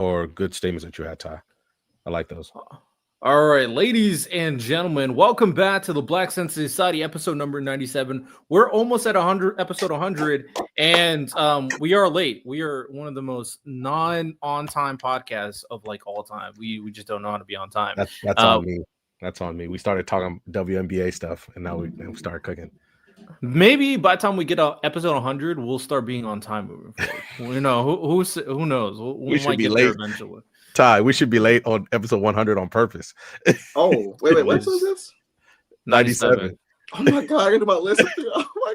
or good statements that you had, Ty. I like those. All right, ladies and gentlemen, welcome back to the Black Sensei Society, episode number 97. We're almost at 100, episode 100, and we are late. We are one of the most non-on-time podcasts of like all time. We just don't know how to be on time. That's on me. That's on me. We started talking WNBA stuff, and now we started cooking. Maybe by the time we get to episode 100, we'll start being on time moving forward. You know, who knows? We should might be get late there eventually. Ty, we should be late on episode 100 on purpose. Oh, wait, what episode is this? 97. Oh my god, I got about listen to. Oh my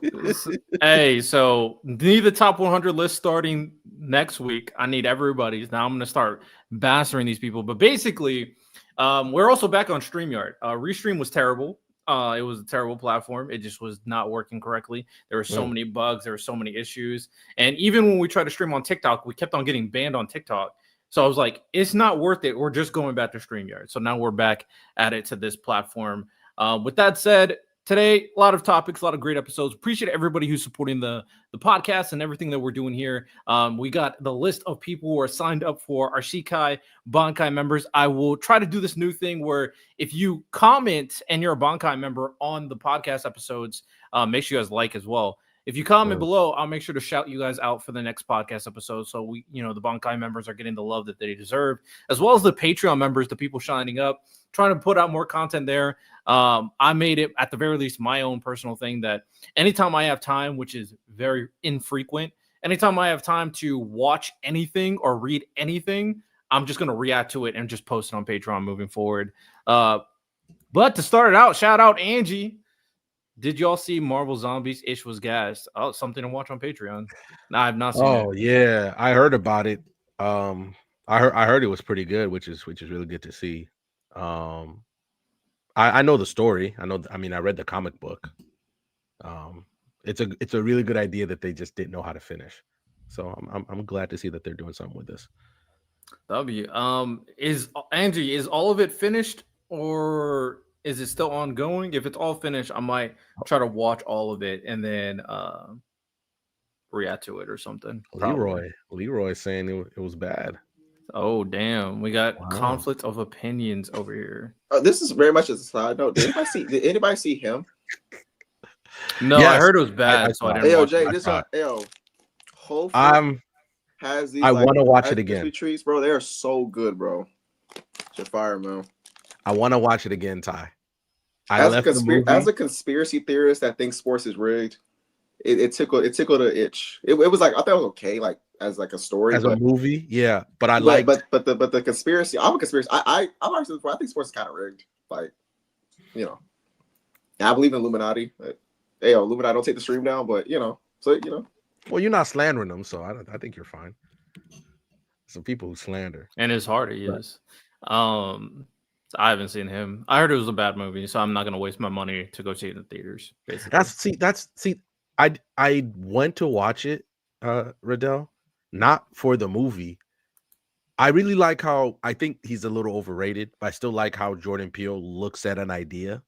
god. Hey, so need the top 100 list starting next week. I need everybody's. Now I'm going to start bastering these people. But basically, we're also back on StreamYard. Restream was terrible. It was a terrible platform. It just was not working correctly. There were so many bugs. There were so many issues. And even when we tried to stream on TikTok, we kept on getting banned on TikTok. So I was like, it's not worth it. We're just going back to StreamYard. So now we're back at it to this platform. With that said, today, a lot of topics, a lot of great episodes. Appreciate everybody who's supporting the podcast and everything that we're doing here. We got the list of people who are signed up for our Shikai Bankai members. I will try to do this new thing where if you comment and you're a Bankai member on the podcast episodes, make sure you guys like as well. If you comment below, I'll make sure to shout you guys out for the next podcast episode. So we, the Bankai members are getting the love that they deserve, as well as the Patreon members, the people shining up, trying to put out more content there. I made it at the very least my own personal thing that anytime I have time, which is very infrequent, anytime I have time to watch anything or read anything, I'm just going to react to it and just post it on Patreon moving forward. But to start it out, shout out Angie. Did y'all see Marvel Zombies? Ish was gassed. Oh, something to watch on Patreon. No, I've not seen it. Oh yeah, I heard about it. I heard it was pretty good, which is really good to see. I know the story. I read the comic book. It's a really good idea that they just didn't know how to finish. So I'm glad to see that they're doing something with this. Is Angie, is all of it finished or is it still ongoing? If it's all finished, I might try to watch all of it and then react to it or something. Leroy saying it was bad. Oh damn, we got conflict of opinions over here. This is very much a side note. Did anybody see him? No, yes. I heard it was bad. So I didn't. Yo, Jay, this one. Yo, Whole has these. I want to watch it again. Treats, bro. They are so good, bro. You're fire, man. I want to watch it again, Ty. As a conspiracy theorist that thinks sports is rigged, it tickled an itch. It was like I thought it was okay, like as like a story, a movie, yeah. But the conspiracy. I'm a conspiracy. I've actually before. I think sports is kind of rigged. Like, I believe in Illuminati. Hey, Illuminati don't take the stream down, but Well, you're not slandering them, so I think you're fine. Some people who slander, and his heart he is. I haven't seen him. I heard it was a bad movie, so I'm not going to waste my money to go see it in the theaters. Basically, I went to watch it, Riddell, not for the movie. I really like how I think he's a little overrated, but I still like how Jordan Peele looks at an idea.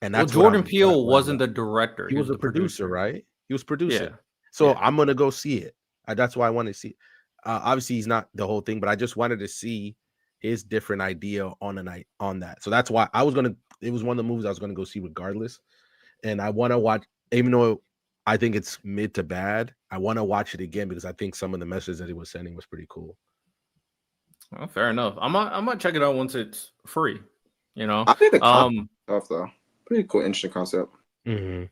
And that's Jordan Peele wasn't the director; he was a producer, right? He was producing. Yeah. So I'm gonna go see it. That's why I want to see. Obviously, he's not the whole thing, but I just wanted to see his different idea on that. So that's why it was one of the movies I was gonna go see regardless. And I want to watch, even though I think it's mid to bad, I want to watch it again because I think some of the messages that he was sending was pretty cool. Well, fair enough. I might check it out once it's free. I think the concept stuff though, pretty cool, interesting concept. Mm-hmm.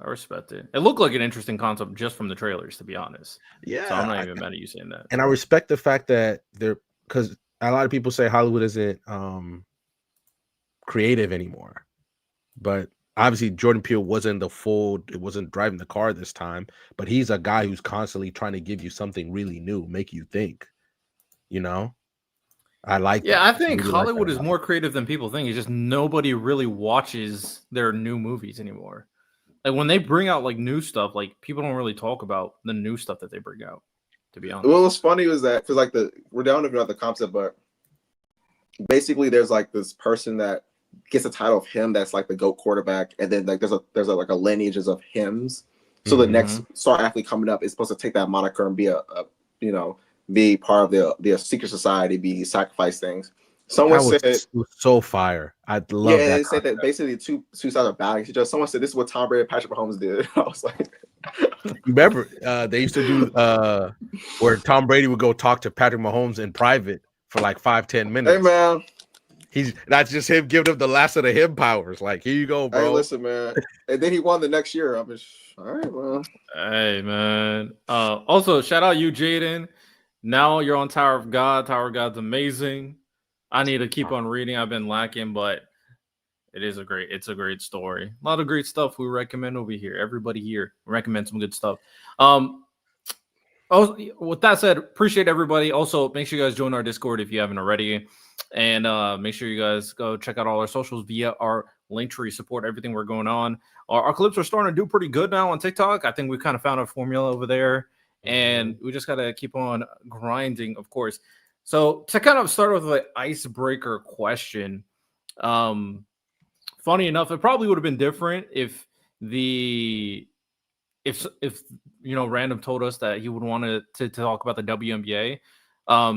I respect it. It looked like an interesting concept just from the trailers, to be honest. Yeah, so I'm not even mad at you saying that. And I respect the fact that because a lot of people say Hollywood isn't creative anymore, but obviously Jordan Peele wasn't driving the car this time, but he's a guy who's constantly trying to give you something really new, make you think, I like that. I think really Hollywood is more creative than people think. It's just nobody really watches their new movies anymore. Like when they bring out like new stuff, like people don't really talk about the new stuff that they bring out, to be honest. Well, what's funny was that because like we're down to the concept, but basically there's like this person that gets the title of him that's like the GOAT quarterback, and then like there's like a lineages of hims. So the next star athlete coming up is supposed to take that moniker and be a be part of the secret society, be sacrifice things. Someone That said, was so fire. I yeah, love that. they said that basically two sides are battling each other. Someone said this is what Tom Brady and Patrick Mahomes did. I was like, Remember, they used to do where Tom Brady would go talk to Patrick Mahomes in private for like 5-10 minutes. hey man, That's just him giving him the last of the him powers. Like, here you go, bro. hey, listen, man. And then he won the next year. I'm just all right, well. Hey man. Also shout out you, Jaden. Now you're on Tower of God. Tower of God's amazing. I need to keep on reading. I've been lacking, but it's a great story. A lot of great stuff we recommend over here. Everybody here recommend some good stuff. Also, with that said, appreciate everybody. Also, make sure you guys join our Discord if you haven't already. And make sure you guys go check out all our socials via our link tree. Support everything we're going on. Our clips are starting to do pretty good now on TikTok. I think we kind of found a formula over there. And we just got to keep on grinding, of course. So to kind of start with an icebreaker question, funny enough, it probably would have been different if Random told us that he would want to talk about the WNBA,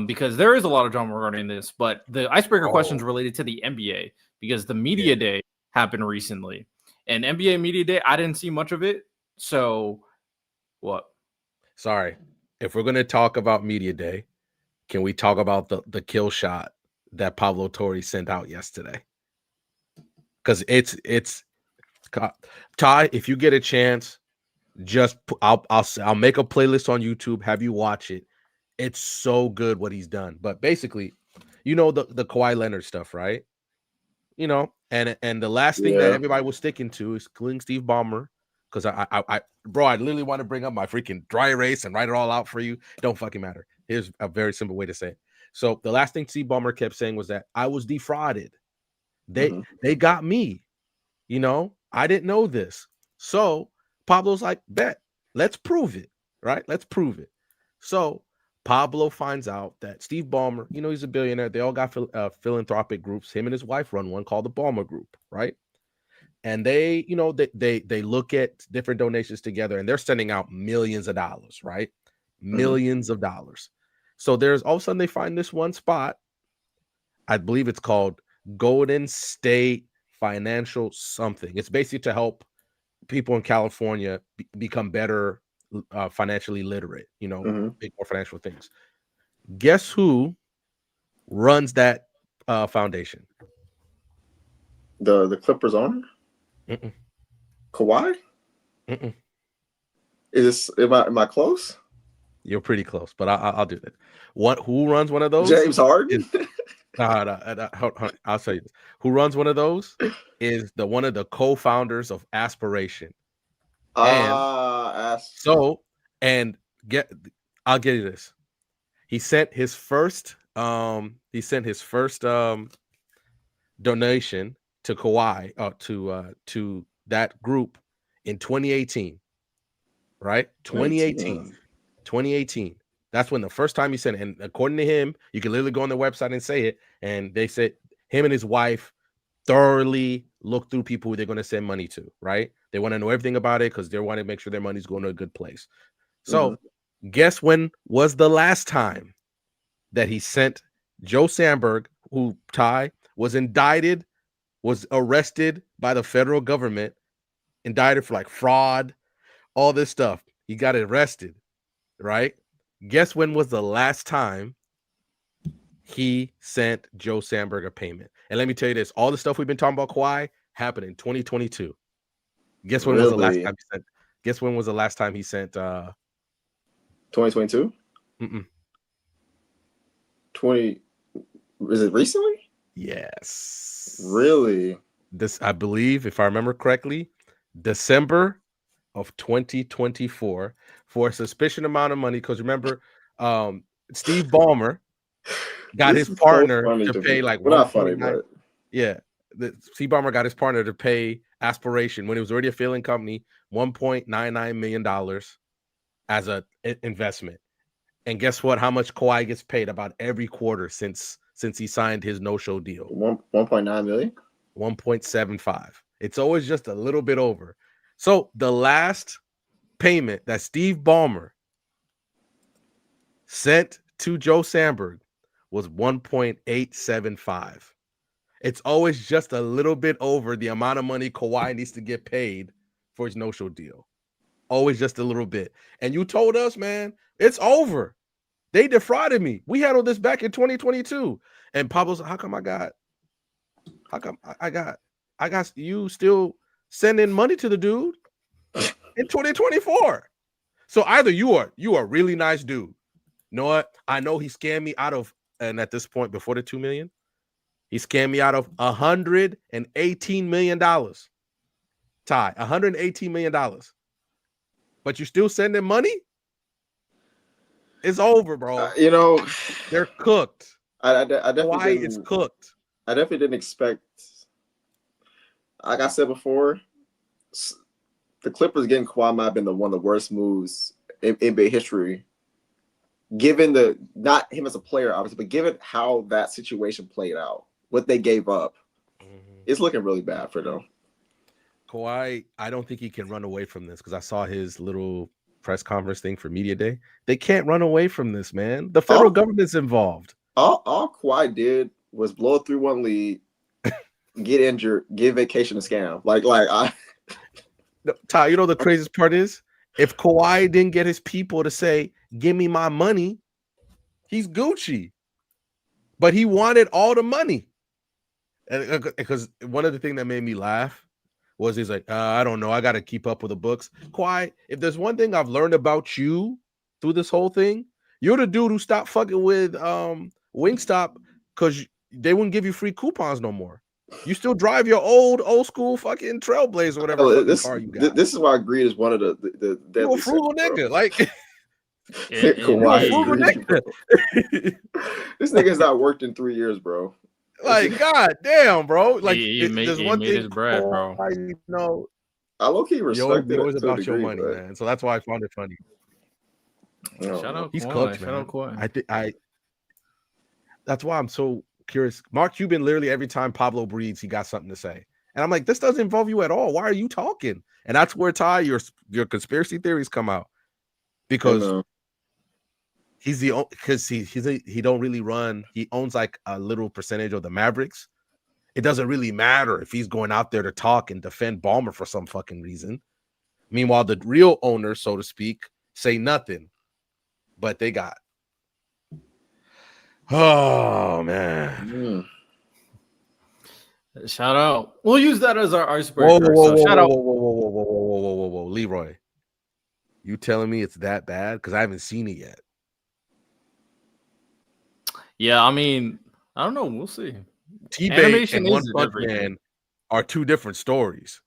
because there is a lot of drama regarding this. But the icebreaker questions related to the NBA because the media day happened recently, and NBA media day I didn't see much of it. So what? Sorry, if we're gonna talk about media day, can we talk about the kill shot that Pablo Torre sent out yesterday? Because it's Ty, if you get a chance, I'll make a playlist on YouTube, have you watch it. It's so good what he's done. But basically, the Kawhi Leonard stuff, right? And the last thing that everybody was sticking to is killing Steve Ballmer. Because I literally want to bring up my freaking dry erase and write it all out for you. Don't fucking matter. Here's a very simple way to say it. So the last thing Steve Ballmer kept saying was that I was defrauded. They got me. I didn't know this. So Pablo's like, bet, let's prove it, right? Let's prove it. So Pablo finds out that Steve Ballmer, he's a billionaire. They all got philanthropic groups. Him and his wife run one called the Ballmer Group, right? And they, they look at different donations together, and they're sending out millions of dollars, right? Millions of dollars. So there's all of a sudden they find this one spot. I believe it's called Golden State Financial something. It's basically to help people in California become better financially literate, make more financial things. Guess who runs that foundation? The Clippers owner? Kawhi? Is this am I close? You're pretty close, but I'll do that. Who runs one of those? James Harden? I'll tell you this. Who runs one of those is one of the co-founders of Aspiration. I'll get you this. He sent his first donation to Kawhi to that group in 2018. Right? 2018. That's when the first time he sent it. And according to him, you can literally go on their website and say it. And they said him and his wife thoroughly look through people who they're going to send money to, right? They want to know everything about it because they want to make sure their money's going to a good place. So guess when was the last time that he sent Joe Sandberg, who Ty was arrested by the federal government, indicted for like fraud, all this stuff. He got arrested, right? Guess when was the last time he sent Joe Sandberg a payment? And let me tell you this, all the stuff we've been talking about Kawhi happened in 2022. Guess when was the last time he sent? Guess when was the last time he sent 2022? 20 is it recently? Yes. Really? This, I believe, if I remember correctly, December of 2024 for a suspicious amount of money. Because remember, Steve Ballmer got his partner to pay like Steve Ballmer got his partner to pay Aspiration when it was already a failing company $1.99 million as an investment. And guess what? How much Kawhi gets paid about every quarter since he signed his no-show deal? 1.9 million? 1.75. It's always just a little bit over. So the last payment that Steve Ballmer sent to Joe Sandberg was 1.875. It's always just a little bit over the amount of money Kawhi needs to get paid for his no-show deal. Always just a little bit. And you told us, man, it's over. They defrauded me. We handled this back in 2022. And Pablo's, how come I got you still sending money to the dude in 2024? So either you are a really nice dude. You know what? I know he scammed me out of, and at this point, before the 2 million, he scammed me out of $118 million. Ty, $118 million. But you still sending money? It's over, bro. They're cooked. I definitely Why it's cooked. I definitely didn't expect. Like I said before, the Clippers getting Kawhi might have been one of the worst moves in NBA history. Given not him as a player, obviously, but given how that situation played out, what they gave up, it's looking really bad for them. Kawhi, I don't think he can run away from this because I saw his little press conference thing for Media Day. They can't run away from this, man. The federal government's involved. All Kawhi did was blow a 3-1 lead, get injured, get vacation, and scam. Ty, you know the craziest part is if Kawhi didn't get his people to say, "Give me my money," he's Gucci. But he wanted all the money, and because one of the things that made me laugh was he's like, I don't know, I got to keep up with the books. Kawhi, if there's one thing I've learned about you through this whole thing, you're the dude who stopped fucking with Wingstop because they wouldn't give you free coupons no more. You still drive your old school fucking Trailblazer or whatever car you got. This is why greed is one of the you're a frugal nigga, like Kawhi. This nigga's not worked in 3 years, bro. Like, god damn, bro. Like, there's one thing his bread, bro. I low-key respect it. It was about your money, man. So that's why I found it funny. Shout out he's Kawhi. cooked, Shout out Kawhi. I that's why I'm so curious. Mark Cuban, literally every time Pablo breathes, he got something to say. And I'm like, this doesn't involve you at all. Why are you talking? And that's where, Ty, your conspiracy theories come out. Because he's the because he don't really run. He owns like a little percentage of the Mavericks. It doesn't really matter if he's going out there to talk and defend Ballmer for some fucking reason. Meanwhile, the real owners, so to speak, say nothing. But they got. Oh man! Shout out. We'll use that as our icebreaker. Shout out. Whoa, Leroy. You telling me it's that bad? Because I haven't seen it yet. Yeah, I mean, I don't know. We'll see. T-Bay and One Punch Man are two different stories.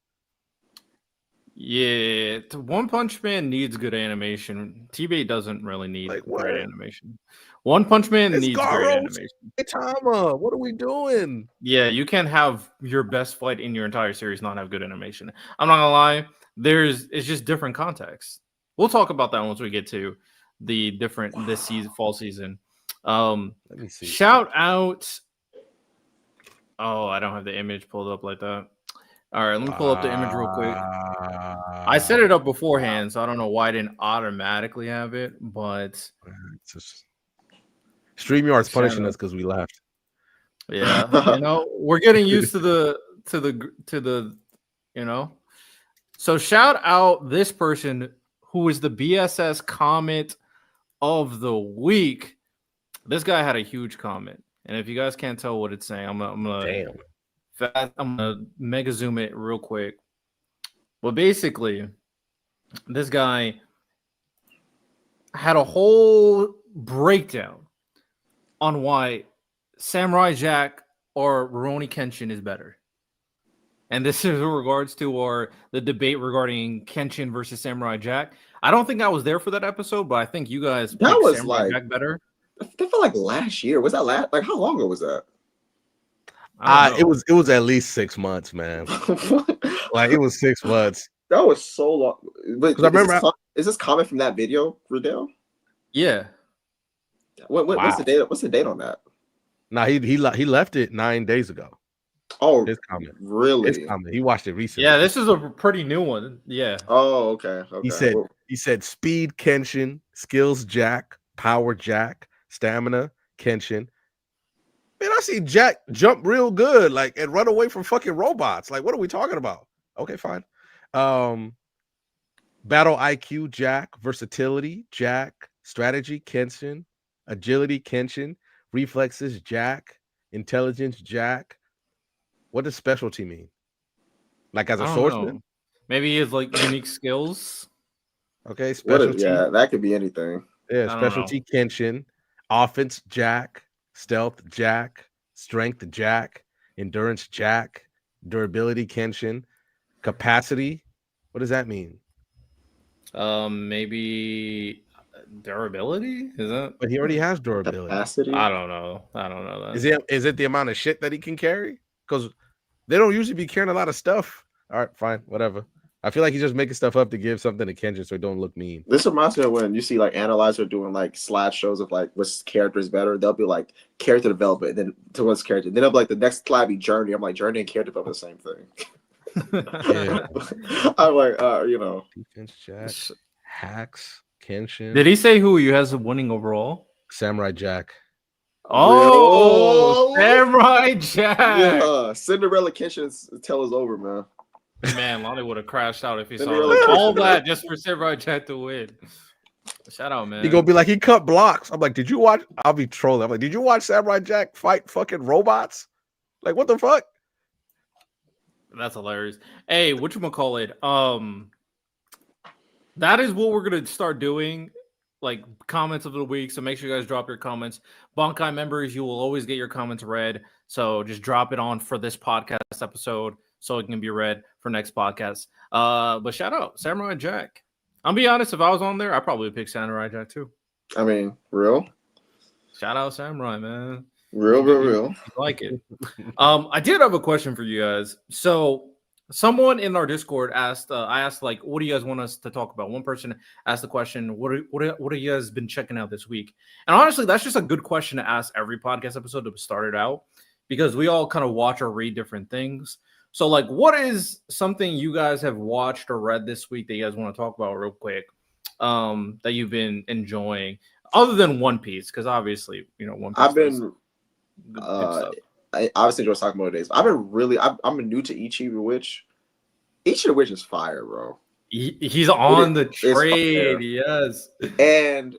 Yeah, One Punch Man needs good animation. T-Bay doesn't really need great animation. One Punch Man needs great animation. Hey, Tama, what are we doing? Yeah, you can't have your best fight in your entire series not have good animation. I'm not gonna lie. It's just different context. We'll talk about that once we get to this season, fall season. Let me see. Shout out. Oh, I don't have the image pulled up like that. All right, let me pull up the image real quick. I set it up beforehand, so I don't know why I didn't automatically have it, but StreamYard's punishing us because we left. Yeah, we're getting used to the So shout out this person who is the BSS comment of the week. This guy had a huge comment, and if you guys can't tell what it's saying, I'm gonna mega zoom it real quick. But basically, this guy had a whole breakdown on why Samurai Jack or Rurouni Kenshin is better. And this is in regards to the debate regarding Kenshin versus Samurai Jack. I don't think I was there for that episode, but I think you guys that was Samurai Jack better. That felt like last year. Was that like how long ago was that? It was at least 6 months, man. Like it was 6 months. That was so long. But I remember is this comment from that video, Riddell? Yeah. What's the date? What's the date on that? Nah, he left it 9 days ago. Oh, his comment. Really? His comment. He watched it recently. Yeah, this is a pretty new one. Yeah. Oh, okay. He said speed Kenshin, skills Jack, power Jack, stamina, Kenshin. Man, I see Jack jump real good, like, and run away from fucking robots. Like, what are we talking about? Okay, fine. Battle IQ, Jack. Versatility, Jack. Strategy, Kenshin. Agility, Kenshin. Reflexes, Jack. Intelligence, Jack. What does specialty mean? Like as a I don't swordsman? know. Maybe he has like unique skills. Okay, specialty. Yeah, that could be anything. Yeah, I don't know. specialty, Kenshin. Offense, Jack. Stealth, Jack. Strength, Jack. Endurance, Jack. Durability, Kenshin. Capacity. What does that mean? Maybe durability? Is that? But he already has durability. Capacity. I don't know that. Is it the amount of shit that he can carry? Because they don't usually be carrying a lot of stuff. All right, fine, whatever. I feel like he's just making stuff up to give something to Kenshin so it don't look mean. This reminds me of when you see like Analyzer doing like slideshows of like which character is better. They'll be like character development, and then towards character. Then they'll be like the next slide be journey. I'm like journey and character development the same thing. I'm like, Defense, Jack, hacks, Kenshin. Did he say who he has winning overall? Samurai Jack. Oh, Samurai Jack. Yeah, Cinderella Kenshin's tell is over, man. Man, Lonnie would have crashed out if he saw Cinderella that. Kenshin, All man. that just for Samurai Jack to win. Shout out, man. He gonna be like, he cut blocks. I'm like, did you watch? I'll be trolling. I'm like, did you watch Samurai Jack fight fucking robots? Like, what the fuck? That's hilarious. Hey, whatchamacallit? That is what we're gonna start doing. Like comments of the week. So make sure you guys drop your comments. Bankai members, you will always get your comments read. So just drop it on for this podcast episode so it can be read for next podcast. But shout out Samurai Jack. I'll be honest, if I was on there, I'd probably pick Samurai Jack too. I mean, real. Shout out Samurai, man. Real. I like it. I did have a question for you guys. So someone in our Discord asked, I asked, like, what do you guys want us to talk about? One person asked the question, what have you guys been checking out this week? And honestly, that's just a good question to ask every podcast episode to start it out, because we all kind of watch or read different things. So, like, what is something you guys have watched or read this week that you guys want to talk about real quick, that you've been enjoying, other than One Piece? Because obviously, One Piece. I've been, I obviously enjoy talking about days. I've been really, I'm new to Ichi the Witch. Ichi the Witch is fire, bro. He's on the trade, yes. And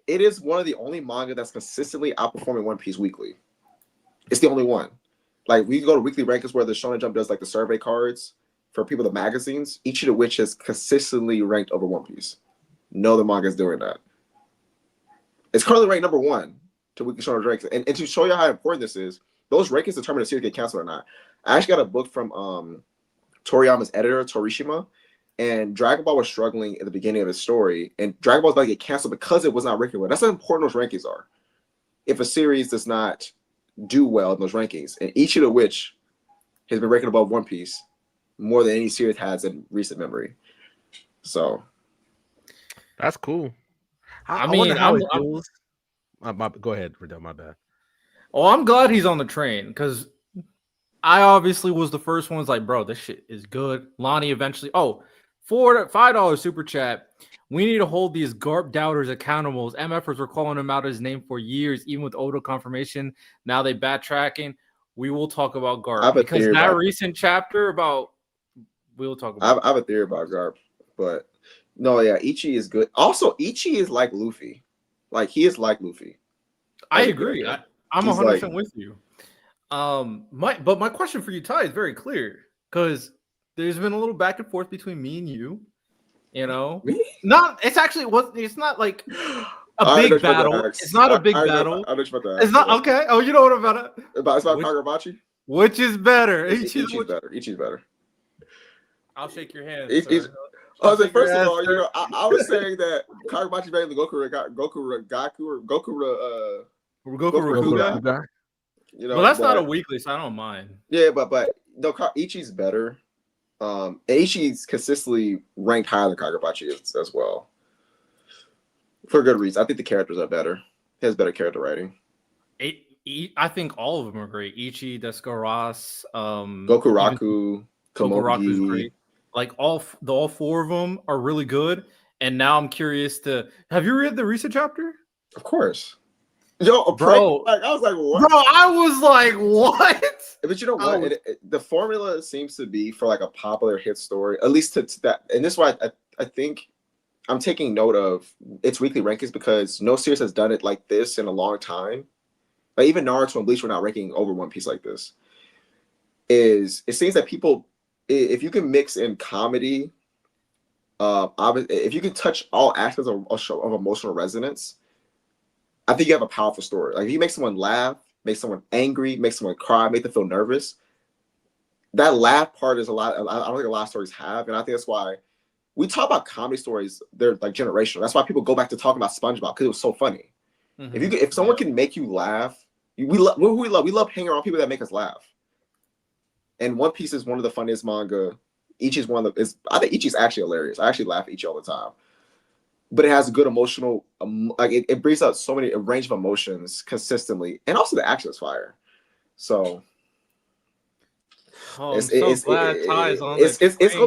it is one of the only manga that's consistently outperforming One Piece weekly. It's the only one. Like, we go to weekly rankings where the Shonen Jump does like the survey cards for people, the magazines. Ichi the Witch is consistently ranked over One Piece. No other manga is doing that. It's currently ranked number 1 to weekly Shonen rankings. And to show you how important this is, those rankings determine if the series get canceled or not. I actually got a book from Toriyama's editor, Torishima, and Dragon Ball was struggling at the beginning of his story, and Dragon Ball was about to get canceled because it was not ranking well. That's how important those rankings are. If a series does not do well in those rankings, and Ichi the Witch has been ranking above One Piece more than any series has in recent memory. So that's cool. I mean, go ahead, Riddell, my bad. Oh, I'm glad he's on the train, because I obviously was the first one. Was like, bro, this shit is good. Lonnie eventually. Oh, $5 super chat. We need to hold these Garp doubters accountable. MFers were calling him out his name for years, even with Oda confirmation. Now they backtracking. We will talk about Garp, because that recent chapter about. We will talk about. I have a theory about Garp, but no, yeah, Ichi is good. Also, Ichi is like Luffy. Like, he is like Luffy. I agree. I'm 100% with you. My question for you, Ty, is very clear, because there's been a little back and forth between me and you. Me? It's not like a big battle. It's not a big battle. I know about that. It's not okay. Oh, you know what about it? It's about Kagurabachi? Which is better? Ichi's better. Ichi's better. I'll shake your hand. First of all, I was saying that Kagurabachi better than Goku Rakuga. Well, that's not a weekly, so I don't mind. Yeah, but no, Ichi's better. Ichi's consistently ranked higher than Kagurabachi as well, for good reason. I think the characters are better. He has better character writing. I think all of them are great. Ichi, Descaras, Goku Raku, Goku Raku's great. Like all 4 of them are really good. And now I'm curious to. Have you read the recent chapter? Of course. Yo, a Bro. like, I was like, what? Bro, I was like, what? But you know what? The formula seems to be for like a popular hit story, at least to that. And this is why I think I'm taking note of its weekly rankings because no series has done it like this in a long time. Like even Naruto and Bleach were not ranking over One Piece like this. It seems that people, if you can mix in comedy, if you can touch all aspects of emotional resonance, I think you have a powerful story. Like if you make someone laugh, make someone angry, make someone cry, make them feel nervous. That laugh part is a lot. I don't think a lot of stories have, and I think that's why we talk about comedy stories. They're like generational. That's why people go back to talking about SpongeBob because it was so funny. Mm-hmm. If someone can make you laugh, we love. We love hanging around people that make us laugh. And One Piece is one of the funniest manga. Ichi's one of the. I think Ichi's actually hilarious. I actually laugh at Ichi all the time. But it has a good emotional, like it brings out a range of emotions consistently, and also the action is fire. So, it's gonna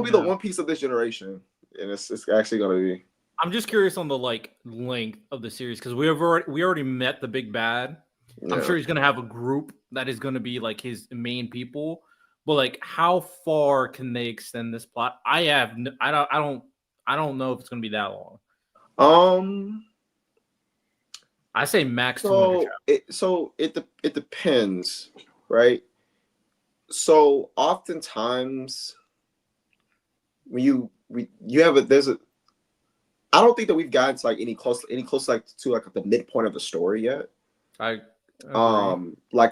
be the One Piece of this generation, and it's actually gonna be. I'm just curious on the like length of the series because we already met the big bad. Yeah. I'm sure he's gonna have a group that is gonna be like his main people, but like how far can they extend this plot? I don't know if it's gonna be that long. I say max 200 chapters. It depends, right? So oftentimes when you have I don't think that we've gotten to like any close like to like the midpoint of the story yet. Like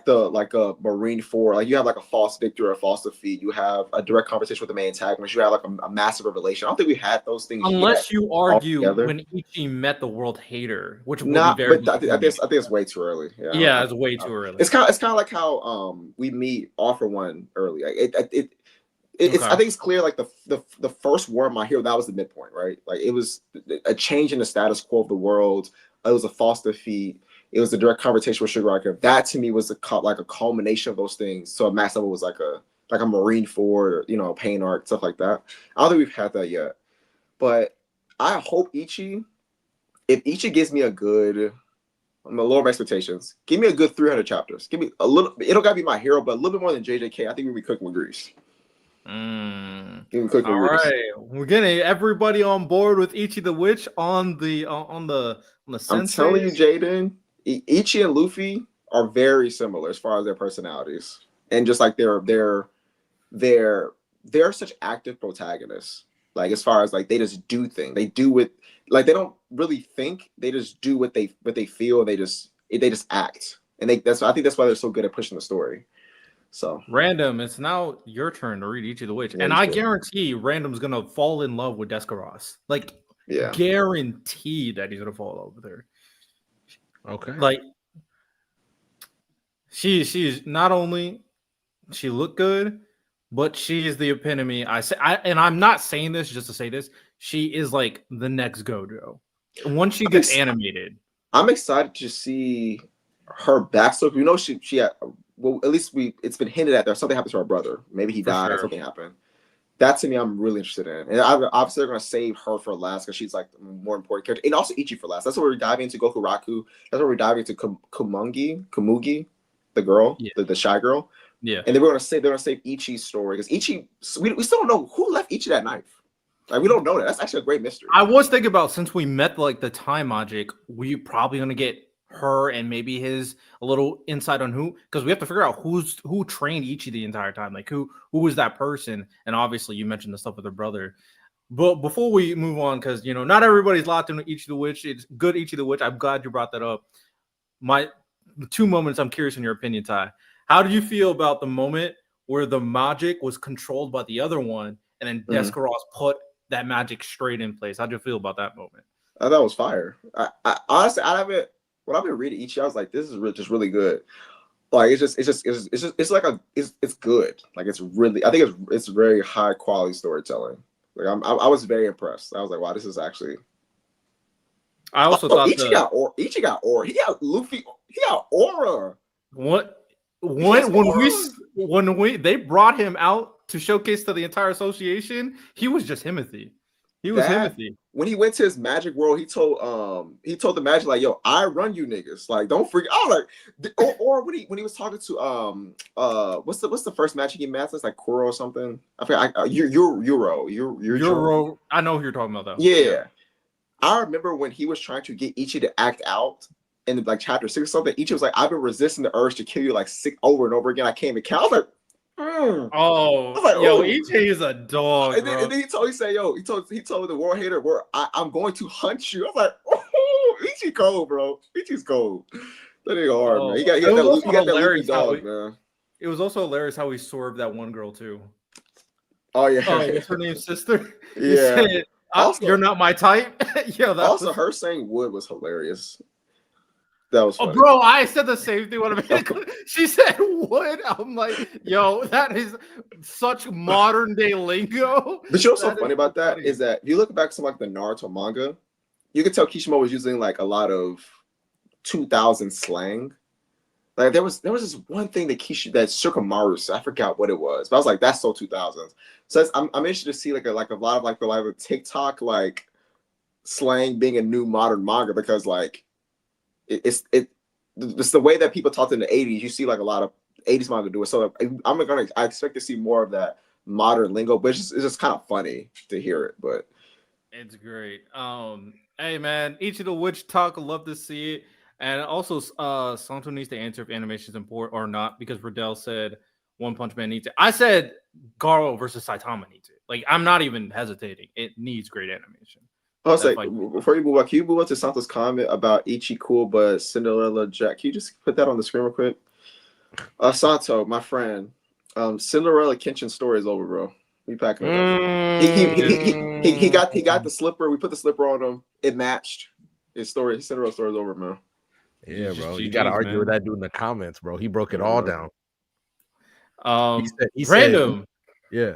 a Marine 4, like you have like a false victory or a false defeat. You have a direct conversation with the main antagonist. You have like a massive revelation. I don't think we had those things unless you argue when Ichi met the world hater, which would be very. But I think it's way too early. Yeah, it's way too early. It's kind of like how we meet All For One early. Like I think it's clear. Like the first war of My Hero, that was the midpoint, right? Like it was a change in the status quo of the world. It was a false defeat. It was a direct conversation with Sugar Rocker. That to me was like a culmination of those things. So a max level was like a Marine 4, or, Pain Arc, stuff like that. I don't think we've had that yet. But I hope if Ichi gives me I'm gonna lower my expectations. Give me a good 300 chapters. Give me a little, it don't gotta be My Hero, but a little bit more than JJK. I think we'll be cooking with grease. All right, we're getting everybody on board with Ichi the Witch on the Sensei. I'm telling you, Jaden, Ichi and Luffy are very similar as far as their personalities, and just like they're such active protagonists. Like as far as like they just do things, they do it like they don't really think. They just do what they feel. They just act, and I think that's why they're so good at pushing the story. So Random, it's now your turn to read Ichi the Witch, and I guarantee Random's gonna fall in love with Descaros. Like, guarantee that he's gonna fall in love with her. Okay, like she's not only she looked good, but she is the epitome. And I'm not saying this just to say this. She is like the next Gojo. Once she gets animated, I'm excited to see her backstory. We know she had. Well, at least it's been hinted at that something happened to her brother. Maybe he died or something happened. That to me, I'm really interested in. And obviously they're going to save her for last because she's like the more important character. And also Ichi for last. That's where we're diving into Goku Raku. That's where we're diving into Komugi, the girl, the shy girl. Yeah. And they're going to save Ichi's story because Ichi, we still don't know who left Ichi that knife. Like we don't know that. That's actually a great mystery. I was thinking about since we met like the time magic, we probably going to get her and maybe his a little insight on who, because we have to figure out who trained Ichi the entire time, like who was that person. And obviously you mentioned the stuff with her brother, but before we move on, because not everybody's locked into Ichi the Witch. It's good Ichi the Witch. I'm glad you brought that up. The 2 moments I'm curious in your opinion, Ty. How did you feel about the moment where the magic was controlled by the other one and then Descaros put that magic straight in place? How'd you feel about that moment? I thought it was fire. I honestly, when I've been reading Ichi, I was like, this is just really good. Like it's good. Like it's really, I think it's very high quality storytelling. Like I was very impressed. I was like, wow, this is actually. I also thought Ichi got aura. He got Luffy. He got aura. When they brought him out to showcase to the entire association, he was just Himothy. He was Timothy. When he went to his magic world, he told the magic like, "Yo, I run you niggas. Like, don't freak." I was like, or when he was talking to what's the first magic he matched? It's like Kuro or something. I forgot. Euro. I know who you're talking about though. Yeah. I remember when he was trying to get Ichi to act out in like chapter 6 or something. Ichi was like, "I've been resisting the urge to kill you like 6 over and over again. I came to count." I was like, Oh, I was like, yo, Ichi is a dog. And then he told the war hater, I'm going to hunt you. I was like, oh, Ichi cold, bro. Ichi's cold. That nigga hard, man. He got that Luffy dog, man. It was also hilarious how he swerved that one girl too. Oh yeah. Oh, what's her name? Sister. Yeah. Said, you're not my type. Yo, also her saying wood was hilarious. That was funny. Oh, bro, I said the same thing when I made it. She said wood. I'm like, yo, that is such modern day lingo. But you know what's so funny about that is that if you look back to like the Naruto manga, you can tell Kishimoto was using like a lot of 2000 slang. Like there was this one thing that Shikamaru said. I forgot what it was, but I was like, that's so 2000s. So I'm interested to see like a lot of the TikTok like slang being a new modern manga, because like it's the way that people talked in the 80s. You see like a lot of 80s manga do it. So I expect to see more of that modern lingo, but it's just kind of funny to hear it. But it's great. Hey man, each of the witch talk, I love to see it. And also Santo needs to answer if animation is important or not, because Riddell said One Punch Man needs it. I said Garo versus Saitama needs it. Like, I'm not even hesitating. It needs great animation. I was like, before you move on, can you move on to Santo's comment about Ichi cool but Cinderella Jack? Can you just put that on the screen real quick? Santo, my friend, Cinderella Kenshin story is over, bro. We packing it up. He got the slipper. We put the slipper on him. It matched. His Cinderella story is over, man. Yeah, bro. You gotta argue with that dude in the comments, bro. He broke it all down. He random. Said, yeah.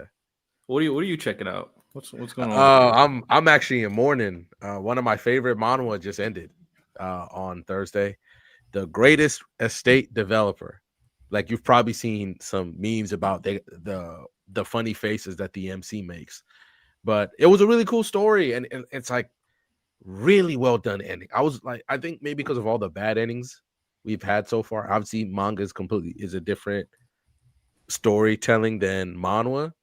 What are you checking out? What's going on? I'm actually in mourning. One of my favorite manhwa just ended on Thursday. The Greatest Estate Developer. Like, you've probably seen some memes about the funny faces that the MC makes, but it was a really cool story, and it's like really well done ending. I was like, I think maybe because of all the bad endings we've had so far. Obviously, manga is a different storytelling than manhwa.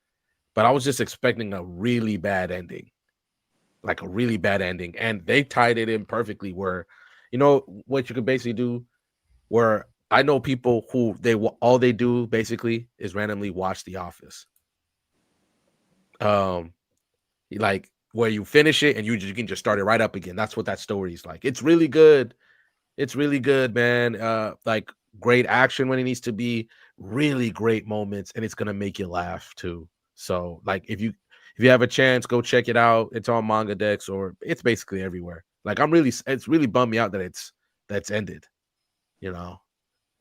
But I was just expecting a really bad ending, and they tied it in perfectly. Where, you know, what you could basically do, where I know people who all they do basically is randomly watch The Office. Like where you finish it and you can just start it right up again. That's what that story is like. It's really good. It's really good, man. Like great action when it needs to be, really great moments, and it's gonna make you laugh too. So, like, if you have a chance, go check it out. It's on Manga Dex, or it's basically everywhere. Like, it's really bummed me out that that's ended, you know.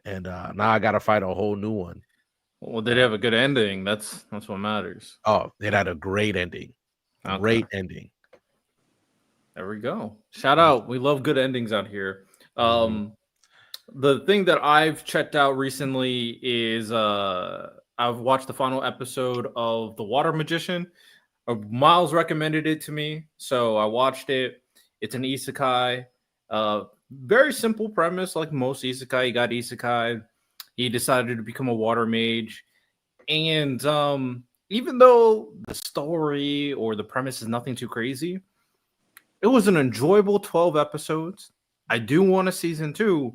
And now I gotta fight a whole new one. Well, did it have a good ending? That's what matters. Oh, it had a great ending. Okay. Great ending. There we go. Shout out. We love good endings out here. The thing that I've checked out recently is I've watched the final episode of The Water Magician. Miles recommended it to me, so I watched it. It's an isekai. Very simple premise, like most isekai. He got isekai. He decided to become a water mage. And even though the story or the premise is nothing too crazy, it was an enjoyable 12 episodes. I do want a season 2,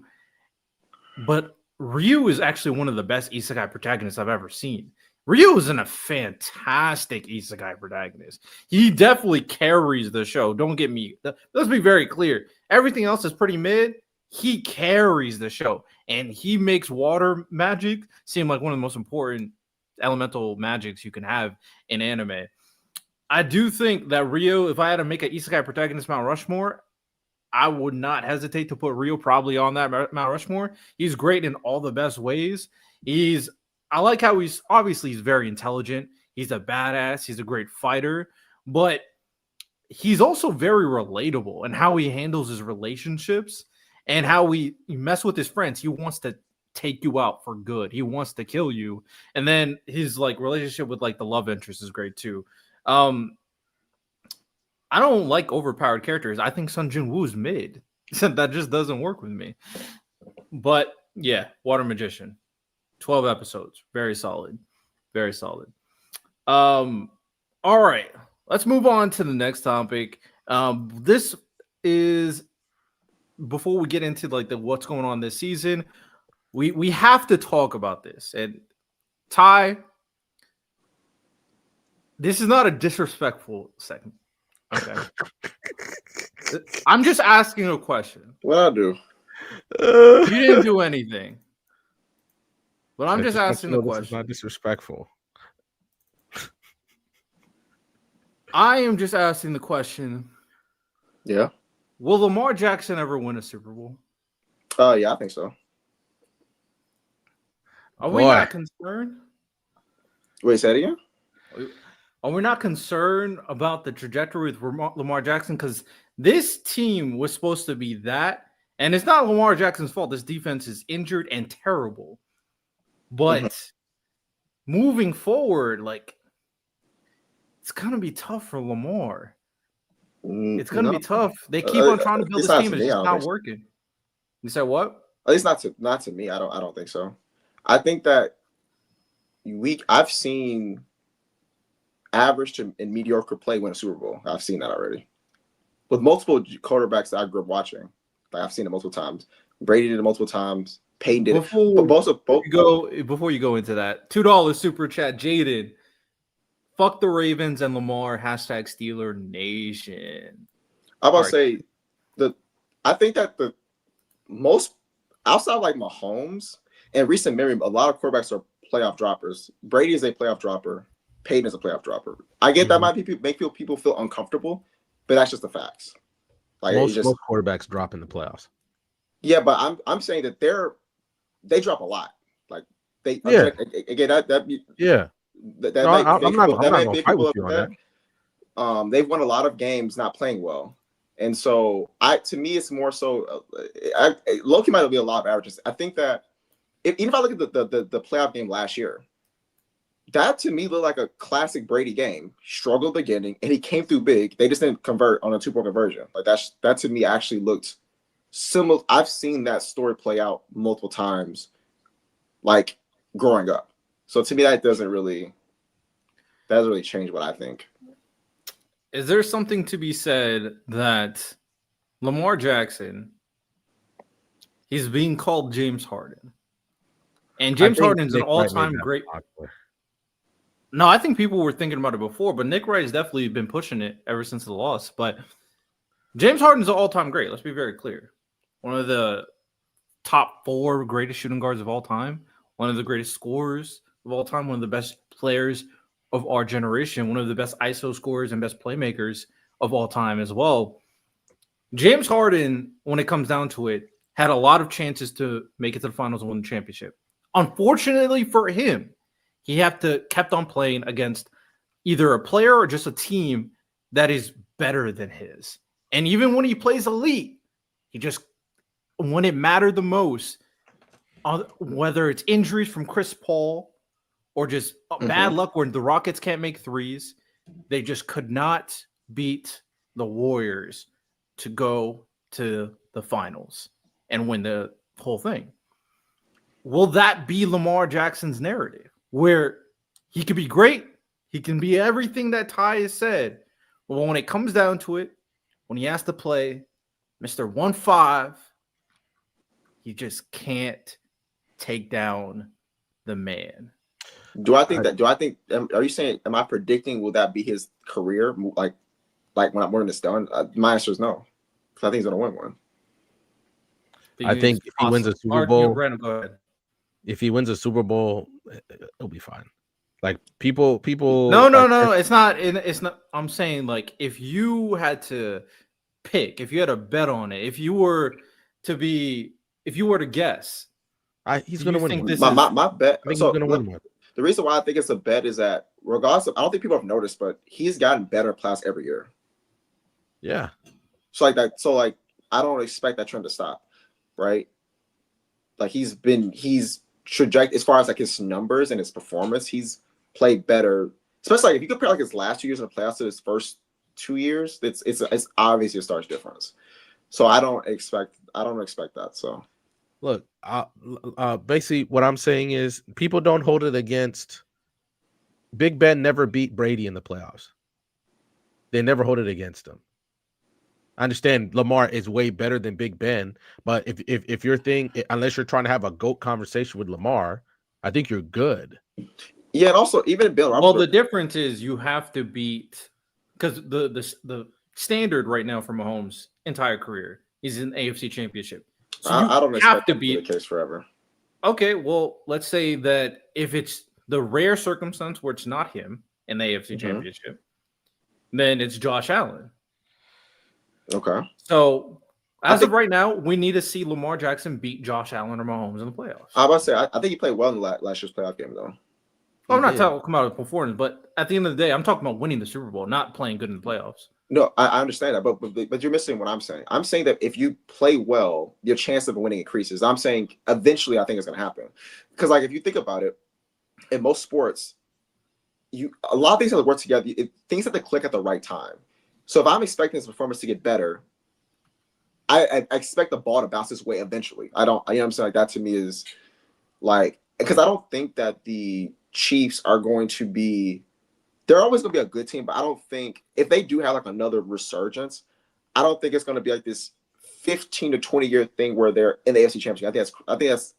but Ryu is actually one of the best isekai protagonists I've ever seen. Ryu is a fantastic isekai protagonist. He definitely carries the show. Don't get me. Let's be very clear. Everything else is pretty mid. He carries the show, and he makes water magic seem like one of the most important elemental magics you can have in anime. I do think that Ryu, if I had to make an isekai protagonist Mount Rushmore, I would not hesitate to put Ryu probably on that Mount Rushmore. He's great in all the best ways. I like how he's very intelligent. He's a badass. He's a great fighter, but he's also very relatable in how he handles his relationships and how he mess with his friends. He wants to take you out for good. He wants to kill you. And then his like relationship with like the love interest is great too. I don't like overpowered characters. I think Sun Jin Woo's mid. That just doesn't work with me. But yeah, Water Magician, 12 episodes, very solid, very solid. All right, let's move on to the next topic. This is before we get into like the what's going on this season. We have to talk about this. And Ty, this is not a disrespectful segment. Okay. I'm just asking a question. What I do? You didn't do anything. But I'm just asking the question. This is not disrespectful. I am just asking the question. Yeah. Will Lamar Jackson ever win a Super Bowl? Yeah, I think so. Are we not concerned? Wait, say it again? Are we not concerned about the trajectory with Lamar Jackson? Because this team was supposed to be that. And it's not Lamar Jackson's fault. This defense is injured and terrible. But moving forward, like, it's going to be tough for Lamar. It's going to be tough. They keep on trying to build this team. It's just not working. You said what? At least not to me. I don't think so. I think that I've seen average and mediocre play win a Super Bowl. I've seen that already. With multiple quarterbacks that I grew up watching. Like, I've seen it multiple times. Brady did it multiple times. Peyton did it. Before you go into that, $2 super chat, Jaden. Fuck the Ravens and Lamar. Hashtag Steeler Nation. I'm about to say I think that the most outside of like Mahomes and recent memory, a lot of quarterbacks are playoff droppers. Brady is a playoff dropper. Peyton is a playoff dropper. I get that might make people feel uncomfortable, but that's just the facts. Like most quarterbacks drop in the playoffs. Yeah, but I'm saying that they drop a lot. Like they I'm not gonna fight with you on that. They've won a lot of games not playing well, and so to me it's more so. Loki might be a lot of averages. I think that even if I look at the playoff game last year, that to me looked like a classic Brady game. Struggled beginning, and he came through big. They just didn't convert on a 2-point conversion. Like that to me actually looked similar. I've seen that story play out multiple times, like growing up. So to me, that doesn't really change what I think. Is there something to be said that Lamar Jackson, he's being called James Harden, and James Harden's an all-time great. No, I think people were thinking about it before, but Nick Wright has definitely been pushing it ever since the loss. But James Harden's an all-time great. Let's be very clear. One of the top 4 greatest shooting guards of all time. One of the greatest scorers of all time. One of the best players of our generation. One of the best ISO scorers and best playmakers of all time as well. James Harden, when it comes down to it, had a lot of chances to make it to the finals and win the championship. Unfortunately for him, he kept on playing against either a player or just a team that is better than his. And even when he plays elite, he just, when it mattered the most, whether it's injuries from Chris Paul or just bad luck when the Rockets can't make threes, they just could not beat the Warriors to go to the finals and win the whole thing. Will that be Lamar Jackson's narrative? Where he could be great, he can be everything that Ty has said, but when it comes down to it, when he has to play Mr. 1-5, he just can't take down the man. Are you saying, am I predicting will that be his career? Like when it's done? My answer is no. Because I think he's going to win one. I think if he wins a Super Bowl, Brandon, go ahead. If he wins a Super Bowl, it'll be fine. Like people. No. It's not. I'm saying, like, if you had to pick, if you had to bet on it, if you were to guess, he's going to win. My bet. I think he's going to win one. The reason why I think it's a bet is that regardless of, I don't think people have noticed, but he's gotten better class every year. Yeah. So I don't expect that trend to stop, right? Like he's trajectory as far as like his numbers and his performance, he's played better. Especially like if you compare like his last 2 years in the playoffs to his first 2 years, it's obviously a stark difference. So I don't expect that. So Look, basically what I'm saying is people don't hold it against Big Ben. Never beat Brady in the playoffs. They never hold it against him. I understand Lamar is way better than Big Ben, but if your thing, unless you're trying to have a GOAT conversation with Lamar, I think you're good. yeah, and also even Bill. Well, the difference is you have to beat, because the standard right now for Mahomes' entire career is an AFC Championship. So I don't have expect to that to be beat the case forever. Okay, well, let's say that if it's the rare circumstance where it's not him in the AFC Championship, then it's Josh Allen. Okay. So as of right now, we need to see Lamar Jackson beat Josh Allen or Mahomes in the playoffs. I was about to say, I think he played well in last year's playoff game, though. I'm not talking about performance, but at the end of the day, I'm talking about winning the Super Bowl, not playing good in the playoffs. No, I understand that, but you're missing what I'm saying. I'm saying that if you play well, your chance of winning increases. I'm saying eventually, I think it's going to happen, because like if you think about it, in most sports, a lot of things have to work together. Things have to click at the right time. So if I'm expecting this performance to get better, I expect the ball to bounce this way eventually. I don't. You know what I'm saying? Like that to me is like, because I don't think that the Chiefs are going to be. They're always going to be a good team, but I don't think if they do have like another resurgence, I don't think it's going to be like this 15 to 20 year thing where they're in the AFC Championship. I think that's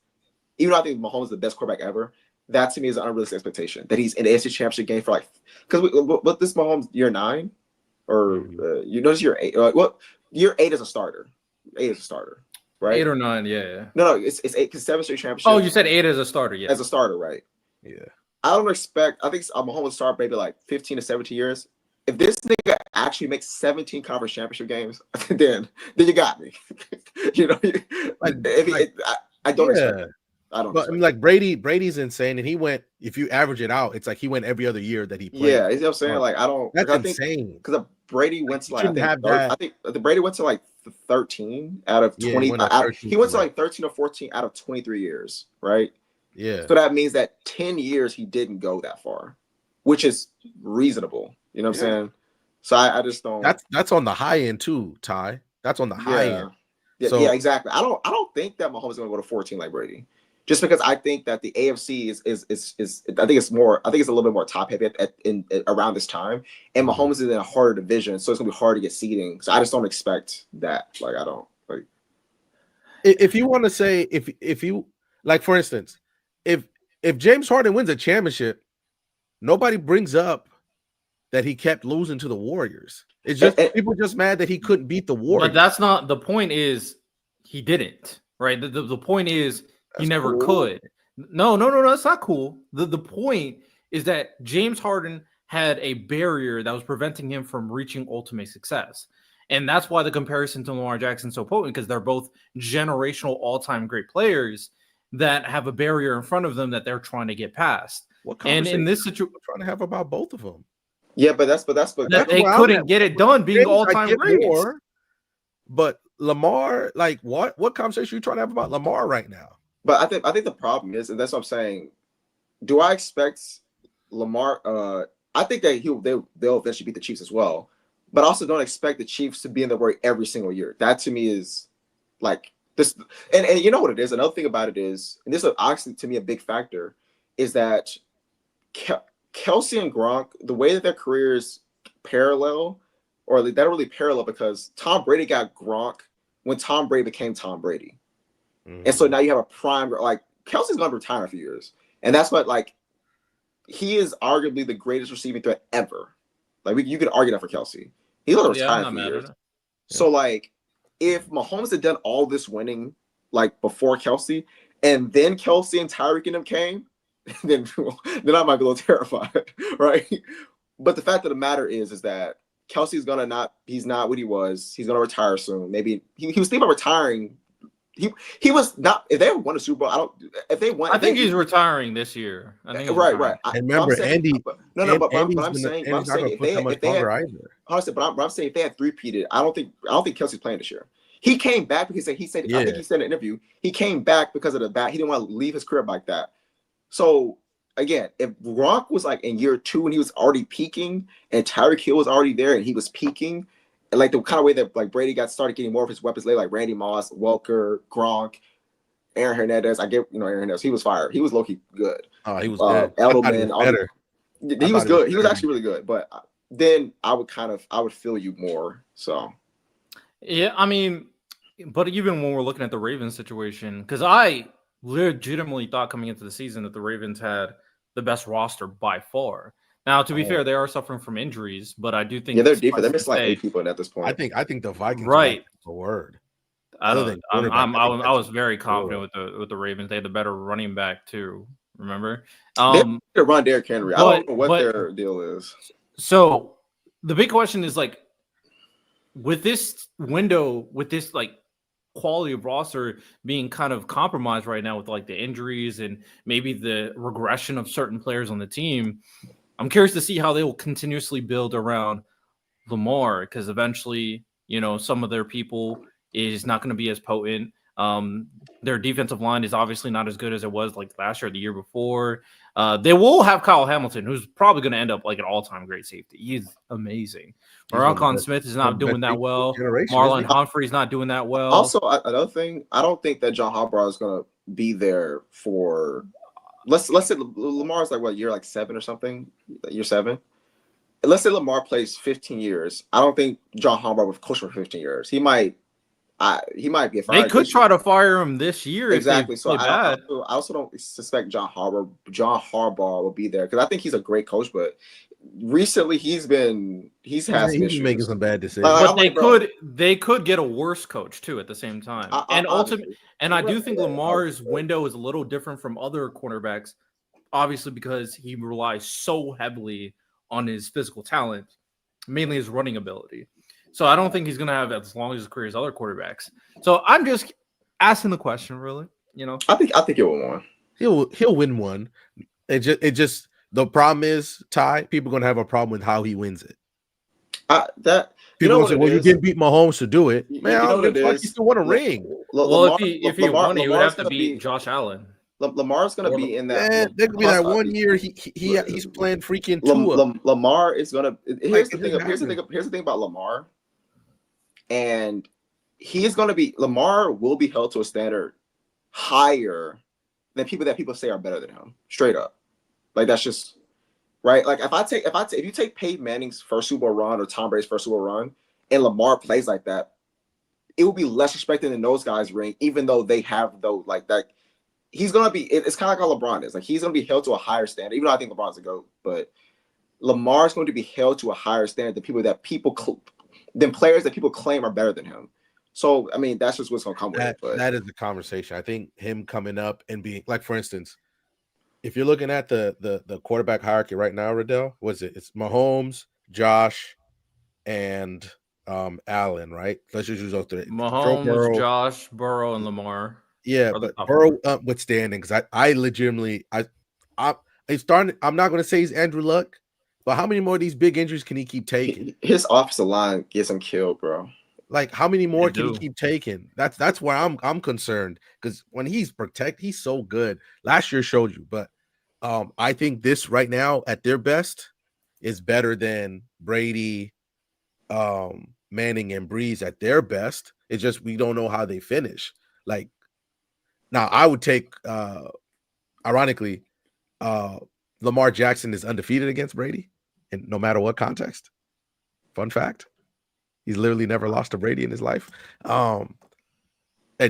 even though I think Mahomes is the best quarterback ever. That to me is an unrealistic expectation that he's in the AFC Championship game for like, because what this Mahomes year 9 or you notice year 8? What year 8 as a starter? 8 as a starter, right? 8 or 9, yeah. No, it's 8 because 7 straight championships. Oh, you said 8 as a starter, yeah. As a starter, right? Yeah. I don't expect. I think Mahomes will start maybe like 15 to 17 years. If this nigga actually makes 17 conference championship games, then you got me. You know, I don't expect it. I don't. But I mean, like Brady's insane, and he went. If you average it out, it's like he went every other year that he played. Yeah, you know what I'm saying? Like I don't. That's insane. Because Brady went to like I think the Brady went to like 13 out of 20. He went to like 13 or 14 out of 23 years, right? Yeah. So that means that 10 years he didn't go that far, which is reasonable. You know what I'm saying? So I just don't. That's on the high end too, Ty. That's on the high end. Yeah, so, yeah, exactly. I don't think that Mahomes is going to go to 14 like Brady, just because I think that the AFC is I think it's a little bit more top heavy around this time, and Mahomes is in a harder division, so it's going to be hard to get seeding. So I just don't expect that. Like I don't like. If you want to say if you like, for instance. If James Harden wins a championship, nobody brings up that he kept losing to the Warriors. It's just people just mad that he couldn't beat the Warriors. But that's not the point. Is he didn't, right? The point is he never could. No, that's not cool. The point is that James Harden had a barrier that was preventing him from reaching ultimate success. And that's why the comparison to Lamar Jackson is so potent, because they're both generational all-time great players that have a barrier in front of them that they're trying to get past. And in this situation, we're trying to have about both of them. Yeah, but that's they couldn't get it done being all-time greats. But Lamar, like what conversation are you trying to have about Lamar right now? But I think the problem is, and that's what I'm saying. Do I expect Lamar? I think that they'll eventually beat the Chiefs as well. But I also don't expect the Chiefs to be in the worry every single year. That to me is like. This and you know what it is. Another thing about it is, and this is actually to me a big factor, is that Kelsey and Gronk, the way that their careers parallel, or they don't really parallel because Tom Brady got Gronk when Tom Brady became Tom Brady, and so now you have a prime like Kelsey's going to retire in a few years, and that's what like he is arguably the greatest receiving threat ever. Like you could argue that for Kelsey, he's going to retire in a few years. So like. If Mahomes had done all this winning like before Kelsey, and then Kelsey and Tyreek and them came, then I might be a little terrified, right? But the fact of the matter is that Kelsey's he's not what he was. He's gonna retire soon. Maybe he was thinking about retiring. He was not. If they ever won a Super Bowl, I think he's retiring this year. I think right. And remember, Andy. But I'm saying if they had three-peated, I don't think Kelsey's playing this year. He came back because I think he said in an interview he came back because of the bat. He didn't want to leave his career like that. So again, if Gronk was like in year 2 and he was already peaking, and Tyreek Hill was already there and he was peaking, and like the kind of way that like Brady got started getting more of his weapons later, like Randy Moss, Welker, Gronk, Aaron Hernandez. I get, Aaron Hernandez. He was fire. He was low-key good. Oh, he was good. Edelman, better. He was good. He was actually really good. But then I would feel you more. So yeah, I mean, but even when we're looking at the Ravens situation, because I legitimately thought coming into the season that the Ravens had the best roster by far. Now, to be fair, they are suffering from injuries, but I do think they're defense. They missed like 8 people at this point. I think the Vikings right. a word. I was very confident with the Ravens. They had the better running back too. Remember, they run Derrick Henry. I don't know what their deal is. So the big question is like, with this window, with this like quality of roster being kind of compromised right now with like the injuries and maybe the regression of certain players on the team, I'm curious to see how they will continuously build around Lamar, because eventually, some of their people is not going to be as potent. Their defensive line is obviously not as good as it was like last year or the year before. They will have Kyle Hamilton, who's probably going to end up like an all-time great safety. He's amazing. Marlon Smith is not doing that well. Marlon Humphrey's not doing that well. Also, another thing, I don't think that John Harbaugh is going to be there for. Let's say Lamar's like what, year like 7 or something, year 7. Let's say Lamar plays 15 years. I don't think John Harbaugh would coach for 15 years. He might get fired. They could try to fire him this year. Exactly. So I also don't suspect John Harbaugh will be there, because I think he's a great coach, but recently he's making some bad decisions. But they could get a worse coach too at the same time. I do think Lamar's window is a little different from other cornerbacks, obviously because he relies so heavily on his physical talent, mainly his running ability. So I don't think he's going to have as long as his career as other quarterbacks. So I'm just asking the question, really. I think he'll win one. He'll win one. It just the problem is, Ty, people are going to have a problem with how he wins it. People will say, "Well, you didn't beat Mahomes to do it." Man, I don't think he still won a ring. Well, if he won, he would have to beat Josh Allen. Lamar's going to be in that. Man, there could be that 1 year he's playing freaking Tua. Lamar is going to. Here's the thing about Lamar. And Lamar will be held to a standard higher than people that people say are better than him. Straight up. Like, that's just right. Like, if you take Peyton Manning's first Super Bowl run or Tom Brady's first Super Bowl run and Lamar plays like that, it will be less respected than those guys' ring, even though they have like that. He's gonna be, it's kind of like how LeBron is. Like, he's gonna be held to a higher standard, even though I think LeBron's a GOAT, but Lamar's going to be held to a higher standard than players that people claim are better than him. So, I mean, that's just what's going to come with it. But that is the conversation. I think him coming up and being, like, for instance, if you're looking at the quarterback hierarchy right now, Riddell, what's it? It's Mahomes, Josh, and Allen, right? Let's just use those three. Mahomes, Josh, Burrow, and Lamar. Yeah, but Burrow withstanding, because I legitimately I'm not going to say he's Andrew Luck, but how many more of these big injuries can he keep taking? His offensive line gets him killed, bro. Like, how many more can he keep taking? That's where I'm concerned, because when he's so good. Last year showed you, but I think this right now at their best is better than Brady, Manning, and Breeze at their best. It's just we don't know how they finish. Like, now I would take ironically, Lamar Jackson is undefeated against Brady, and no matter what context. Fun fact. He's literally never lost to Brady in his life. And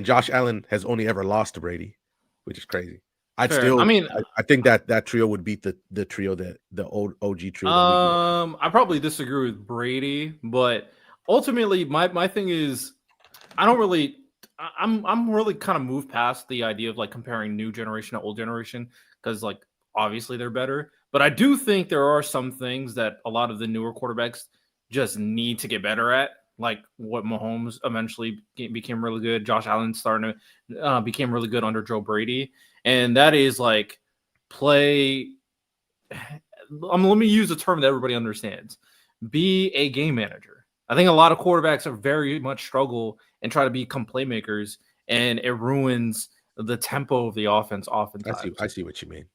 Josh Allen has only ever lost to Brady, which is crazy. I think that trio would beat the trio, that the old OG trio. I probably disagree with Brady, but ultimately my thing is I'm really kind of moved past the idea of like comparing new generation to old generation, because like obviously they're better. But I do think there are some things that a lot of the newer quarterbacks just need to get better at, like what Mahomes eventually became really good. Josh Allen became really good under Joe Brady, and that is like play. Let me use a term that everybody understands: be a game manager. I think a lot of quarterbacks are very much struggle and try to become playmakers, and it ruins the tempo of the offense. Oftentimes, I see what you mean.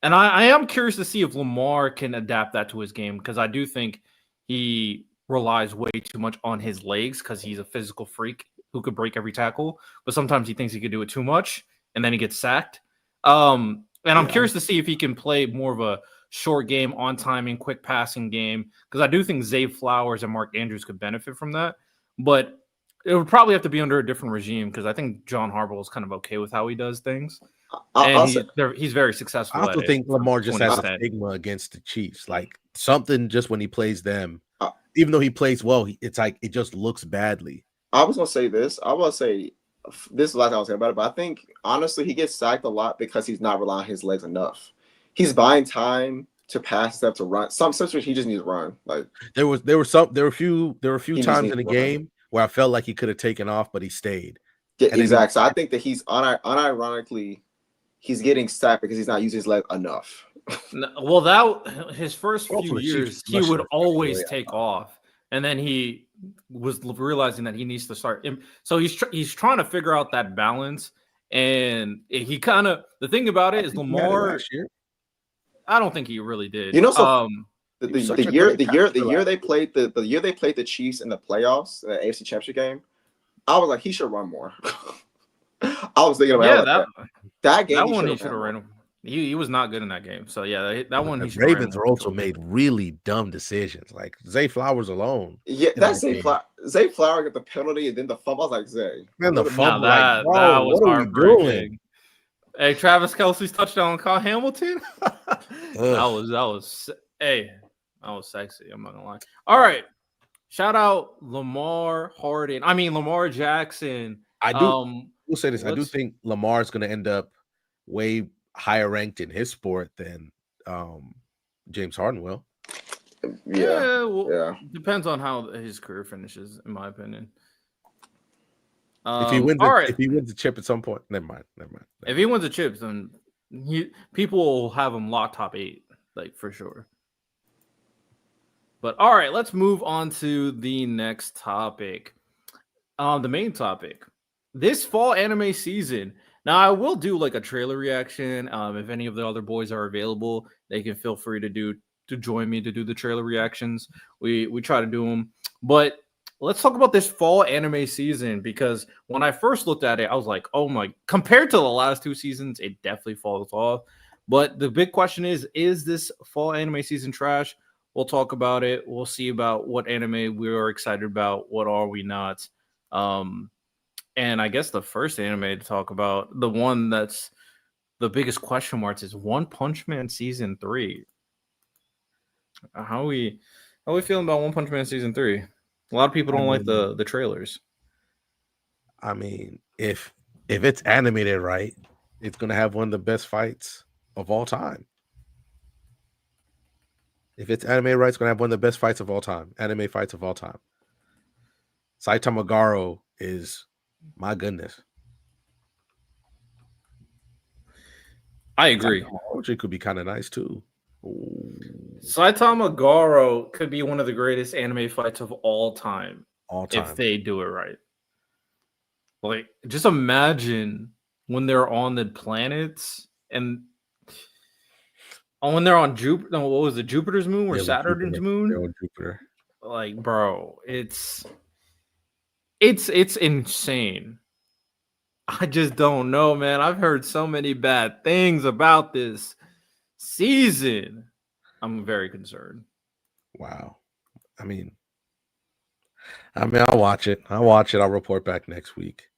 And And I am curious to see if Lamar can adapt that to his game, because I do think he relies way too much on his legs because he's a physical freak who could break every tackle. But sometimes he thinks he could do it too much, and then he gets sacked. And I'm curious to see if he can play more of a short game, on timing, quick passing game, because I do think Zay Flowers and Mark Andrews could benefit from that. But it would probably have to be under a different regime, because I think John Harbaugh is kind of okay with how he does things. And he's very successful. I also think Lamar just has a stigma against the Chiefs. Like something just when he plays them, even though he plays well, it's like it just looks badly. I was gonna say this. I was gonna say this is the last I was saying about it, but I think honestly he gets sacked a lot because he's not relying on his legs enough. He's buying time to pass stuff to run. Some situations he just needs to run. Like there were a few times in the game where I felt like he could have taken off, but he stayed. Yeah, exactly. So I think that he's unironically he's getting sacked because he's not using his leg enough. Well, that his first few years, he would always take off, and then he was realizing that he needs to start. So he's trying to figure out that balance, and he kind of the thing about it is Lamar. I don't think he really did. You know, so the year they played the Chiefs in the playoffs, the AFC Championship game, I was like, he should run more. I was thinking about that game. That one he should have ran. He was not good in that game. So yeah, that one. The Ravens also made really dumb decisions, like Zay Flowers alone. Yeah, that's Zay Flowers got the penalty and then the fumble. I was like, Zay. Man, the fumble. That was what are we doing? Hey, Travis Kelce's touchdown on Kyle Hamilton. that was sexy. I'm not gonna lie. All right, shout out Lamar Jackson. We'll say this. I do think Lamar is going to end up way higher ranked in his sport than James Harden will. Yeah. Depends on how his career finishes, in my opinion. If he wins the chip at some point, never mind. If he wins the chips, then people will have him locked top 8, like for sure. But all right, let's move on to the next topic. The main topic. This fall anime season. Now, I will do like a trailer reaction. If any of the other boys are available, they can feel free to join me to do the trailer reactions. We try to do them. But let's talk about this fall anime season, because when I first looked at it, I was like, oh my, compared to the last 2 seasons, it definitely falls off. But the big question is this fall anime season trash? We'll talk about it. We'll see about what anime we are excited about. What are we not? And I guess the first anime to talk about, the one that's the biggest question marks, is One Punch Man Season 3. How are we feeling about One Punch Man Season 3? A lot of people don't like the trailers. I mean, if it's animated right, it's gonna have one of the best fights of all time. If it's animated right, it's gonna have one of the best fights of all time. Anime fights of all time. Saitama Garo is, my goodness. I agree. It could be kind of nice too. Saitama Garo could be one of the greatest anime fights of all time. If they do it right. Like, just imagine when they're on the planets and when they're on Jupiter. No, what was it? Jupiter's moon or Saturn's moon? They're on Jupiter. Like, bro, it's insane. I just don't know, man. I've heard so many bad things about this season. I'm very concerned. Wow. I mean, I'll watch it. I'll report back next week.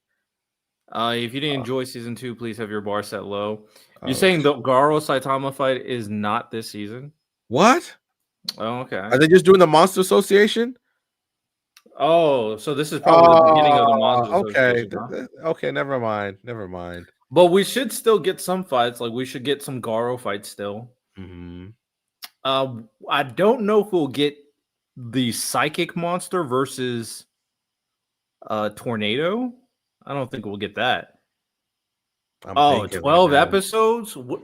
If you didn't enjoy season 2, please have your bar set low. You're saying the Garo Saitama fight is not this season? What? Oh, okay. Are they just doing the Monster Association? Oh, so this is probably the beginning of the Monster Association. Huh? Okay, never mind. But we should still get some fights. Like, we should get some Garo fights still. Mm-hmm. I don't know if we'll get the Psychic Monster versus Tornado. I don't think we'll get that. 12 episodes? What?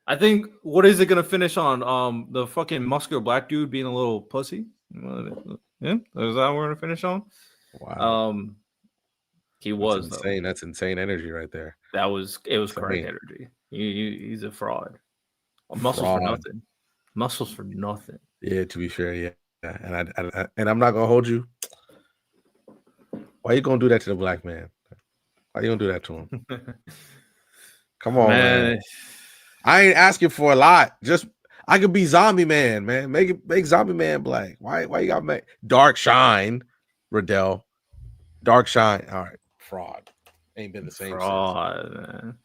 I think, what is it going to finish on? The fucking muscular black dude being a little pussy? Yeah, is that what we're going to finish on? Wow. He was insane. That's insane energy right there. It was correct energy. He's a fraud. Muscles for Fraud. nothing. Muscles for nothing. Yeah, to be fair, yeah. And I'm not gonna hold you. Why you gonna do that to the black man? Why you gonna do that to him? Come on, man. I ain't asking for a lot. Just I could be Zombie Man, man. Make Zombie Man black. Why you got make Dark Shine, Riddell? Dark Shine. All right, fraud. Ain't been the same fraud, man.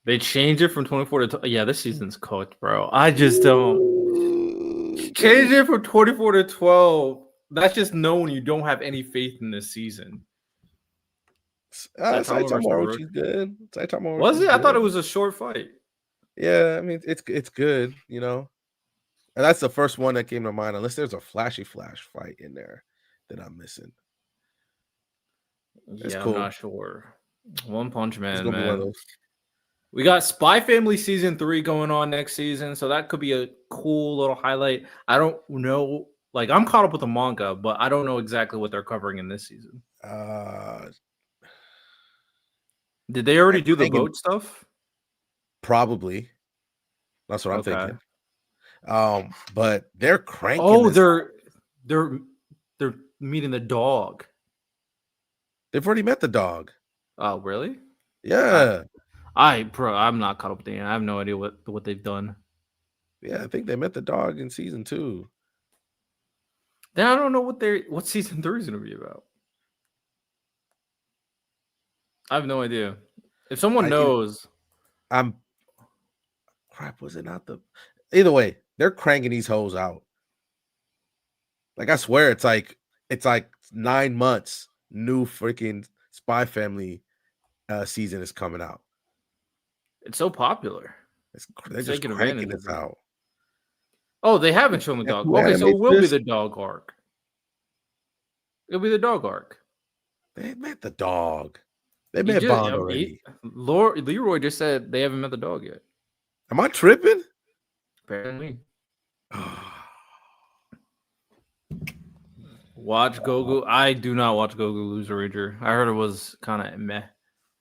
They changed it from 24 to yeah. This season's cooked, bro. I just don't change it from 24 to 12. That's just knowing you don't have any faith in this season. Saitama Orochi's good. Was it? I thought it was a short fight. Yeah, I mean it's good, you know. And that's the first one that came to mind, unless there's a flash fight in there that I'm missing. It's cool. I'm not sure. One Punch Man, man. We got Spy Family season 3 going on next season, so that could be a cool little highlight. I don't know, like I'm caught up with the manga, but I don't know exactly what they're covering in this season. Did they already do the boat stuff? Probably. That's what I'm thinking. But they're cranking. Oh, they're meeting the dog. They've already met the dog. Oh, really? Yeah. I'm not caught up with it. I have no idea what they've done. Yeah, I think they met the dog in season 2. Then I don't know what season 3 is going to be about. I have no idea. If someone knows, crap. Was it not the? Either way, they're cranking these hoes out. Like I swear, it's like 9 months. New freaking Spy Family season is coming out. It's so popular. They're just cranking this out. Oh, they haven't shown the dog. Okay, so it will be the dog arc. It'll be the dog arc. They met the dog. They met Bond already. Leroy just said they haven't met the dog yet. Am I tripping? Apparently. Watch Goku. I do not watch Goku Loser Ranger. I heard it was kind of meh.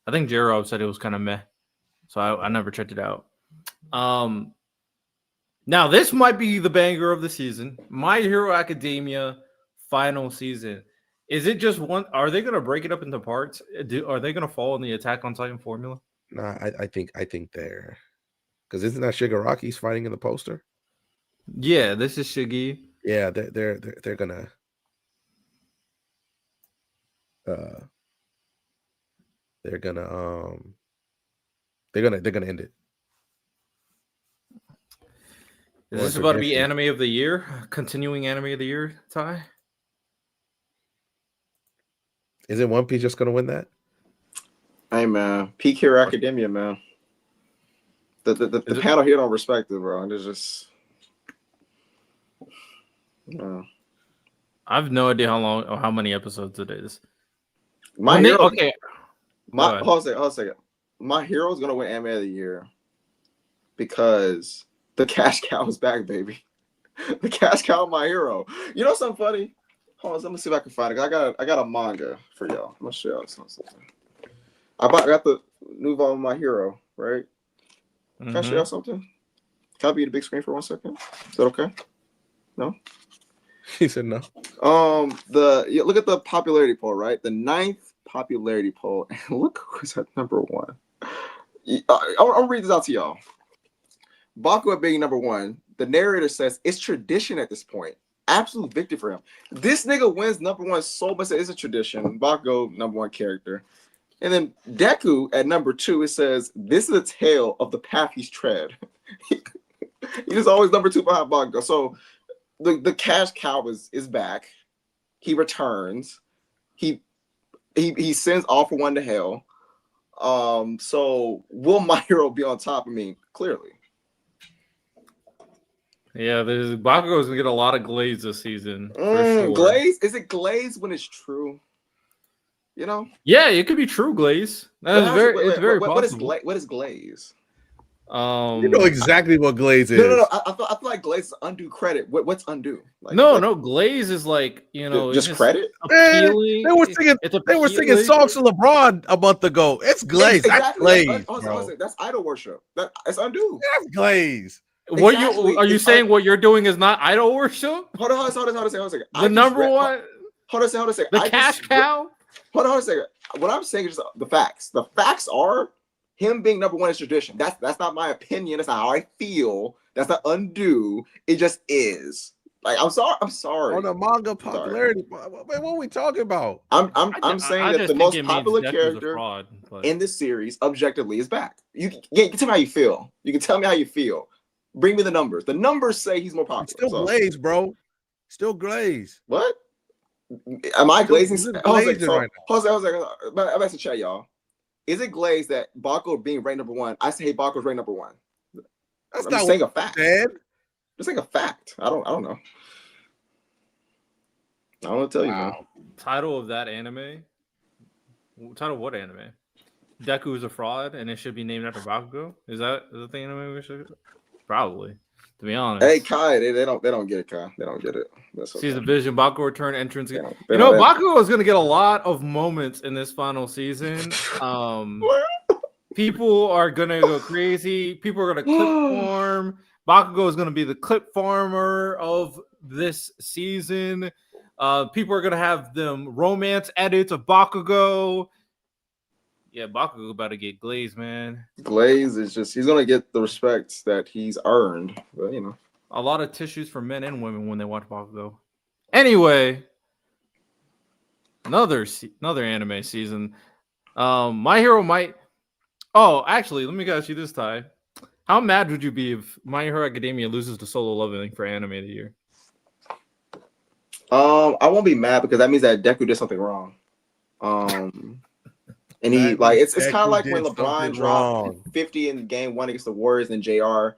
I think J-Rob said it was kind of meh. So I never checked it out. Now this might be the banger of the season. My Hero Academia final season. Is it just one? Are they going to break it up into parts? Are they going to follow in the Attack on Titan formula? No, I think they're because isn't that Shigaraki's fighting in the poster? Yeah, this is Shiggy. Yeah, they're gonna end it. Is this about to be anime of the year? Continuing anime of the year, Ty? Isn't One Piece just gonna win that? Hey man, Peak Hero Academia, man. The panel here don't respect it, bro. And it's just I have no idea how long or how many episodes it is. Hold on a second. My Hero is gonna win anime of the year because the cash cow is back, baby. The cash cow, My Hero. You know something funny? Hold on, let me see if I can find it. I got a manga for y'all. I'm gonna show y'all something. I got the new volume of My Hero, right? Can I show y'all something? Can I be the big screen for 1 second? Is that okay? No? He said no. Look at the popularity poll, right? The 9th popularity poll, and look who's at number 1. I'll read this out to y'all. Bakugo being number 1, the narrator says it's tradition at this point. Absolute victory for him. This nigga wins number 1 so much that it's a tradition. Bakugo, number 1 character. And then Deku at number 2, it says, this is a tale of the path he's tread. He's always number 2 behind Bakugo. So the cash cow is back. He returns. He sends All For One to hell. So will My Hero be on top? I mean, clearly. Yeah, Bakugo's gonna get a lot of glaze this season. Sure. Glaze? Is it glaze when it's true? You know? Yeah, it could be true glaze. It's very possible. What is glaze? You know exactly what glaze is. No. I feel like glaze is undue credit. What's undue? Like, no. Glaze is like just credit. Appealing. Man, they were singing songs to LeBron a month ago. It's glaze. Exactly. That's glaze. That's idol worship. That's undue. That's glaze. Are you saying what you're doing is not idol worship? Hold on a second. The number one. Hold on a second. The cash cow. Hold on a second. What I'm saying is just the facts. The facts are him being number one is tradition. That's not my opinion. That's not how I feel. That's not undue. It just is. Like I'm sorry. On the manga popularity, what are we talking about? I'm saying that the most popular character fraud, in this series, objectively, is back. You can tell me how you feel. You can tell me how you feel. Bring me the numbers. The numbers say he's more popular. Still Glaze, bro. Still Glaze. What? Am I glazing? Right Jose, I'm about to chat, y'all. Is it Glaze that Bakugo being ranked number one? I say hey, Bakugo's ranked number one. That's I'm not saying a fact. Dad. Just like a fact. I don't know. I don't want to tell you, man. Title of that anime? Title of what anime? Deku is a fraud and it should be named after Bakugo? Is that the anime we should? Probably. To be honest. Hey Kai, they don't get it, Kai. They don't get it. That's okay. Season Vision, Bakugo return entrance. Bakugo is gonna get a lot of moments in this final season. People are gonna go crazy. People are gonna clip farm. Bakugo is gonna be the clip farmer of this season. People are gonna have them romance edits of Bakugo. Yeah, Bakugo about to get glazed, man. Glaze is he's gonna get the respect that he's earned. But a lot of tissues for men and women when they watch Bakugo. Anyway, another anime season. My Hero might. Oh, actually, let me ask you this, Ty. How mad would you be if My Hero Academia loses to Solo Leveling for anime of the year? I won't be mad because that means that Deku did something wrong. And he it's kind of like when LeBron dropped 50 in game one against the Warriors and JR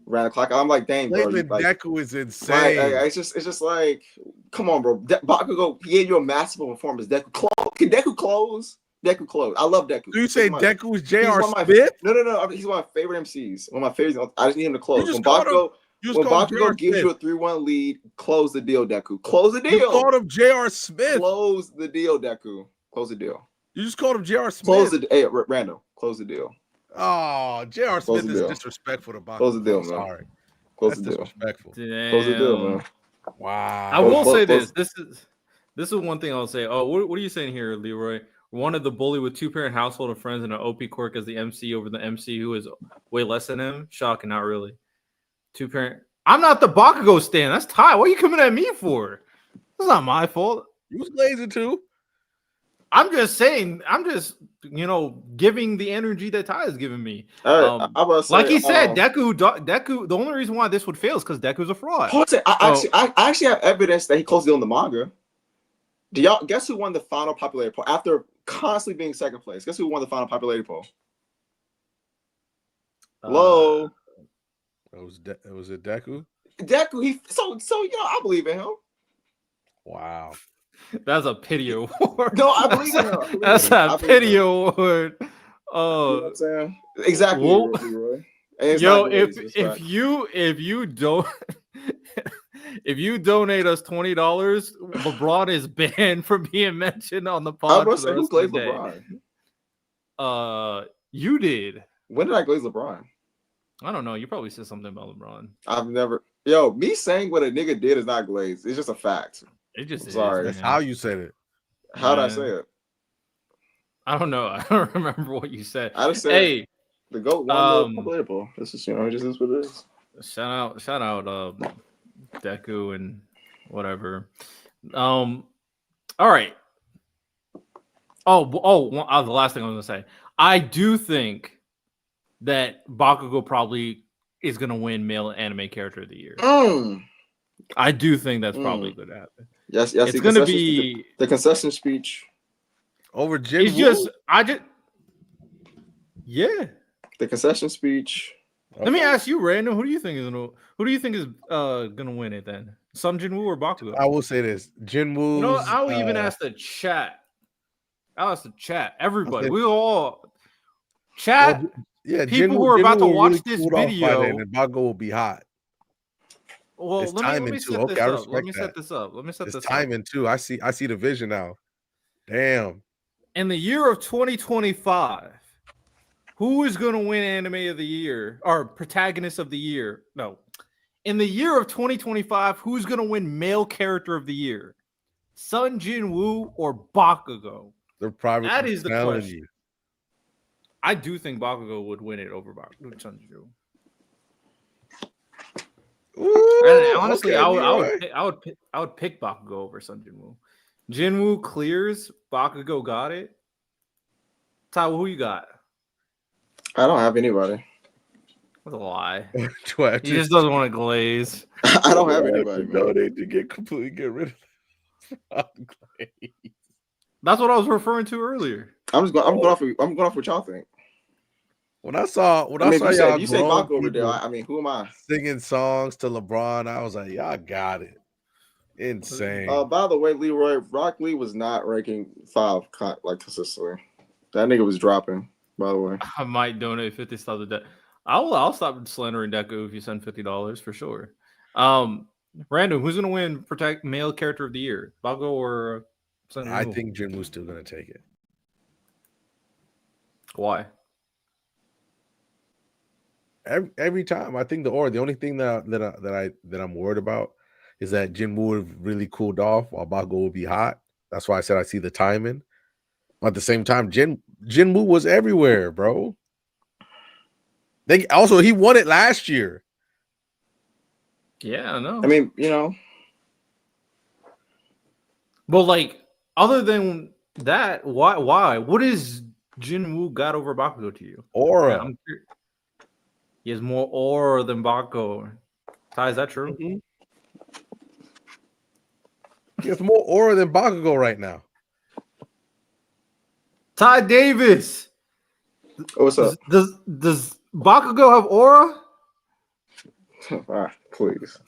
ran the clock. I'm like, dang, bro. Deku is insane. It's just like, come on, bro. Bakugo, he gave you a massive performance. Deku close. Can Deku close? Deku close. I love Deku. Do you say Deku is J.R. Smith? No. He's one of my favorite MCs. One of my favorites. I just need him to close. When Bakugo gives you a 3-1 lead, close the deal, Deku. Close the deal. You called him J.R. Smith. Close the deal, Deku. Close the deal. You just called him J.R. Smith. Close the hey, Randall. Close the deal. Oh, J.R. Smith is disrespectful to Bakugo. Close the deal, man. Sorry. Close That's the deal. Disrespectful. Damn. Close the deal, man. Wow. I will say this. This is one thing I'll say. Oh, what are you saying here, Leroy? Wanted the bully with 2-parent household of friends and an OP quirk as the MC over the MC who is way less than him. Shocking, not really. 2-parent. I'm not the Bakugo stan. That's Ty. What are you coming at me for? That's not my fault. You was glazing too. I'm just saying. I'm just giving the energy that Ty is giving me. Like he said, Deku. The only reason why this would fail is because Deku's a fraud. I actually have evidence that he closed the deal in the manga. Do y'all guess who won the final popularity poll after constantly being second place? Guess who won the final popularity poll? Hello. It was it Deku? Deku. I believe in him. Wow. That's a pity award. No, I believe in him. That's a pity award. Oh, you know what I'm saying? Exactly. Well, yo, if you don't. If you donate us $20, LeBron is banned from being mentioned on the pod. Who glazed LeBron? You did. When did I glaze LeBron? I don't know. You probably said something about LeBron. I've never. Yo, me saying what a nigga did is not glazed. It's just a fact. It just sorry. That's how you said it. How did I say it? I don't know. I don't remember what you said. I just said the GOAT won the playable. This is it just is what it is. Shout out Deku and whatever. All right. The last thing I was gonna say. I do think that Bakugo probably is gonna win male anime character of the year. I do think that's probably going to happen. Yes. It's going to be the concession speech over Jinwoo. The concession speech. Okay. Let me ask you, Random. Who do you think is gonna win it then? Sun Jinwoo or Bakugo? I will say this: Jinwoo. No, I will even ask the chat. I'll ask the chat. Everybody, we all chat. Well, yeah, people Jinwoo, who are about to watch really this video, and Bakugo will be hot. Well, let me set this up. Let me set this up. It's timing too. I see the vision now. Damn. In the year of 2025, Who is going to win Anime of the Year or Protagonist of the Year? No. In the year of 2025, who's going to win Male Character of the Year? Sun Jin Woo or Bakugo? They're probably That is the telling question. you. I do think Bakugo would win it over Sun Jin Woo. Ooh, And honestly, okay, I would pick Bakugo over Sun Jin Woo. Jin Woo clears, Bakugo got it. Ty, who you got? I don't have anybody. That's a lie. he He just doesn't want to glaze. I don't have anybody, man. No, they did completely get rid of Glaze. That's what I was referring to earlier. I'm going off what y'all think. When I saw you say grown Bach over there. people I mean, who am I? singing songs to LeBron, I was like, y'all got it. Insane. By the way, Leroy, Rock Lee was not ranking 5 like consistently. That nigga was dropping. By the way, I might donate 50 stuff to that. I'll stop slandering Deku if you send $50 for sure. Random, who's gonna win Male Character of the Year? Bago or Sun I Woo? think Jin Woo's still gonna take it. Why? Every time, I think the only thing that I'm worried about is that Jin Woo would have really cooled off while Bago will be hot. That's why I said I see the timing. But at the same time, Jin Woo was everywhere, bro. He won it last year. Yeah, I know. I mean, you know, but like, other than that, why? What is Jin Woo got over Bakugo to you? Aura. He has more aura than Bakugo. Ty, is that true? Mm-hmm. He has more aura than Bakugo right now. Ty Davis. what's up? Does Bakugo have aura? All right, please.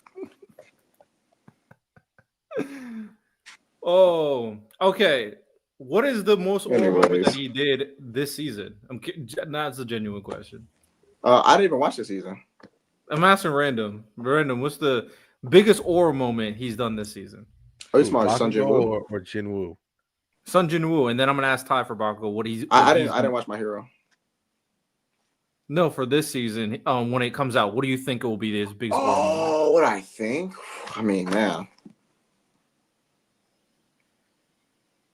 Oh, okay. What is the most aura moment Anyways. that he did this season? That's a genuine question. I didn't even watch the season. I'm asking random. Random, what's the biggest aura moment he's done this season? Oh, it's my Sun Jin Woo or Jin Woo. Sun Jin Woo, and then I'm gonna ask Ty for Bakugo what he's. I didn't watch My Hero. No, for this season, when it comes out, what do you think it will be his biggest aura moment? Oh, what I think? I mean, man.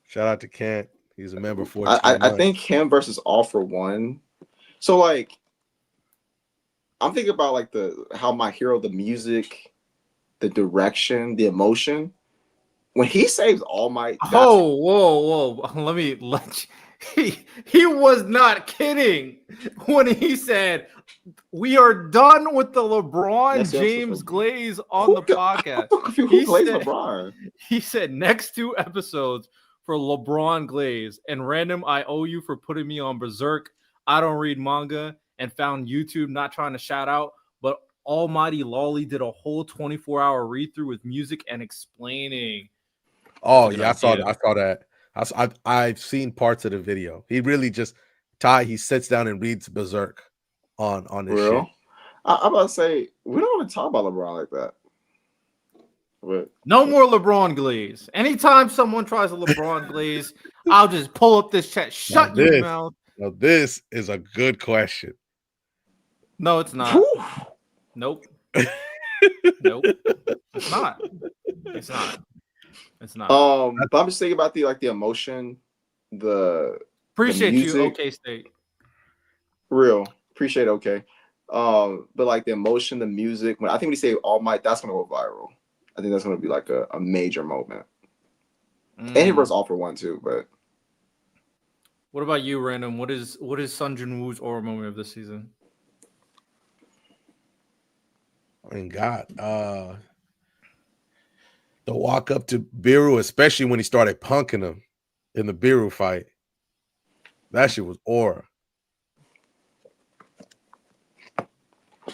Shout out to Kent. He's a member for. I think him versus All for One. So like, I'm thinking about like how My Hero, the music, the direction, the emotion. When he saves All Might. Whoa! Let you. He was not kidding when he said, "We are done with the LeBron James glaze on the podcast." Who plays LeBron? He said, "Next 2 episodes for LeBron glaze." And random, I owe you for putting me on Berserk. I don't read manga and found YouTube. Not trying to shout out, but Almighty Lolly did a whole 24-hour read through with music and explaining. Oh yeah, I saw that. I've seen parts of the video. He really just he sits down and reads Berserk on this shit. I'm about to say we don't want to talk about LeBron like that. But no more LeBron glaze. Anytime someone tries a LeBron glaze, I'll just pull up this chat. Shut your mouth. Now this is a good question. No, it's not. Nope. Nope. It's not. It's not. It's not. But I'm just thinking about the emotion, appreciate the music. You, OK State. Real appreciate OK. But like the emotion, the music. I think when you say All Might, that's gonna go viral. I think that's gonna be like a major moment. And he was All for One too. But what about you, Random? What is Sun Jin Woo's aura moment of this season? I mean, God, the walk up to Biru, especially when he started punking him in the Biru fight. That shit was aura.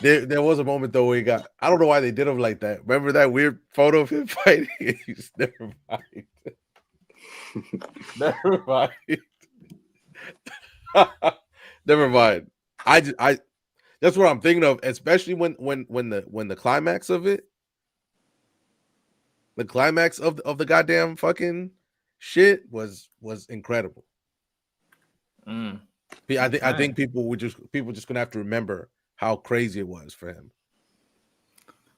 There was a moment though where he got. I don't know why they did him like that. Remember that weird photo of him fighting? Never mind. Never mind. Never mind. I. That's what I'm thinking of, especially when the climax of it. The climax of the goddamn fucking shit was incredible. I think people just gonna have to remember how crazy it was for him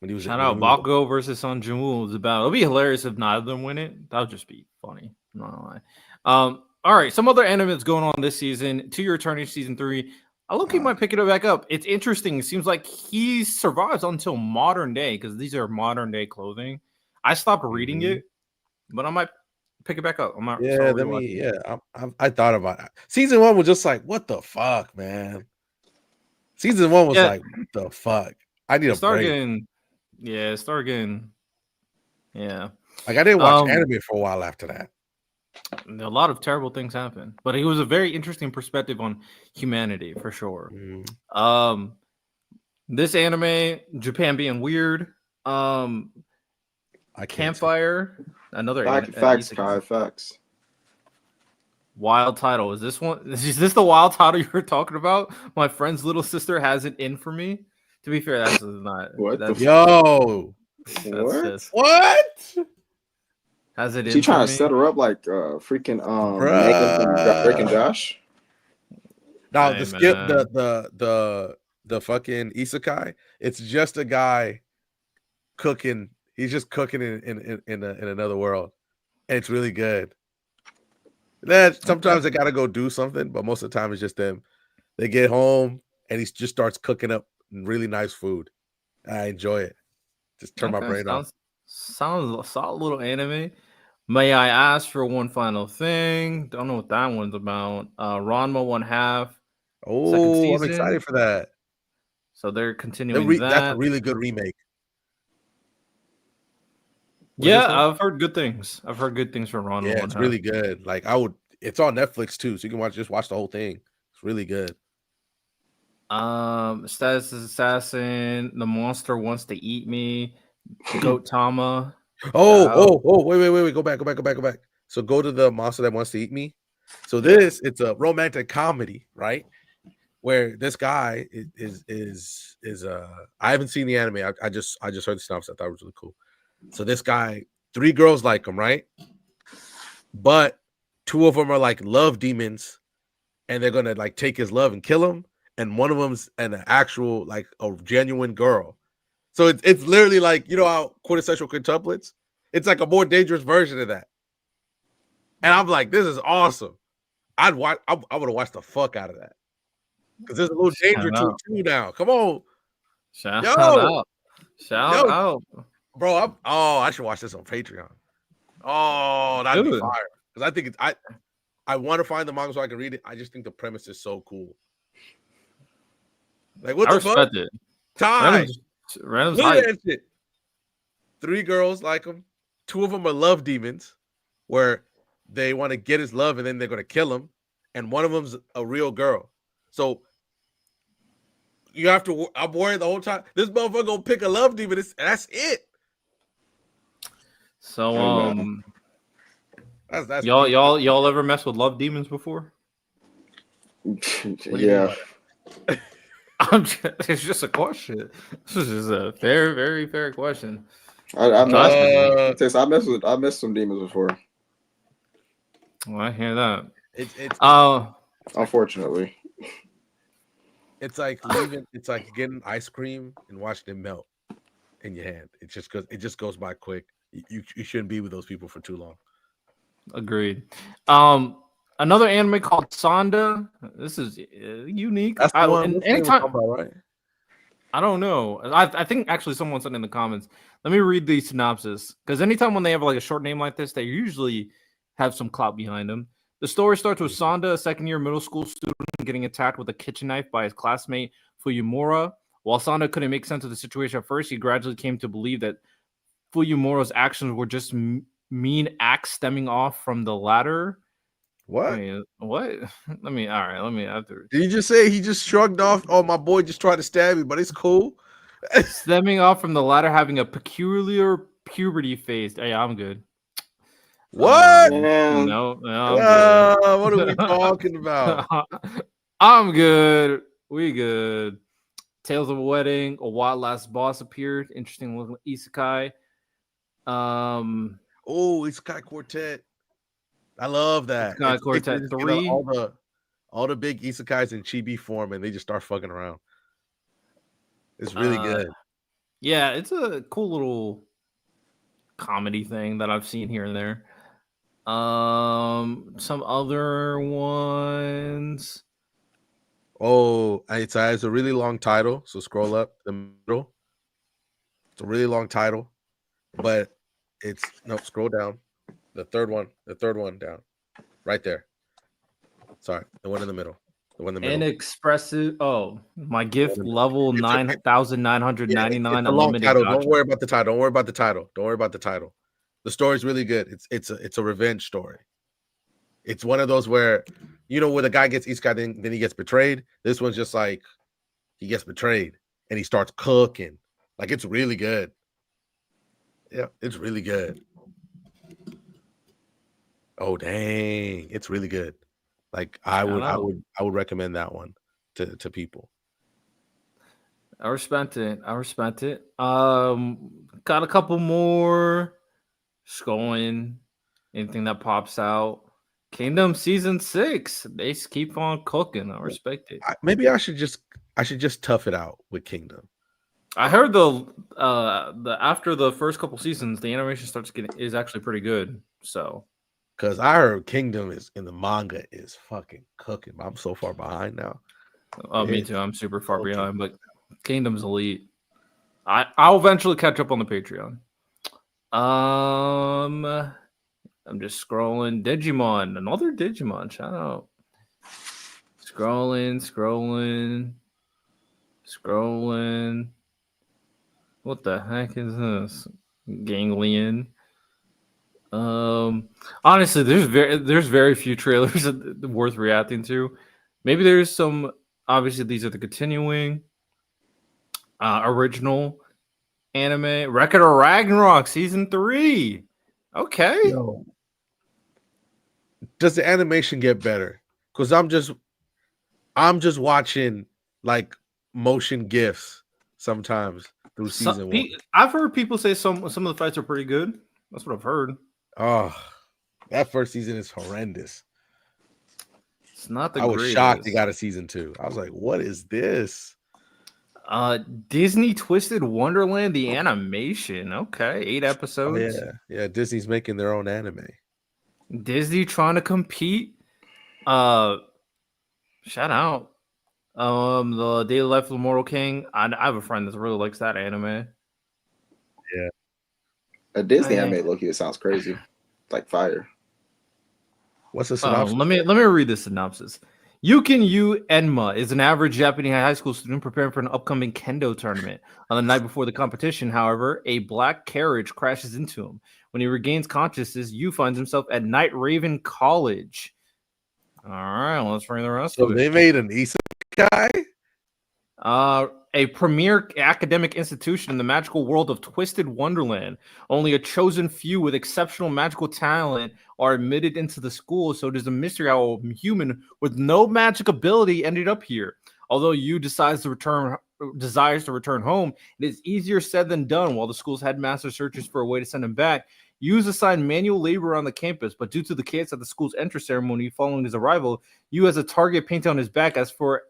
when he was. Shout out Bakugo versus Son Jin-woo was about. It'll be hilarious if neither of them win it. That would just be funny. I'm not gonna lie. All right, some other animes going on this season. To Your Eternity season 3. I look, he might pick it back up. It's interesting. It seems like he survives until modern day because these are modern day clothing. I stopped reading it, but I might pick it back up. I'm not. Yeah, I thought about it. Season 1 was just like, what the fuck, man. Season 1 was like, what the fuck. I need a break. Start getting. Yeah. Like I didn't watch anime for a while after that. A lot of terrible things happen, but he was a very interesting perspective on humanity for sure. This anime, Japan being weird. Campfire, another facts. Wild title. Is this one? Is this the wild title you were talking about? My friend's little sister has it in for me. To be fair, that's not. What? What? Has it? She trying to set her up like freaking Megan from Drake and Josh. Now the fucking isekai. It's just a guy cooking. He's just cooking in another world, and it's really good. Then sometimes they gotta go do something, but most of the time it's just them. They get home and he just starts cooking up really nice food. I enjoy it. Just turn my brain off. Sounds a solid little anime. May I ask for one final thing? Don't know what that one's about. Ranma 1/2. Oh, I'm excited for that. So they're continuing that. That's a really good remake. I've heard good things. I've heard good things from Ranma 1/2. Yeah, it's really good. Like it's on Netflix too, so you can just watch the whole thing. It's really good. Status Assassin, The Monster Wants to Eat Me, Goat Tama. Wait. Go back. So go to The Monster That Wants to Eat Me. So it's a romantic comedy, right? Where this guy is I haven't seen the anime. I just heard the synopsis. I thought it was really cool. So this guy, 3 girls like him, right? But 2 of them are like love demons, and they're gonna like take his love and kill him. And one of them's an actual, like a genuine girl. So it's literally like, you know how quintessential quintuplets? It's like a more dangerous version of that. And I'm like, this is awesome. I would have watched the fuck out of that. Because there's a little danger to it too now. Come on. Shout out. Bro, I should watch this on Patreon. Oh, that'd be fire. Because I think I want to find the manga so I can read it. I just think the premise is so cool. Like, what the fuck? It. Time. Random's hype. 3 girls like him. 2 of them are love demons, where they want to get his love and then they're going to kill him. And one of them's a real girl. So you have to. I'm worried the whole time. This motherfucker gonna pick a love demon. That's it. So that's y'all ever mess with love demons before? Yeah. It's just a question. This is a very fair question. I messed with some demons before. Well, I hear that. It's unfortunately. It's like getting ice cream and watching it melt in your hand. It just goes by quick. You shouldn't be with those people for too long. Agreed. Another anime called Sonda. This is unique. That's the one. Anytime, about, right? I don't know. I think actually someone said in the comments. Let me read the synopsis, because anytime when they have like a short name like this, they usually have some clout behind them. The story starts with Sonda, a second-year middle school student, getting attacked with a kitchen knife by his classmate Fuyumura. While Sonda couldn't make sense of the situation at first, he gradually came to believe that Fuyumura's actions were just mean acts stemming off from the ladder. What? What? Let me after. Did you just say he just shrugged off? Oh, my boy just tried to stab me, but it's cool. Stemming off from the ladder, having a peculiar puberty phase. Hey, I'm good. What? No, what are we talking about? I'm good. We good. Tales of a Wedding. A Wild Last Boss appeared. Interesting looking isekai. Isekai Quartet. I love that. Isekai Quartet 3. all the big isekais in chibi form, and they just start fucking around. It's really good. Yeah, it's a cool little comedy thing that I've seen here and there. Some other ones. Oh, it has a really long title. So scroll up the middle. It's a really long title, but scroll down. The third one down, right there. Sorry, the one in the middle. The one in the middle. Inexpressive. Oh, my gift level 9,999. It's a long title. Don't worry about the title. The story's really good. It's a revenge story. It's one of those where, where the guy gets isekai, then he gets betrayed. This one's just like he gets betrayed and he starts cooking. Like, it's really good. Yeah, it's really good. Oh dang, it's really good. Like, I would recommend that one to people. I respect it. Got a couple more. Just going. Anything that pops out. Kingdom season 6. They just keep on cooking. I respect it. Maybe I should just tough it out with Kingdom. I heard the after the first couple seasons, the animation is actually pretty good. So, because I heard Kingdom is in the manga is fucking cooking. I'm so far behind now. Oh, me too. I'm super far behind, but Kingdom's elite. I'll eventually catch up on the Patreon. I'm just scrolling. Digimon, another Digimon. Shout out. Scrolling. What the heck is this? Ganglion. Honestly, there's very few trailers worth reacting to. Maybe there's some. Obviously, these are the continuing original anime. Record of Ragnarok season 3. Okay. Yo. Does the animation get better? Because I'm just watching like motion GIFs sometimes through season 1. I've heard people say some of the fights are pretty good. That's what I've heard. Oh, that first season is horrendous. It's not the I was greatest. shocked they got a season 2. I was like, what is this? Disney Twisted Wonderland, the animation. Okay, 8 episodes. Oh, yeah. Disney's making their own anime. Disney trying to compete. Shout out. The Daily Life of the Immortal King. I have a friend that really likes that anime. Yeah. A Disney anime, low-key, it sounds crazy. Like fire. What's the synopsis? Let me read the synopsis. Yukin Yu Enma is an average Japanese high school student preparing for an upcoming kendo tournament. On the night before the competition, however, a black carriage crashes into him. When he regains consciousness, Yu finds himself at Night Raven College. All right, let's bring the rest of it. So they made an isekai? A premier academic institution in the magical world of Twisted Wonderland. Only a chosen few with exceptional magical talent are admitted into the school, so it is a mystery how a human with no magic ability ended up here. Although Yu desires to return home, it is easier said than done. While the school's headmaster searches for a way to send him back, Yu is assigned manual labor on the campus, but due to the chaos at the school's entrance ceremony following his arrival, Yu has a target painted on his back as far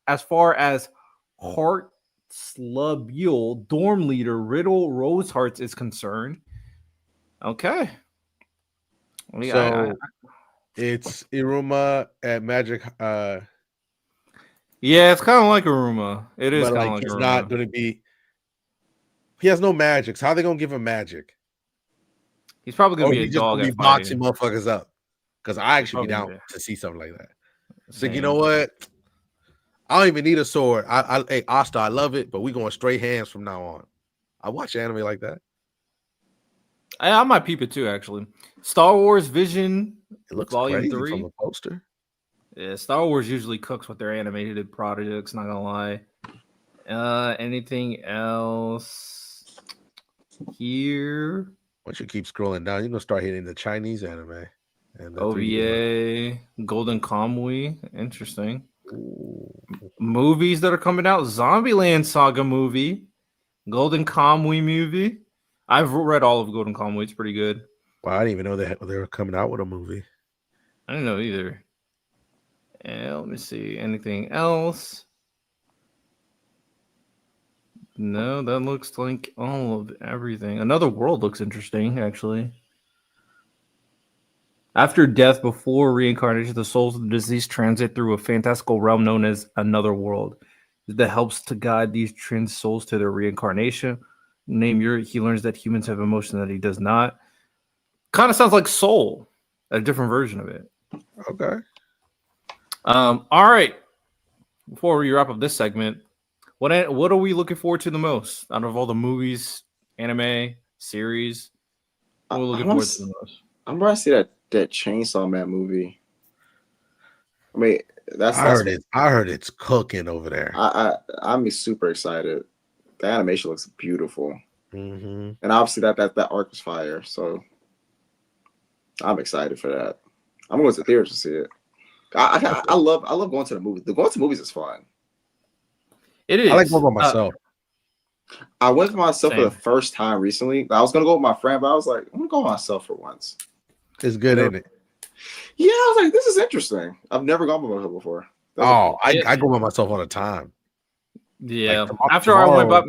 as Heart Slubule dorm leader Riddle Rosehearts is concerned. Okay. It's Iruma at Magic. Yeah, it's kind of like Iruma. It is kind of like he's Iruma. Not going to be. He has no magic. So how are they going to give him magic? He's probably going to be a dog. Be boxing motherfuckers up. Because I actually be down to see something like that. So you know what? I don't even need a sword. Hey, Asta, I love it, but we going straight hands from now on. I watch anime like that. I might peep it too, actually. Star Wars Vision. It looks Volume crazy 3 from the poster. Yeah, Star Wars usually cooks with their animated projects. Not gonna lie. Anything else here? Once you keep scrolling down, you're gonna start hitting the Chinese anime and OVA, Golden Kamuy. Interesting. Ooh. Movies that are coming out: Zombieland Saga movie, Golden Kamuy movie. I've read all of Golden Kamuy. It's pretty good. Well, I didn't even know they were coming out with a movie. I didn't know either. And let me see. Anything else? No, that looks like all of everything. Another world looks interesting, actually. After death, before reincarnation, the souls of the deceased transit through a fantastical realm known as another world that helps to guide these trans souls to their reincarnation. He learns that humans have emotion that he does not. Kind of sounds like Soul, a different version of it. Okay. All right. Before we wrap up this segment, what are we looking forward to the most out of all the movies, anime, series? What are we looking forward to the most? I'm ready to see that Chainsaw Man movie. I mean, I heard it's cooking over there. I'm super excited. The animation looks beautiful, Mm-hmm. and obviously that arc was fire. So I'm excited for that. I'm going to the theaters to see it. I love going to the movies. Going to movies is fun. It is. I like going by myself. I went by myself Same. for the first time recently. I was gonna go with my friend, but I was like, I'm gonna go by myself for once. It's good, ain't it? Yeah, I was like, this is interesting. I've never gone by myself before. I go by myself all the time. Yeah. Like, After I went by,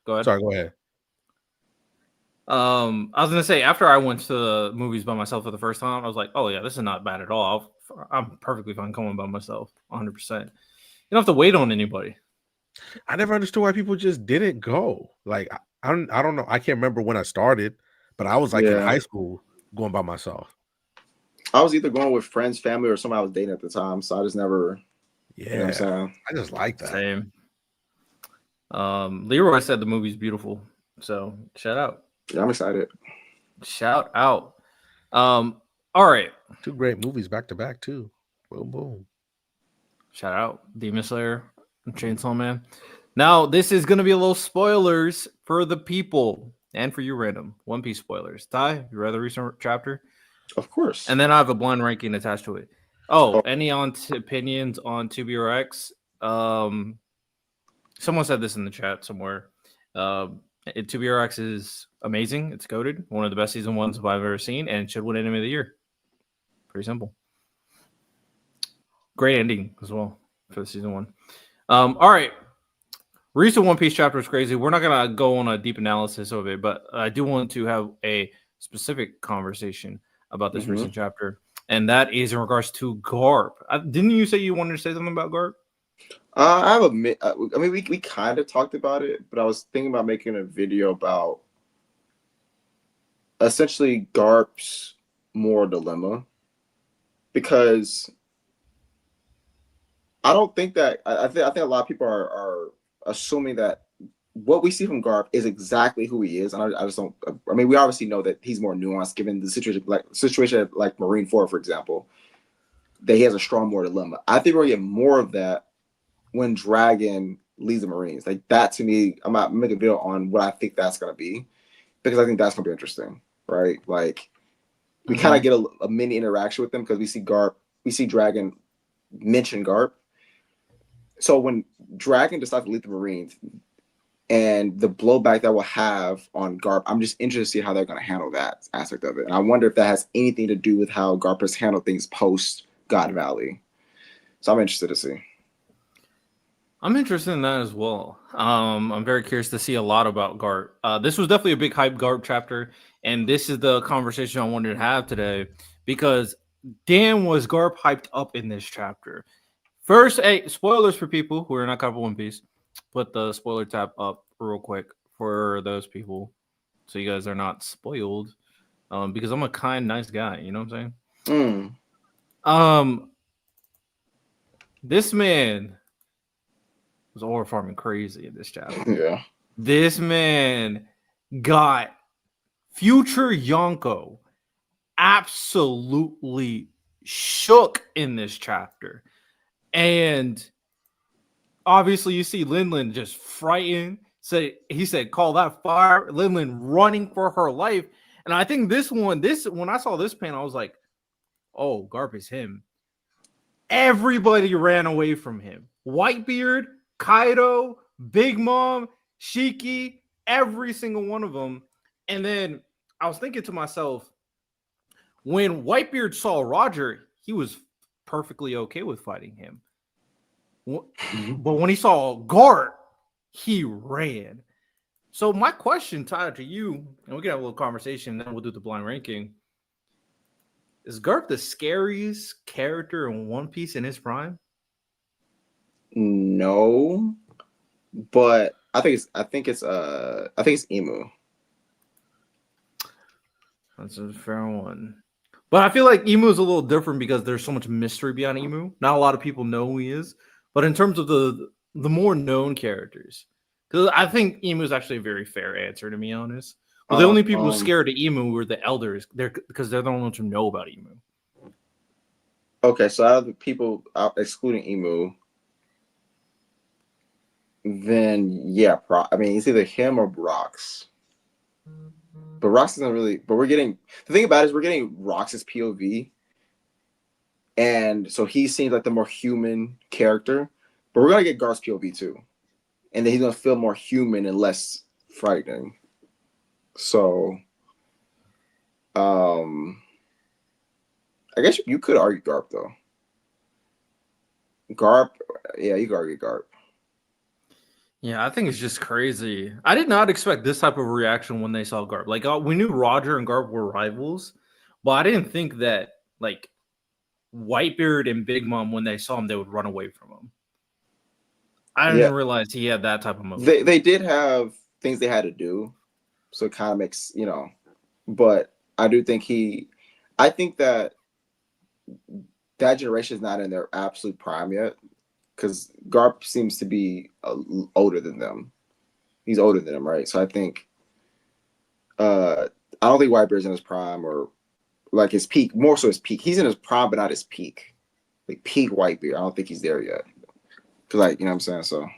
go ahead. Sorry, go ahead. I was gonna say after I went to the movies by myself for the first time, I was like, oh yeah, this is not bad at all. I'm perfectly fine going by myself, 100%. You don't have to wait on anybody. I never understood why people just didn't go. Like I don't know. I can't remember when I started, but I was like in high school going by myself. I was either going with friends, family, or somebody I was dating at the time. So I just never. Yeah, you know what I'm saying? I just like that. Same. Leroy said the movie's beautiful, so shout out. Yeah, I'm excited. Shout out. All right. 2 great movies back to back too. Boom, boom. Shout out Demon Slayer and Chainsaw Man. Now, this is going to be a little spoilers for the people and for you random. One Piece spoilers. Ty, you read the recent chapter? Of course. And then I have a blind ranking attached to it. Any opinions on 2BRX? Someone said this in the chat somewhere. 2BRX is amazing. It's goated. One of the best season 1s I've ever seen and should win Anime of the Year. Pretty simple. Great ending as well for the season 1. All right. Recent One Piece chapter is crazy. We're not going to go on a deep analysis of it, but I do want to have a specific conversation about this recent chapter, and that is in regards to Garp. Didn't you say you wanted to say something about Garp? I mean, we kind of talked about it, but I was thinking about making a video about essentially Garp's moral dilemma, because I don't think that I think a lot of people are assuming that what we see from Garp is exactly who he is, and I just don't. I mean, we obviously know that he's more nuanced given the situation like Marineford, for example, that he has a strong moral dilemma. I think we're gonna get more of that when Dragon leaves the Marines. Like that to me, I'm not making a video on what I think that's gonna be, because I think that's gonna be interesting, right? Like we kind of get a mini interaction with them because we see Dragon mention Garp. So when Dragon decides to leave the Marines and the blowback that will have on Garp, I'm just interested to see how they're going to handle that aspect of it. And I wonder if that has anything to do with how Garp has handled things post God Valley. So I'm interested to see. I'm interested in that as well. I'm very curious to see a lot about Garp. This was definitely a big hype Garp chapter, and this is the conversation I wanted to have today, because damn was Garp hyped up in this chapter. First, spoilers for people who are not caught up One Piece. Put the spoiler tab up real quick for those people, so you guys are not spoiled. Because I'm a kind, nice guy. You know what I'm saying? This man was ore farming crazy in this chapter. Yeah. This man got future Yonko absolutely shook in this chapter. And obviously you see Linlin just frightened. He said, call that fire. Linlin running for her life. And I think when I saw this panel, I was like, oh, Garp is him. Everybody ran away from him. Whitebeard, Kaido, Big Mom, Shiki, every single one of them. And then I was thinking to myself, when Whitebeard saw Roger, he was perfectly okay with fighting him. But when he saw Garp, he ran. So my question, Tyler, to you, and we can have a little conversation, and then we'll do the blind ranking. Is Garp the scariest character in One Piece in his prime? No, but I think it's Emu. That's a fair one. But I feel like Emu is a little different because there's so much mystery behind Emu. Not a lot of people know who he is. But in terms of the more known characters, because I think Emu is actually a very fair answer, to be honest. Well, the only people scared of Emu were the elders, because they're the only ones who know about Emu. Okay, so out of the people excluding Emu, then yeah, I mean it's either him or Rocks. But Rocks isn't really. But we're getting the thing about it is we're getting Rocks' POV, and so he seems like the more human character. But we're gonna get Garp's POV too, and then he's gonna feel more human and less frightening. So, I guess you could argue Garp though. Garp, yeah, you could argue Garp. Yeah, I think it's just crazy. I did not expect this type of reaction when they saw Garp. Like, we knew Roger and Garp were rivals, but I didn't think that, like, Whitebeard and Big Mom, when they saw him, they would run away from him. I didn't realize he had that type of moment. They did have things they had to do, so it kind of makes, but I do think I think that generation is not in their absolute prime yet, because Garp seems to be older than them. He's older than them, right? So I think I don't think Whitebeard's in his prime or like his peak. More so his peak. He's in his prime, but not his peak. Like peak Whitebeard, I don't think he's there yet. Cause like, you know what I'm saying? So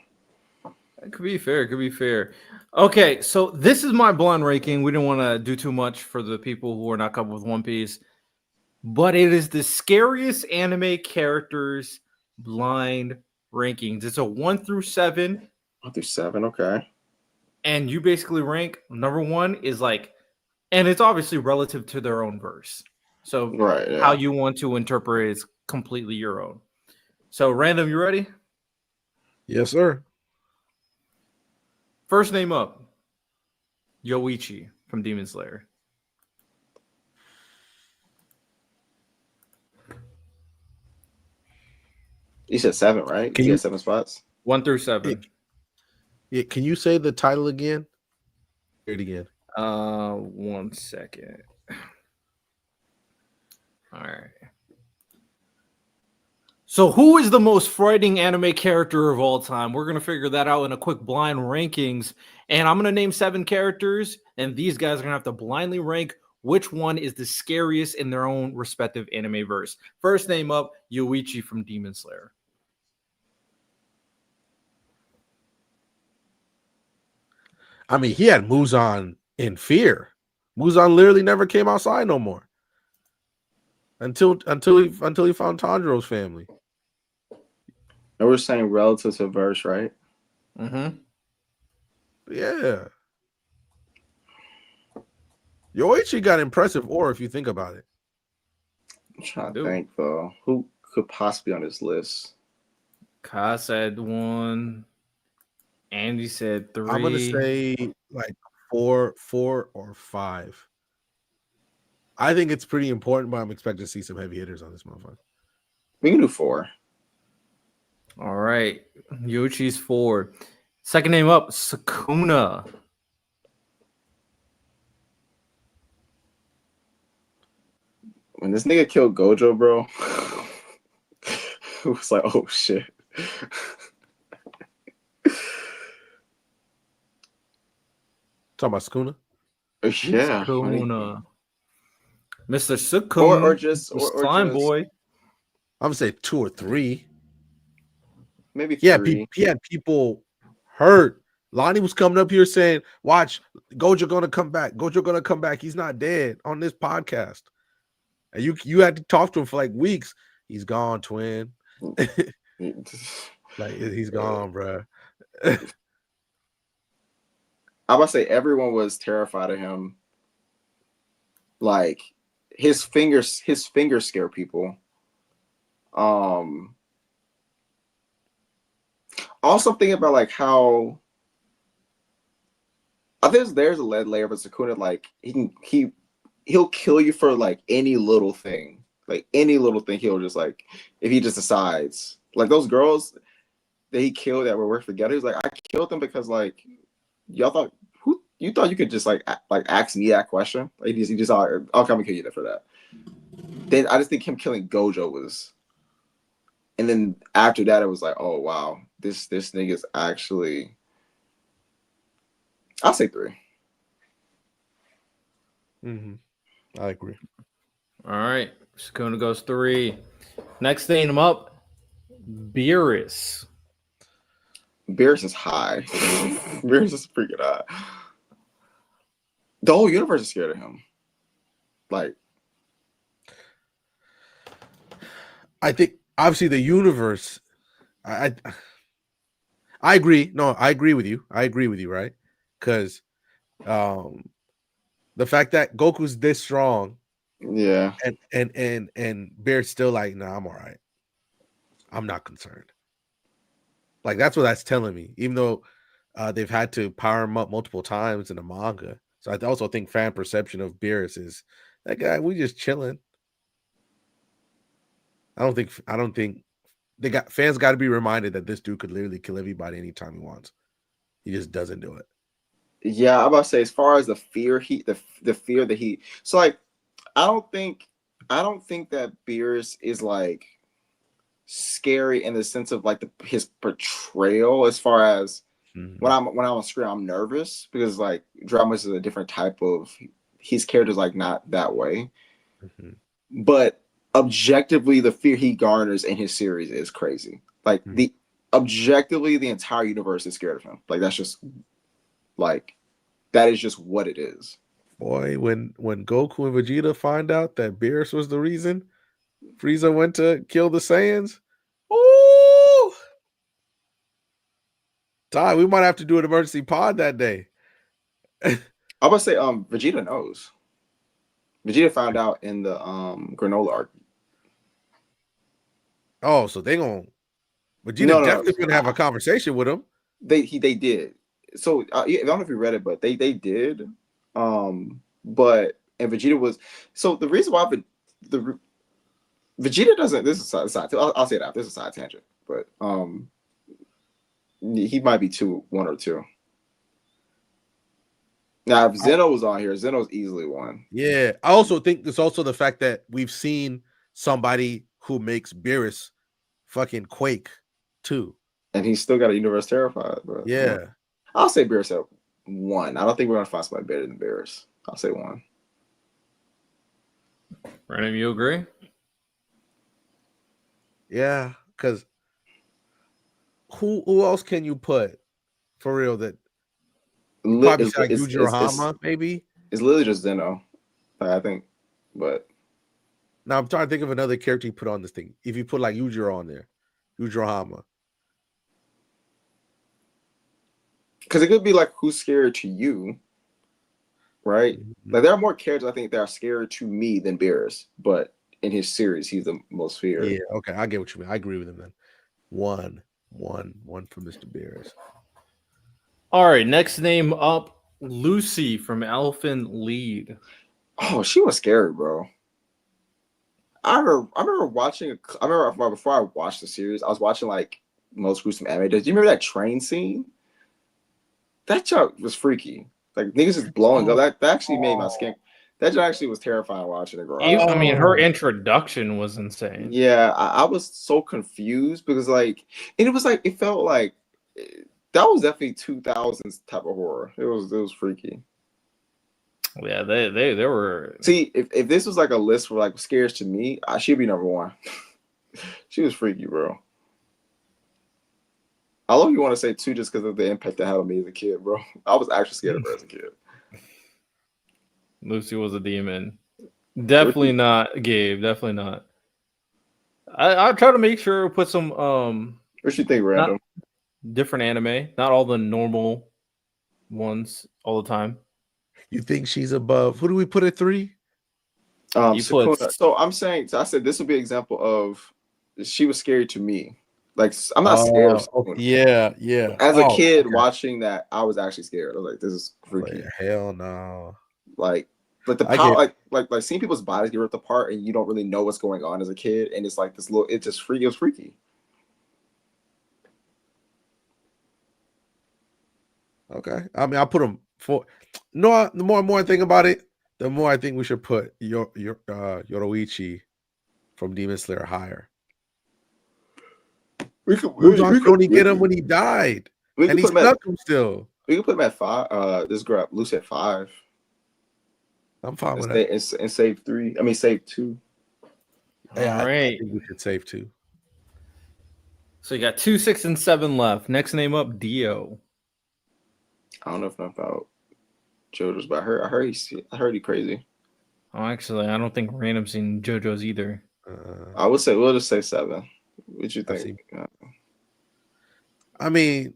it could be fair. It could be fair. Okay, so this is my blind ranking. We didn't want to do too much for the people who are not coupled with One Piece, but it is the scariest anime characters blind rankings. It's a 1 through 7. 1 through 7, okay. And you basically rank number 1 is like, and it's obviously relative to their own verse. So how you want to interpret it is completely your own. So Random, you ready? Yes, sir. First name up, Yoichi from Demon Slayer. You said 7, right? You get 7 spots? 1 through 7. Yeah, can you say the title again? Hear it again. 1 second. All right. So who is the most frightening anime character of all time? We're going to figure that out in a quick blind rankings. And I'm going to name 7 characters, and these guys are going to have to blindly rank which one is the scariest in their own respective anime verse. First name up, Yoichi from Demon Slayer. I mean, he had Muzan in fear. Muzan literally never came outside no more until he found Tanjiro's family. And we're saying relative to verse, right? Mm-hmm. Yeah. Yoichi got impressive aura if you think about it. I'm trying to think though. Who could possibly be on this list? Ka said 1. Andy said 3. I'm gonna say like 4 or 5. I think it's pretty important, but I'm expecting to see some heavy hitters on this motherfucker. We can do 4. All right. Yoichi's 4. Second name up, Sukuna. When this nigga killed Gojo, bro, it was like, oh shit. Talking about Sukuna? Yeah. Sukuna. Mr. Sukuna. Or just Slime Boy. I'm gonna say 2 or 3. Maybe 3. He had people hurt. Lonnie was coming up here saying, watch, Gojo gonna come back. Gojo gonna come back. He's not dead on this podcast. And you had to talk to him for like weeks. He's gone, twin. Like he's gone, bro. I'm about to say everyone was terrified of him. Like his fingers scare people. Also thinking about like how I think there's a lead layer of Sukuna, like he'll kill you for like any little thing. Like any little thing he'll just like if he just decides. Like those girls that he killed that were working together, he was like, I killed them because like y'all thought you thought you could just like ask me that question. Like he just I'll come and kill you for that. Then I just think him killing Gojo was, and then after that it was like, oh wow, this nigga's actually. I'll say 3. I agree. All right, Sukuna goes 3. Next thing him up, Beerus. Beerus is high. Beerus is freaking high. The whole universe is scared of him. Like, I think obviously the universe. I agree. No, I agree with you. Right? Because the fact that Goku's this strong, yeah, and Bear's still like, nah, I'm all right. I'm not concerned. Like that's what that's telling me. Even though they've had to power him up multiple times in the manga, so I also think fan perception of Beerus is that guy. We just chilling. I don't think they got fans got to be reminded that this dude could literally kill everybody anytime he wants. He just doesn't do it. Yeah, I'm about to say as far as the fear the fear that he so like I don't think that Beerus is like scary in the sense of like his portrayal as far as when I'm on screen I'm nervous because like Dramas is a different type of his character's like not that way. But objectively the fear he garners in his series is crazy. Like objectively the entire universe is scared of him. Like that's just like that is just what it is. Boy, when Goku and Vegeta find out that Beerus was the reason Frieza went to kill the Saiyans, ooh, Ty, we might have to do an emergency pod that day. I'm gonna say Vegeta knows. Vegeta found out in the granola arc. Oh, so they gonna Vegeta definitely gonna have a conversation with him. They did. So I don't know if you read it, but they did. But and Vegeta was so the reason why the Vegeta doesn't. This is a side. I'll say that this is a side tangent, but he might be 1 or 2. Now if Zeno was on here, Zeno's easily 1. Yeah, I also think it's also the fact that we've seen somebody who makes Beerus fucking quake too, and he's still got a universe terrified. But yeah. I'll say Beerus at 1. I don't think we're gonna find somebody better than Beerus. I'll say 1. Brandon, you agree? Yeah, because who else can you put for real that probably like Yujiro maybe? It's literally just Zeno, I think. But now I'm trying to think of another character you put on this thing. If you put like Yujiro on there, Yujiro. Because it could be like who's scared to you, right? Like there are more characters I think that are scared to me than Beerus, but in his series he's the most feared. Yeah, okay, I get what you mean. I agree with him then. One for Mr. Beerus. All right, next name up, Lucy from Elephant Lead. Oh, she was scary, bro. I remember watching. I remember before I watched the series, I was watching like Most Gruesome Anime. Do you remember that train scene? That joke was freaky. Like niggas just blowing up. That actually made my skin. That joke actually was terrifying watching it. I mean, her introduction was insane. Yeah, I was so confused because like, and it was like it felt like that was definitely 2000s type of horror. It was freaky. Yeah, they were. See, if this was like a list for like scares to me, she'd be number 1. She was freaky, bro. I love you want to say 2 just because of the impact that had on me as a kid, bro. I was actually scared of her as a kid. Lucy was a demon. Definitely not Gabe. Definitely not. I'll try to make sure to put some what you think, random? Different anime, not all the normal ones all the time. You think she's above? Who do we put at 3? So I'm saying, I said this would be an example of she was scary to me. Like I'm not scared of someone. Yeah. As a kid watching that, I was actually scared. I was like, this is freaky. Like, hell no. Like the power, like seeing people's bodies get ripped apart and you don't really know what's going on as a kid, and it's like this little, it just freaky. It was freaky. Okay, I mean, I'll put him for. No, the more I think about it, the more I think we should put Yoroichi from Demon Slayer higher. We could only get him when he died, and he stuck him still. We can put him at 5. This Garp loose at 5. I'm fine with that. And save 3. I mean, save 2. Yeah, all right. I think we should save 2. So you got 2, 6, and 7 left. Next name up, Dio. I don't know if enough about JoJo's, but I heard he's crazy. Oh, actually, I don't think random seen JoJo's either. I would say we'll just say 7. What you think? I mean,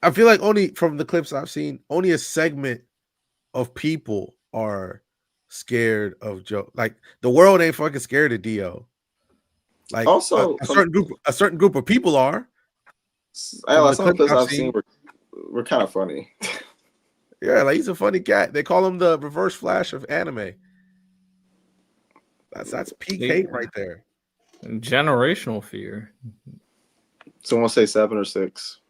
I feel like only from the clips I've seen, only a segment of people are scared of Joe. Like the world ain't fucking scared of Dio. Like also a certain group of people are. Some clips I've seen were kind of funny. Yeah, like he's a funny cat. They call him the Reverse Flash of anime. That's peak hate right there. Generational fear. Someone say 7 or 6.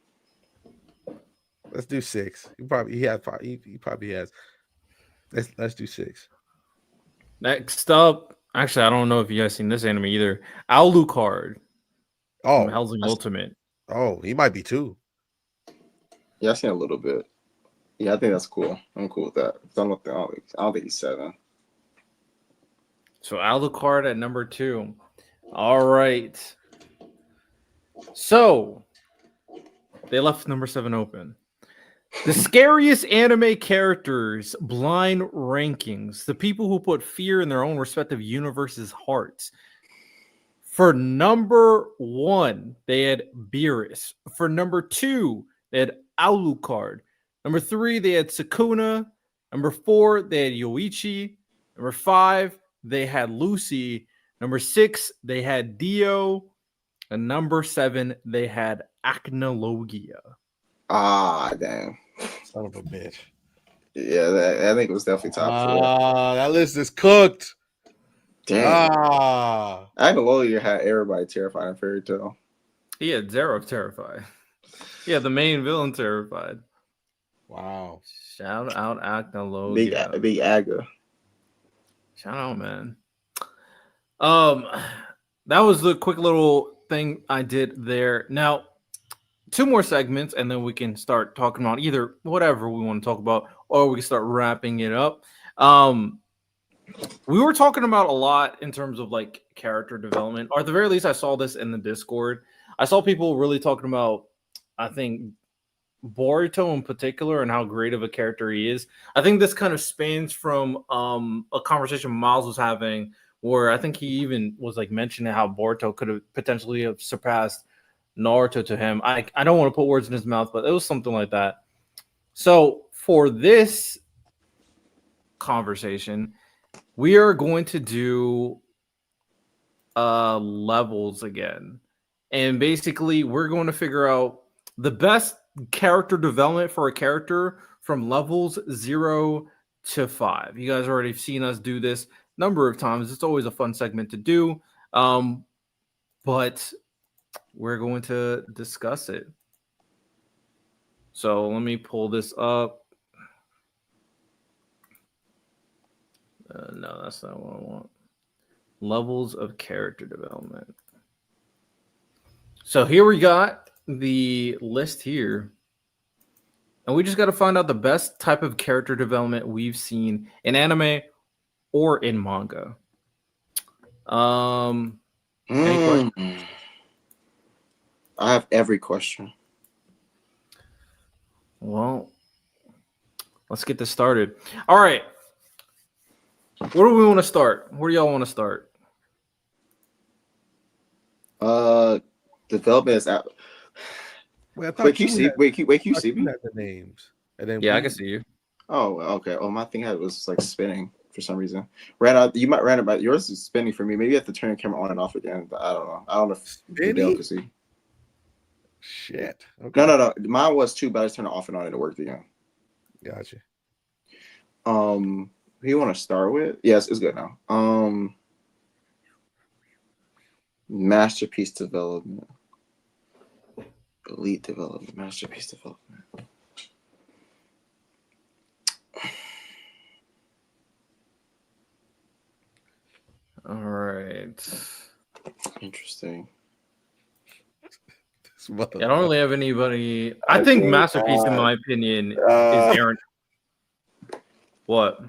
Let's do 6. He probably has. Let's do 6. Next up, actually, I don't know if you guys seen this anime either. Alucard. Oh, Hellsing Ultimate. Oh, he might be 2. Yeah, I've seen a little bit. Yeah, I think that's cool. I'm cool with that. I don't think he's 7. So Alucard at number 2. All right. So they left number 7 open. The scariest anime characters blind rankings. The people who put fear in their own respective universes' hearts. For number 1, they had Beerus. For number 2, they had Alucard. Number 3, they had Sukuna. Number 4, they had Yoichi. Number 5, they had Lucy. Number 6, they had Dio. And number 7, they had Acnologia. Ah, damn. Son of a bitch. Yeah, I think it was definitely top 4. That list is cooked. Damn. Acnologia had everybody terrified in Fairy Tail. He had Zero terrified. Yeah, the main villain terrified. Wow. Shout out Acnologia. Big Aga. Shout out, man. That was the quick little thing I did there. Now, 2 more segments, and then we can start talking about either whatever we want to talk about, or we can start wrapping it up. We were talking about a lot in terms of like character development, or at the very least, I saw this in the Discord. I saw people really talking about, I think, Boruto in particular and how great of a character he is. I think this kind of spans from a conversation Miles was having, where I think he even was like mentioning how Boruto could have potentially have surpassed Naruto to him. I don't want to put words in his mouth, but it was something like that. So for this conversation, we are going to do levels again. And basically, we're going to figure out the best character development for a character from levels 0 to 5. You guys already seen us do this a number of times. It's always a fun segment to do. But we're going to discuss it. So let me pull this up. No, that's not what I want. Levels of character development. So here we got the list here. And we just got to find out the best type of character development we've seen in anime or in manga. Any questions? I have every question. Well, let's get this started. All right. Where do we want to start? Where do y'all want to start? Development is out. Wait, can you see me? The names, and then I can see you. Oh, okay. Oh, my thing was like spinning. for some reason. Ran out. You might ran about yours is spinning for me. Maybe you have to turn your camera on and off again. But I don't know. I don't know if Dale can see. Shit. Okay. No. Mine was too, but I just turned it off and on and it worked again. Gotcha. Who you want to start with? Yes, it's good now. Masterpiece development. Elite development. Masterpiece development. All right. Interesting. Yeah, I don't really have anybody. I think masterpiece, in my opinion, is Aaron. What?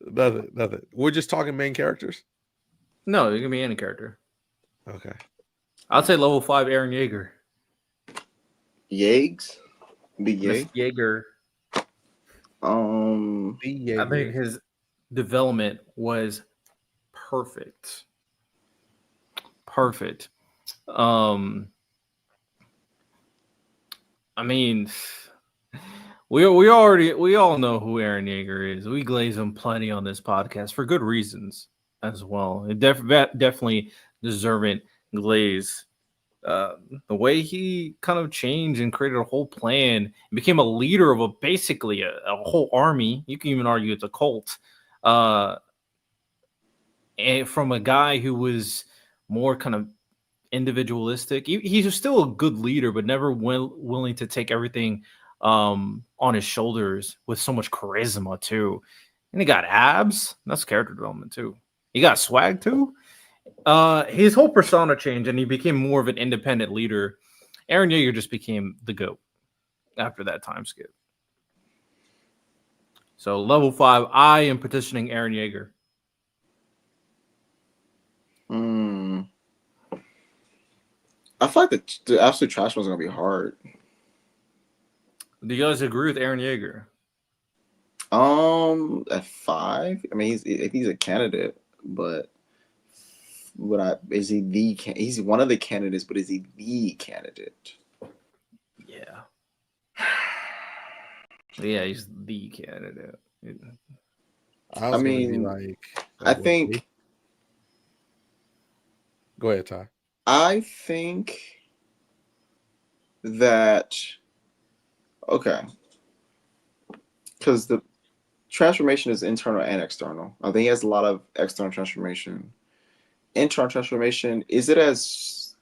Nothing. We're just talking main characters. No, it can be any character. Okay. I'd say level 5 Aaron Yeager. Yeags? Big Miss Yeag? Yeager. I think his development was perfect. Perfect. I mean, we all know who Aaron Yeager is. We glaze him plenty on this podcast for good reasons as well. It definitely deserving glaze. The way he kind of changed and created a whole plan and became a leader of basically a whole army. You can even argue it's a cult. And from a guy who was more kind of individualistic. He's still a good leader, but never willing to take everything on his shoulders with so much charisma too. And he got abs. That's character development too. He got swag too. His whole persona changed, and he became more of an independent leader. Aaron Yeager just became the GOAT after that time skip. So level 5, I am petitioning Aaron Yeager. I feel like the absolute trash one's gonna be hard. Do you guys agree with Aaron Yeager? At 5. I mean, he's a candidate, but he's one of the candidates, but is he the candidate? Yeah. Yeah, he's the candidate. I mean, I think. Go ahead, Ty. I think that okay, because the transformation is internal and external. I think he has a lot of external transformation. Internal transformation, is it as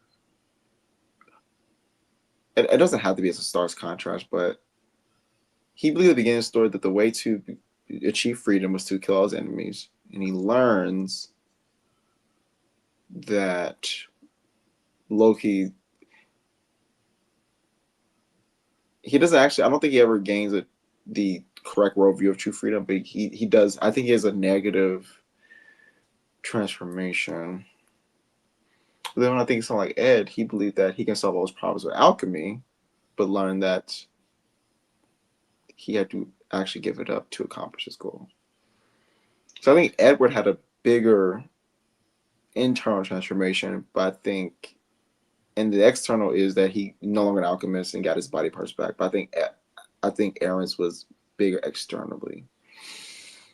it doesn't have to be as a stark contrast, but he believed at the beginning of the story that the way to achieve freedom was to kill all his enemies, and he learns that Loki, he doesn't actually, I don't think he ever gains the correct worldview of true freedom, but he does. I think he has a negative transformation. But then when I think of someone like Ed, he believed that he can solve all his problems with alchemy, but learned that he had to actually give it up to accomplish his goal. So I think Edward had a bigger internal transformation, but I think, and the external is that he no longer an alchemist and got his body parts back. But I think Aaron's was bigger externally.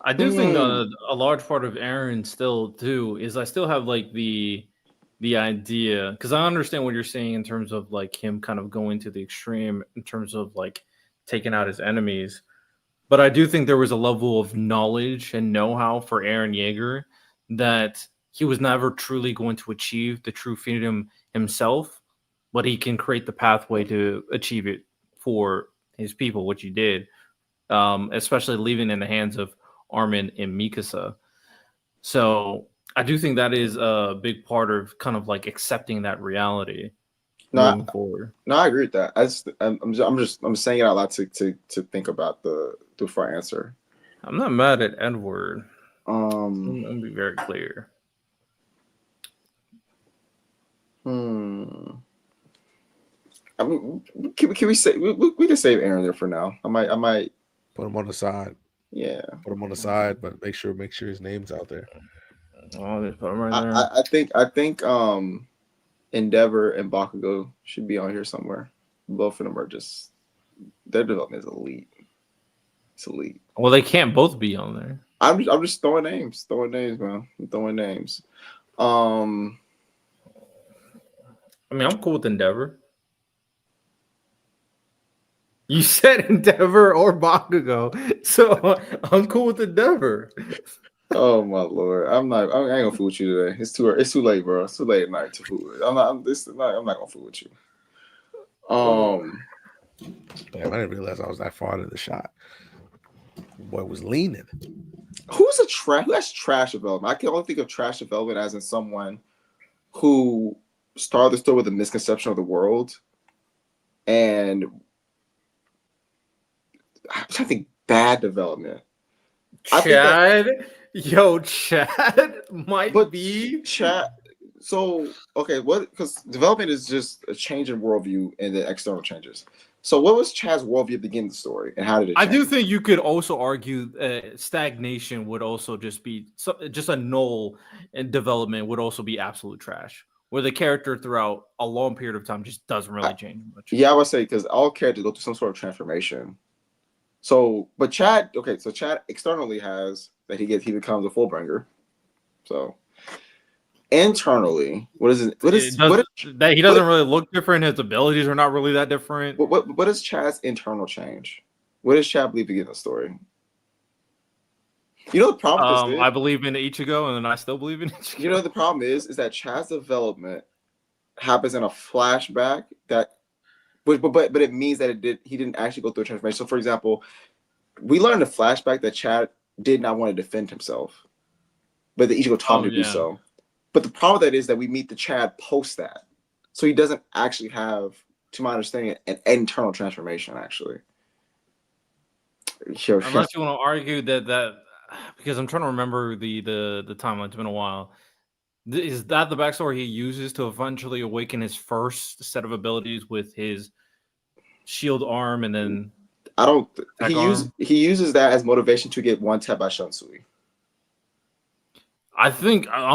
I do think a large part of Aaron still too is I still have like the idea, because I understand what you're saying in terms of like him kind of going to the extreme in terms of like taking out his enemies. But I do think there was a level of knowledge and know-how for Aaron Yeager that he was never truly going to achieve the true freedom himself, but he can create the pathway to achieve it for his people, which he did, especially leaving in the hands of Armin and Mikasa. So I do think that is a big part of kind of like accepting that reality moving forward. No, I agree with that. I'm saying it out loud to think about the before I answer. I'm not mad at Edward. I'll be very clear. I mean, can we say we can save Aaron there for now? I might put him on the side. Yeah, put him on the side, but make sure his name's out there. Oh, just put him right there. I think Endeavor and Bakugo should be on here somewhere. Both of them are their development is elite. It's elite. Well, they can't both be on there. I'm just throwing names, man. I'm throwing names. I mean, I'm cool with Endeavor. You said Endeavor or Bakugo, so I'm cool with Endeavor. Oh my lord, I ain't gonna fool with you today. It's too late, bro. It's too late at night to fool with. I'm not gonna fool with you. Damn, I didn't realize I was that far into the shot. Boy was leaning. Who has trash development? I can only think of trash development as in someone who started the story with a misconception of the world, and I'm trying to think bad development. Chad might be Chad. So okay, what? Because development is just a change in worldview and the external changes. So what was Chad's worldview at the beginning of the story, and how did it change? I do think you could also argue stagnation would also just be just a null, and development would also be absolute trash, where the character throughout a long period of time just doesn't really change much. Yeah, I would say because all characters go through some sort of transformation. So, but Chad, okay, so Chad externally has that he becomes a Fullbringer. So internally, that he doesn't really look different. His abilities are not really that different. What is Chad's internal change? What does Chad believe to get in the story? You know the problem with this I believe in Ichigo, and then I still believe in Ichigo. You know the problem is that Chad's development happens in a flashback but it means that he didn't actually go through a transformation. So for example, we learned in the flashback that Chad did not want to defend himself, but the Ichigo taught him to do so. But the problem with that is that we meet the Chad post that. So he doesn't actually have, to my understanding, an internal transformation actually. Unless you want to argue that because I'm trying to remember the timeline. It's been a while. Is that the backstory he uses to eventually awaken his first set of abilities with his shield arm, and then he uses that as motivation to get one tap by Shunsui. I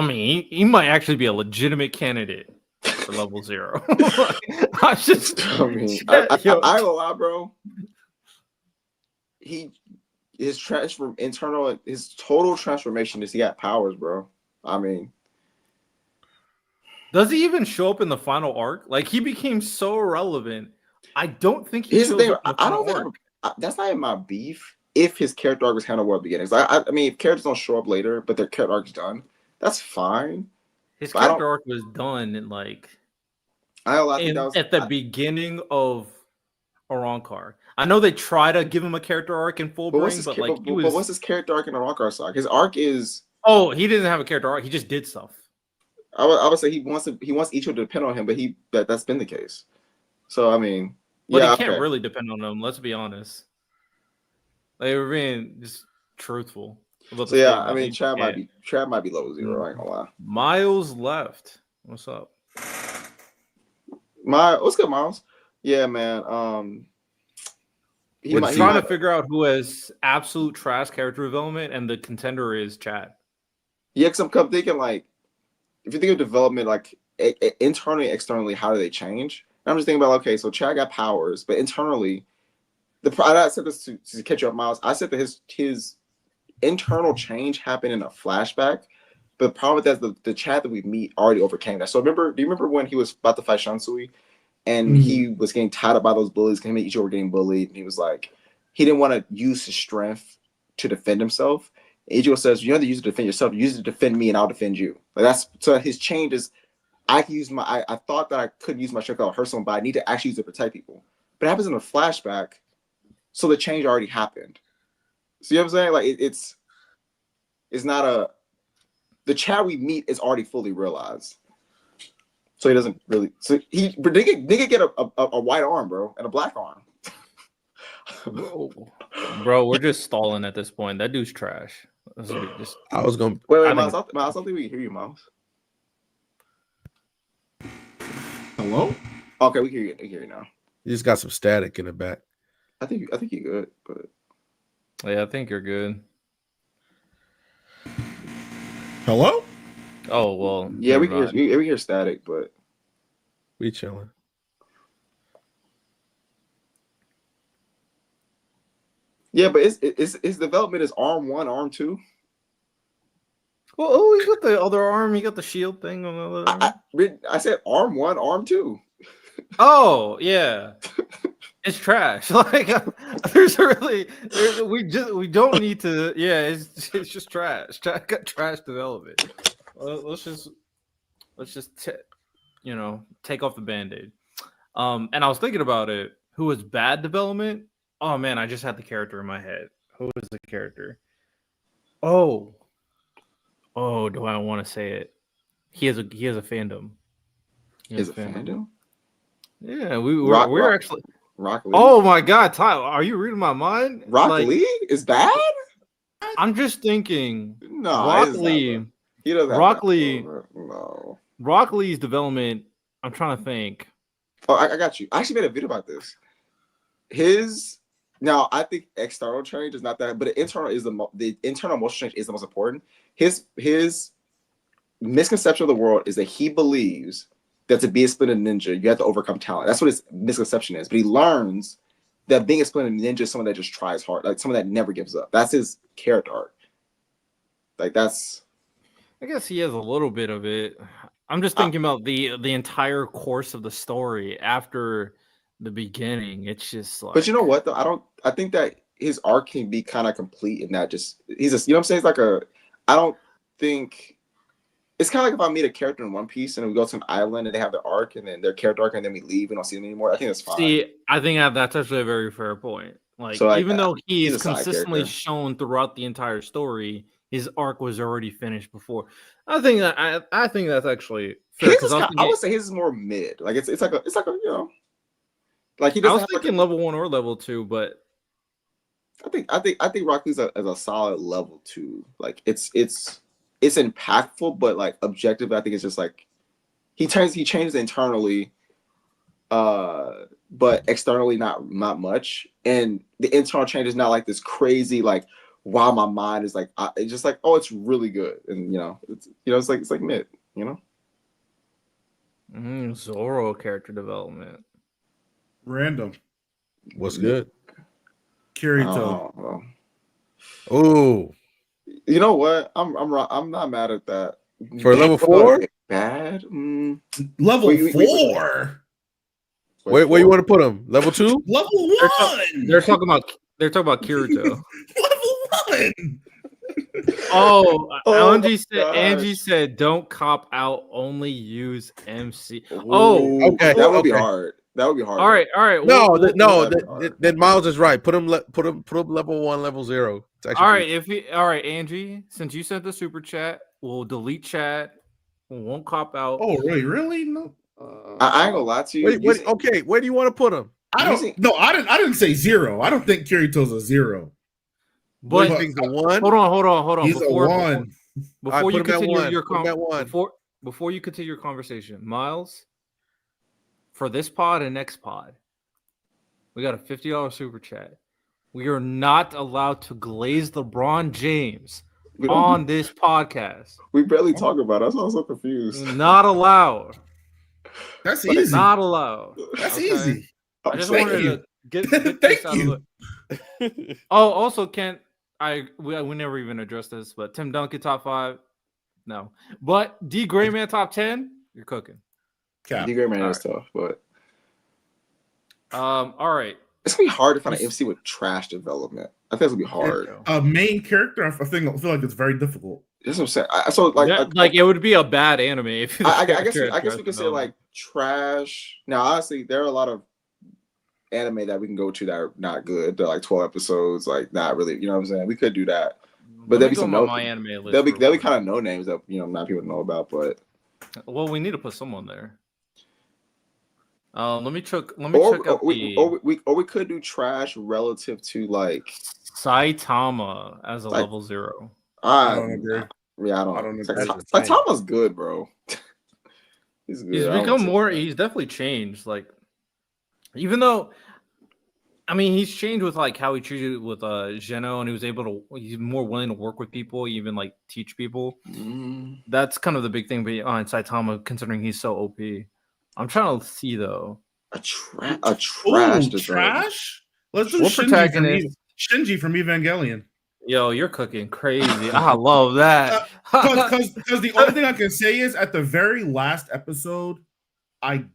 mean he might actually be a legitimate candidate for level 0. I ain't gonna lie, bro. His total transformation is he got powers, bro. I mean, does he even show up in the final arc? Like, he became so irrelevant. I don't think he shows up in the final arc. That's not in my beef. If his character arc was kind of well at the beginning, I mean, if characters don't show up later, but their character arc is done, that's fine. His character arc was done in at the beginning of Arankar. I know they try to give him a character arc in full bring, but what's his character arc in Arankar arc? His arc is he didn't have a character arc. He just did stuff. I would say he wants Ichigo to depend on him, but that's been the case. So I mean, he can't really depend on him. Let's be honest. Like, we're being just truthful. So yeah, I mean, Chad might be level 0. I ain't gonna lie. Miles left. What's up? What's good, Miles? Yeah, man. We're trying to figure out who has absolute trash character development, and the contender is Chad. Yeah, because I'm thinking, like, if you think of development, like internally, externally, how do they change? And I'm just thinking about, okay, so Chad got powers, but internally, I said this to catch you up, Miles. I said that his internal change happened in a flashback, but the problem with that is the Chad that we meet already overcame that. So do you remember when he was about to fight Shunsui, and he was getting tied up by those bullies? Him and Ichigo were getting bullied, and he was like, he didn't want to use his strength to defend himself. Ichigo says, "You don't have to use it to defend yourself. Use it to defend me, and I'll defend you." Like, so his change is, I can use I thought that I couldn't use my strength to hurt someone, but I need to actually use it to protect people. But it happens in a flashback, so the change already happened. See what I'm saying? Like, it's not the Chad we meet is already fully realized. So he doesn't really. So nigga get a white arm, bro, and a black arm. Bro, we're just stalling at this point. That dude's trash. I was gonna wait, Miles. I don't think we can hear you, Miles. Hello? Okay, we can hear you now. You just got some static in the back. I think you're good, but yeah, I think you're good. Hello? Oh well. Yeah, we hear static, but we chilling. Yeah, but his development is arm 1, arm 2. Well, oh, he got the other arm. He got the shield thing on the other arm. I said arm 1, arm 2. Oh yeah, it's trash. Like we don't need to. Yeah, it's just trash. Trash development. Let's just take off the Band-Aid. And I was thinking about it. Who was bad development? Oh man, I just had the character in my head. Who was the character? Oh, do I want to say it? He has a fandom. Is it fandom? Yeah, we're actually Rock Lee. Oh my God, Tyler, are you reading my mind? Rock Lee is bad. I'm just thinking. No, Rock Lee. He doesn't. Rock Lee. No. Rock Lee's development. I'm trying to think. Oh, I got you. I actually made a video about this. Now I think external change is not that, but the internal emotional change is the most important. His misconception of the world is that he believes that to be a Splinter Ninja, you have to overcome talent. That's what his misconception is. But he learns that being a Splinter Ninja is someone that just tries hard, like someone that never gives up. That's his character arc. Like that's. I guess he has a little bit of it. I'm just thinking about the entire course of the story after the beginning. It's just like. But you know what though? I think that his arc can be kind of complete in that he's just, you know what I'm saying? It's like I don't think. It's kind of like if I meet a character in One Piece and we go to an island and they have their arc and then their character arc and then we leave and don't see them anymore. I think that's fine. See, I think that's actually a very fair point. Like, So, even though he's consistently shown throughout the entire story, his arc was already finished before. I think that's actually fair. I would say his is more mid. Like it's like a like he doesn't. I was thinking level 1 or level 2, but I think Rock Lee's as a solid level 2. Like it's impactful, but like objective, I think it's just like he changes internally, but externally not much. And the internal change is not like this crazy like wow, my mind is like it's just like oh, it's really good, and it's like mid, Zoro character development. Random. What's good? Kirito. Oh. You know what? I'm not mad at that. For level 4? Bad. Level 4. Where you want to put him? Level 2? Level 1. They're talking about Kirito. Level 1. Angie said, "Don't cop out. Only use MC." Okay. That would be hard. All right. Then Miles is right. Put him level 1, level 0. All right, Angie. Since you sent the super chat, we'll delete chat. We won't cop out. Oh, really? No. I ain't gonna lie to you. Okay, where do you want to put him? I didn't say 0. I don't think Kirito's a 0. But he's a 1. Hold on. He's a 1. Before you continue your conversation, Miles, for this pod and next pod, we got a $50 super chat. We are not allowed to glaze LeBron James on this podcast. We barely talk about it. I'm so confused. Not allowed. That's easy. Not allowed. That's easy. I just wanted to get Thank you. Oh, also, Kent, we never even addressed this, but Tim Duncan top 5, no. But D Grayman top 10, you're cooking. D Grayman is tough, but all right. It's gonna be hard to find an MC with trash development. I think it's gonna be hard. A main character, I feel like it's very difficult. That's what I'm saying. Like it would be a bad anime if I guess we could say like trash. Now, honestly, there are a lot of anime that we can go to that are not good. They're like 12 episodes, like not really. You know what I'm saying? We could do that, but there'll be some my anime list. There'll be kind of no names that not people know about. But we need to put someone there. Let me check. We could do trash relative to like Saitama as a level 0. I don't agree. Yeah, I don't know. Saitama's good, bro. He's good. He's become more. He's definitely changed. Like, even though, I mean, he's changed with like how he treated with Geno, and he's more willing to work with people, even like teach people. That's kind of the big thing behind Saitama, considering he's so OP. I'm trying to see though. A trash. Let's do Shinji from Evangelion. Yo, you're cooking crazy. I love that. Because the only thing I can say is at the very last episode, I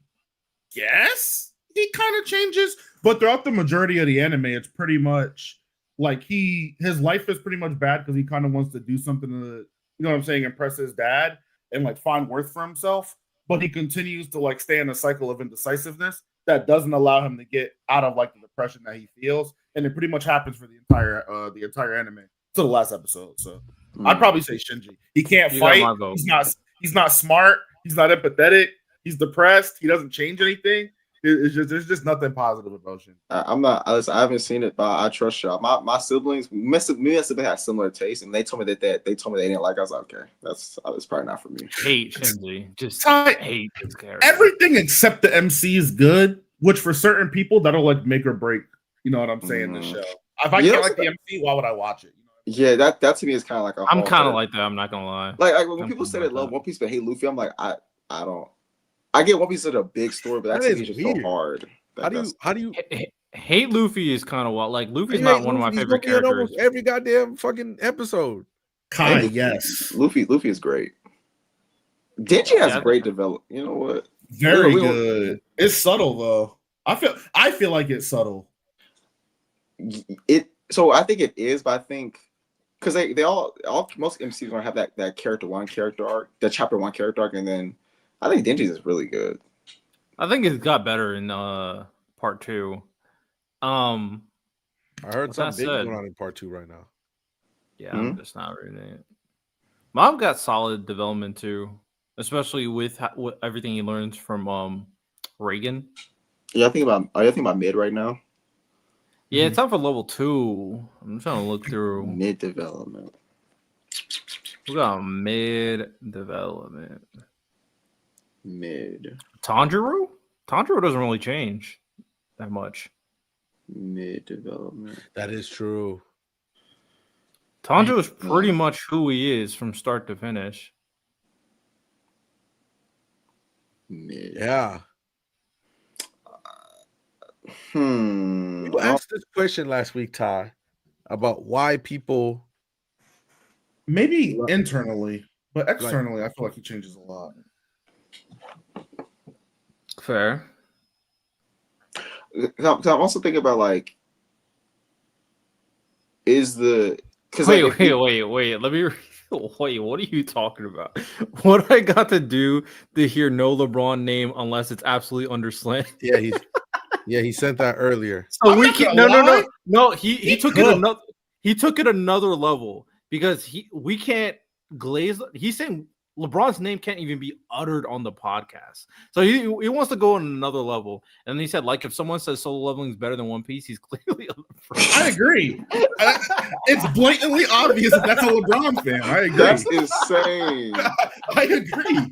guess he kind of changes, but throughout the majority of the anime, it's pretty much like his life is pretty much bad because he kind of wants to do something to, you know what I'm saying, impress his dad and like find worth for himself. But he continues to like stay in a cycle of indecisiveness that doesn't allow him to get out of like the depression that he feels, and it pretty much happens for the entire anime to the last episode. So I'd probably say Shinji. He can't fight. He's not smart. He's not empathetic. He's depressed. He doesn't change anything. There's just nothing positive about Shinji. I'm not. Listen, I haven't seen it, but I trust y'all. My siblings, me and sibling had similar tastes, and they told me that they told me they didn't like it. I was like, okay, that's probably not for me. Hate Shinji. Just hate this character. Everything except the MC is good, which for certain people that'll like make or break. You know what I'm saying? The show. If I can't like the MC, why would I watch it? Yeah, that to me is kind of like I'm kind of like that. I'm not gonna lie. Like when people say they love One Piece but hate Luffy, I'm like, I don't. I get One Piece is a big story, but that to me is just so hard. How do you hate Luffy is kind of wild. Like Luffy's not one of my favorite characters. Almost every goddamn fucking episode. Kai, yes. Luffy is great. Denji has great development. You know what? Very good. It's subtle though. I feel like it's subtle. So I think it is, but I think because they all most MCs gonna have that character arc, that chapter 1 character arc, and then I think Denji's is really good. I think it's got better in part 2. I heard something big going on in part 2 right now. Yeah, I'm just not reading it. Mom got solid development too, especially with everything he learns from Reagan. Yeah, I think about mid right now. Yeah, it's time for level 2. I'm trying to look through mid development. We got mid development. Mid. Tanjiro doesn't really change that much. Mid development. That is true. Tanjiro is pretty much who he is from start to finish. Mid. Yeah. You asked this question last week, Ty, about why people. Maybe internally, but externally, I feel like he changes a lot. Fair. I'm also thinking about like, is the because wait. Let me. Wait, what are you talking about? What I got to do to hear no LeBron name unless it's absolutely underslant? Yeah, he sent that earlier. So we can no. He took it another. He took it another level because we can't glaze. He's saying LeBron's name can't even be uttered on the podcast. So he wants to go on another level. And he said, like, if someone says solo leveling is better than One Piece, he's clearly I agree. It's blatantly obvious that that's a LeBron fan. I agree. That's insane. I agree.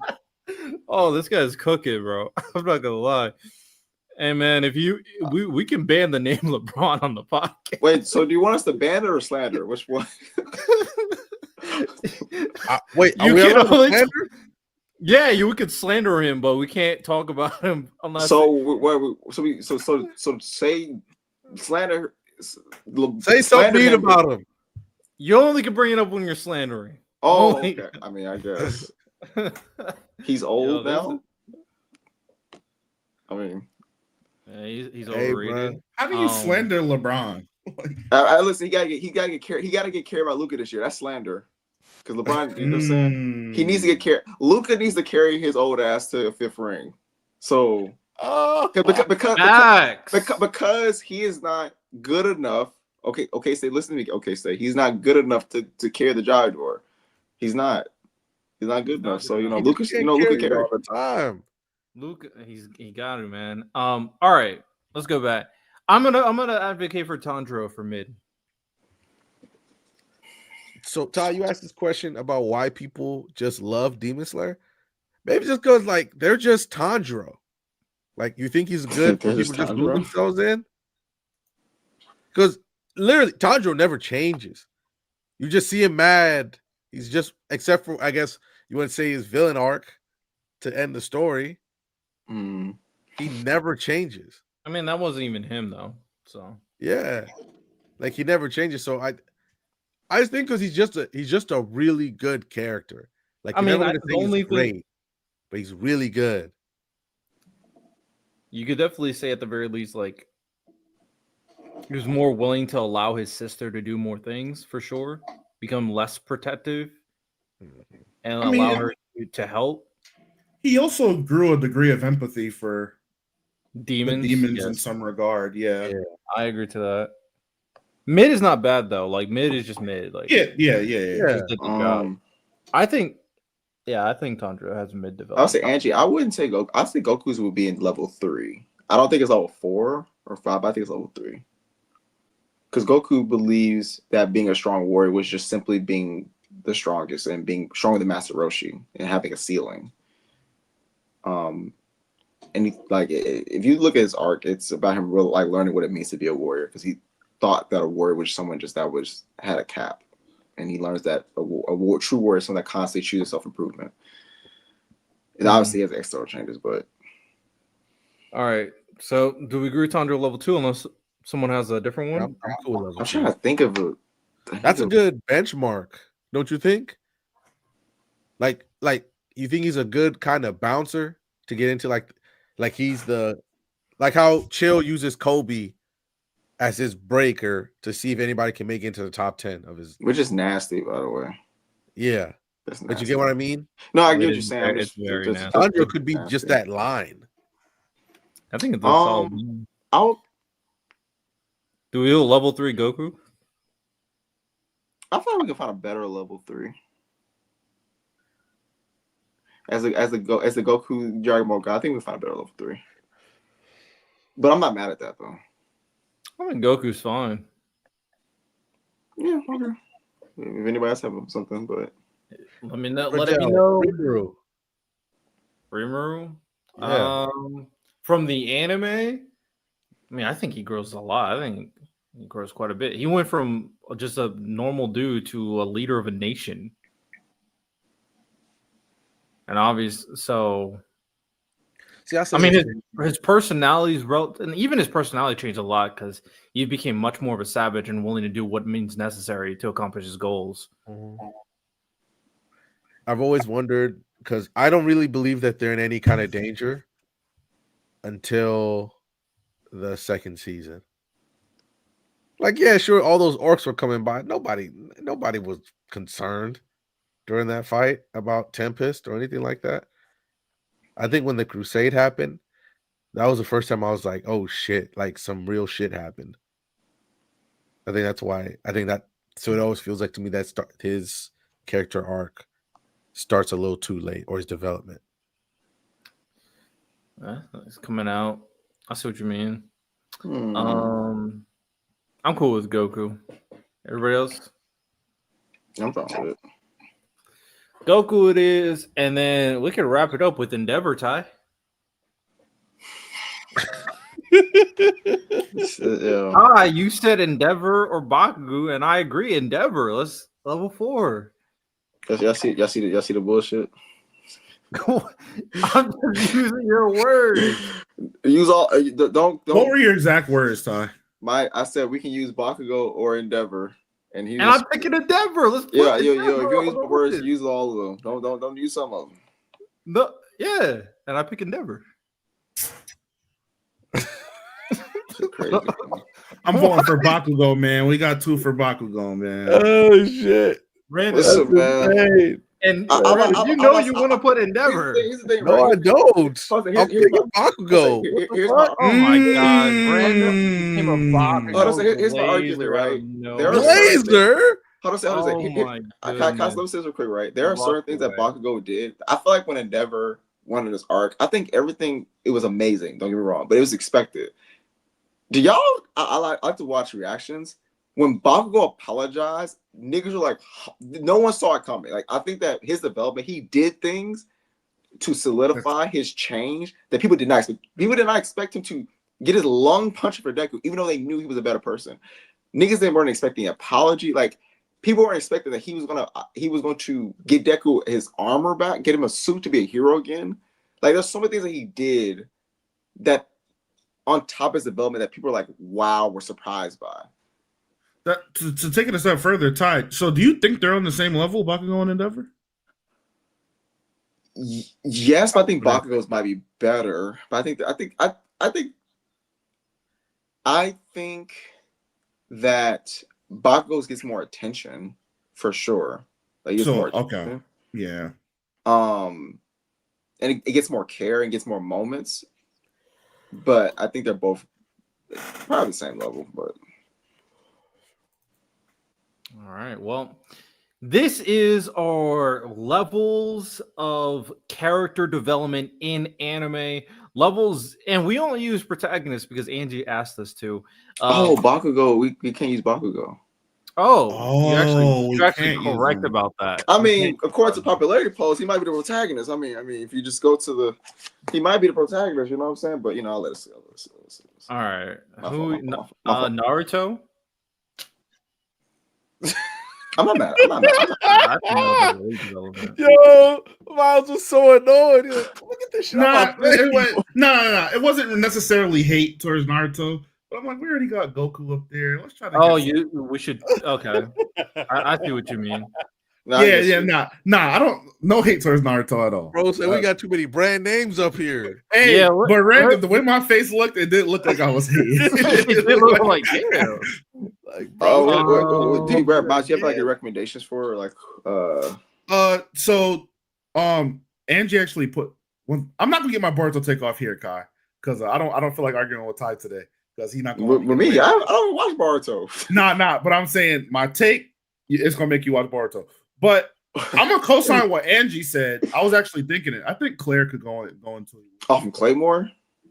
Oh, this guy's cooking, bro. I'm not gonna lie. Hey man, if we can ban the name LeBron on the podcast. Wait, so do you want us to ban it or slander? Which one? Wait, you can only we could slander him, but we can't talk about him unless. So say slander. Say something mean about him. You only can bring it up when you're slandering. Oh, okay. I mean, I guess he's old now. I mean, yeah, he's overrated. How do you slander LeBron? Listen, he gotta get carried by Luka this year. That's slander. Because LeBron, you know what I'm saying? He needs to get carried. Luka needs to carry his old ass to a 5th ring. So because he is not good enough. Okay, say listen to me. Okay, say he's not good enough to carry the Jaguar. He's not good enough. So Luka carry all the time. Luka, he got it, man. All right, let's go back. I'm gonna advocate for Tanjiro for mid. So Ty, you asked this question about why people just love Demon Slayer. Maybe just because like they're just Tanjiro. Like you think he's good, people just move themselves in. Because literally Tanjiro never changes. You just see him mad. He's just, except for I guess you wouldn't say his villain arc to end the story. He never changes. I mean, that wasn't even him though. So yeah, like he never changes. So I just think because he's just a really good character. Like, you're never gonna the say he's only great, thing but he's really good. you could definitely say at the very least, like, he was more willing to allow his sister to do more things for sure, become less protective, and allow her to help. He also grew a degree of empathy for Demons, the demons in yes. some regard. Yeah. I agree to that. Mid is not bad though. Like mid is just mid. Like Yeah. just did the job. I think Tanjiro has mid development. I would say Angie. I wouldn't say Goku. I'd say Goku's would be in level 3. I don't think it's level 4 or 5. But I think it's level 3. Because Goku believes that being a strong warrior was just simply being the strongest and being stronger than Master Roshi and having a ceiling. And he, like, if you look at his arc, it's about him really like learning what it means to be a warrior, because he thought that a warrior was someone just that was had a cap, and he learns that a true warrior is someone that constantly chooses self-improvement. It obviously has external changes, but all right. So do we agree with Tanjiro level 2 unless someone has a different one? I'm cool with level I'm 2. trying to think of it. That's a good benchmark, don't you think? Like you think he's a good kind of bouncer to get into, like he's the, like how Chill uses Kobe as his breaker to see if anybody can make it into the top 10 of his. Which is nasty, by the way. Yeah, but you get what I mean? No, I get what you're saying. Tanjiro could be just that line. I think it's solid. Do we do a level 3 Goku? I thought we could find a better level 3. As the Goku Dragon Ball guy, I think we find a better level 3. But I'm not mad at that though. I think Goku's fine. Yeah, okay. If anybody else have something, but let me know. Rimuru. Yeah. From the anime, I mean, I think he grows a lot. I think he grows quite a bit. He went from just a normal dude to a leader of a nation. And obviously, so see, I mean, his personality is and even his personality changed a lot because he became much more of a savage and willing to do what means necessary to accomplish his goals. I've always wondered, because I don't really believe that they're in any kind of danger until the second season. Like, yeah, sure, all those orcs were coming by. Nobody was concerned during that fight about Tempest or anything like that. I think when the crusade happened, that was the first time I was like, oh shit, like some real shit happened. I think that's why. So it always feels like to me that his character arc starts a little too late, or his development. It's coming out. I see what you mean. I'm cool with Goku. Everybody else? I'm fine with it. Goku it is, and then we can wrap it up with Endeavor, Ty. You said Endeavor or Bakugo, and I agree. Endeavor. Let's level 4. Y'all see the bullshit. I'm just using your words. Use all. Don't. What were your exact words, Ty? I said we can use Bakugo or Endeavor. And I'm picking Endeavor. Let's put if you use the words, use all of them. Don't use some of them. No, yeah, and I pick Endeavor. Crazy. I'm voting for Bakugo, man. We got 2 for Bakugo, man. Oh shit, Brandon, man. And you want to put Endeavor. Here's the thing, no, right? I don't. I'm picking Bakugo. Oh my god, Brandon became a Bakugo. Here's my argument, right? Blazer. How to say? Can I say this real quick, right? There are certain things that Bakugo did. I feel like when Endeavor won in this arc, I think everything, it was amazing. Don't get me wrong, but it was expected. Do y'all? I like to watch reactions. When Bakugo apologized, niggas were like, no one saw it coming. Like, I think that his development, he did things to solidify his change that people did not expect. People did not expect him to get his lung punched for Deku, even though they knew he was a better person. Niggas weren't expecting an apology. Like, people weren't expecting that he was going to get Deku his armor back, get him a suit to be a hero again. Like, there's so many things that he did that on top of his development that people are like, wow, we're surprised by. That to take it a step further, Ty. So, do you think they're on the same level, Bakugo and Endeavor? Yes, but I think Bakugo's might be better. But I think that Bakugo's gets more attention for sure. Like, he gets more attention. Yeah. And it gets more care and gets more moments. But I think they're both probably the same level. But all right, well, this is our levels of character development in anime. Levels, and we only use protagonists because Angie asked us to. Bakugo, we can't use Bakugo. You're actually correct about that. I mean, according to popularity polls, he might be the protagonist. I mean, if you just go to he might be the protagonist. You know what I'm saying? But I'll let us see. All right, Naruto. I'm not mad. Yo, Miles was so annoyed. Like, look at this shit. No. It wasn't necessarily hate towards Naruto. But I'm like, we already got Goku up there. Let's try to. We should. Okay, I see what you mean. I don't. No hate towards Naruto at all. Bro said we got too many brand names up here. Hey, but random, the way my face looked, it didn't look like I was hating. It looked like, damn. Like, bro, do you have like your recommendations for So Angie actually put one. I'm not gonna get my Boruto take off here, Kai, because I don't feel like arguing with Ty today because he's not going. With me, I don't watch Boruto. Nah. But I'm saying my take is gonna make you watch Boruto. But I'm gonna co-sign what Angie said. I was actually thinking it. I think Claire could go into it. Oh, from Claymore.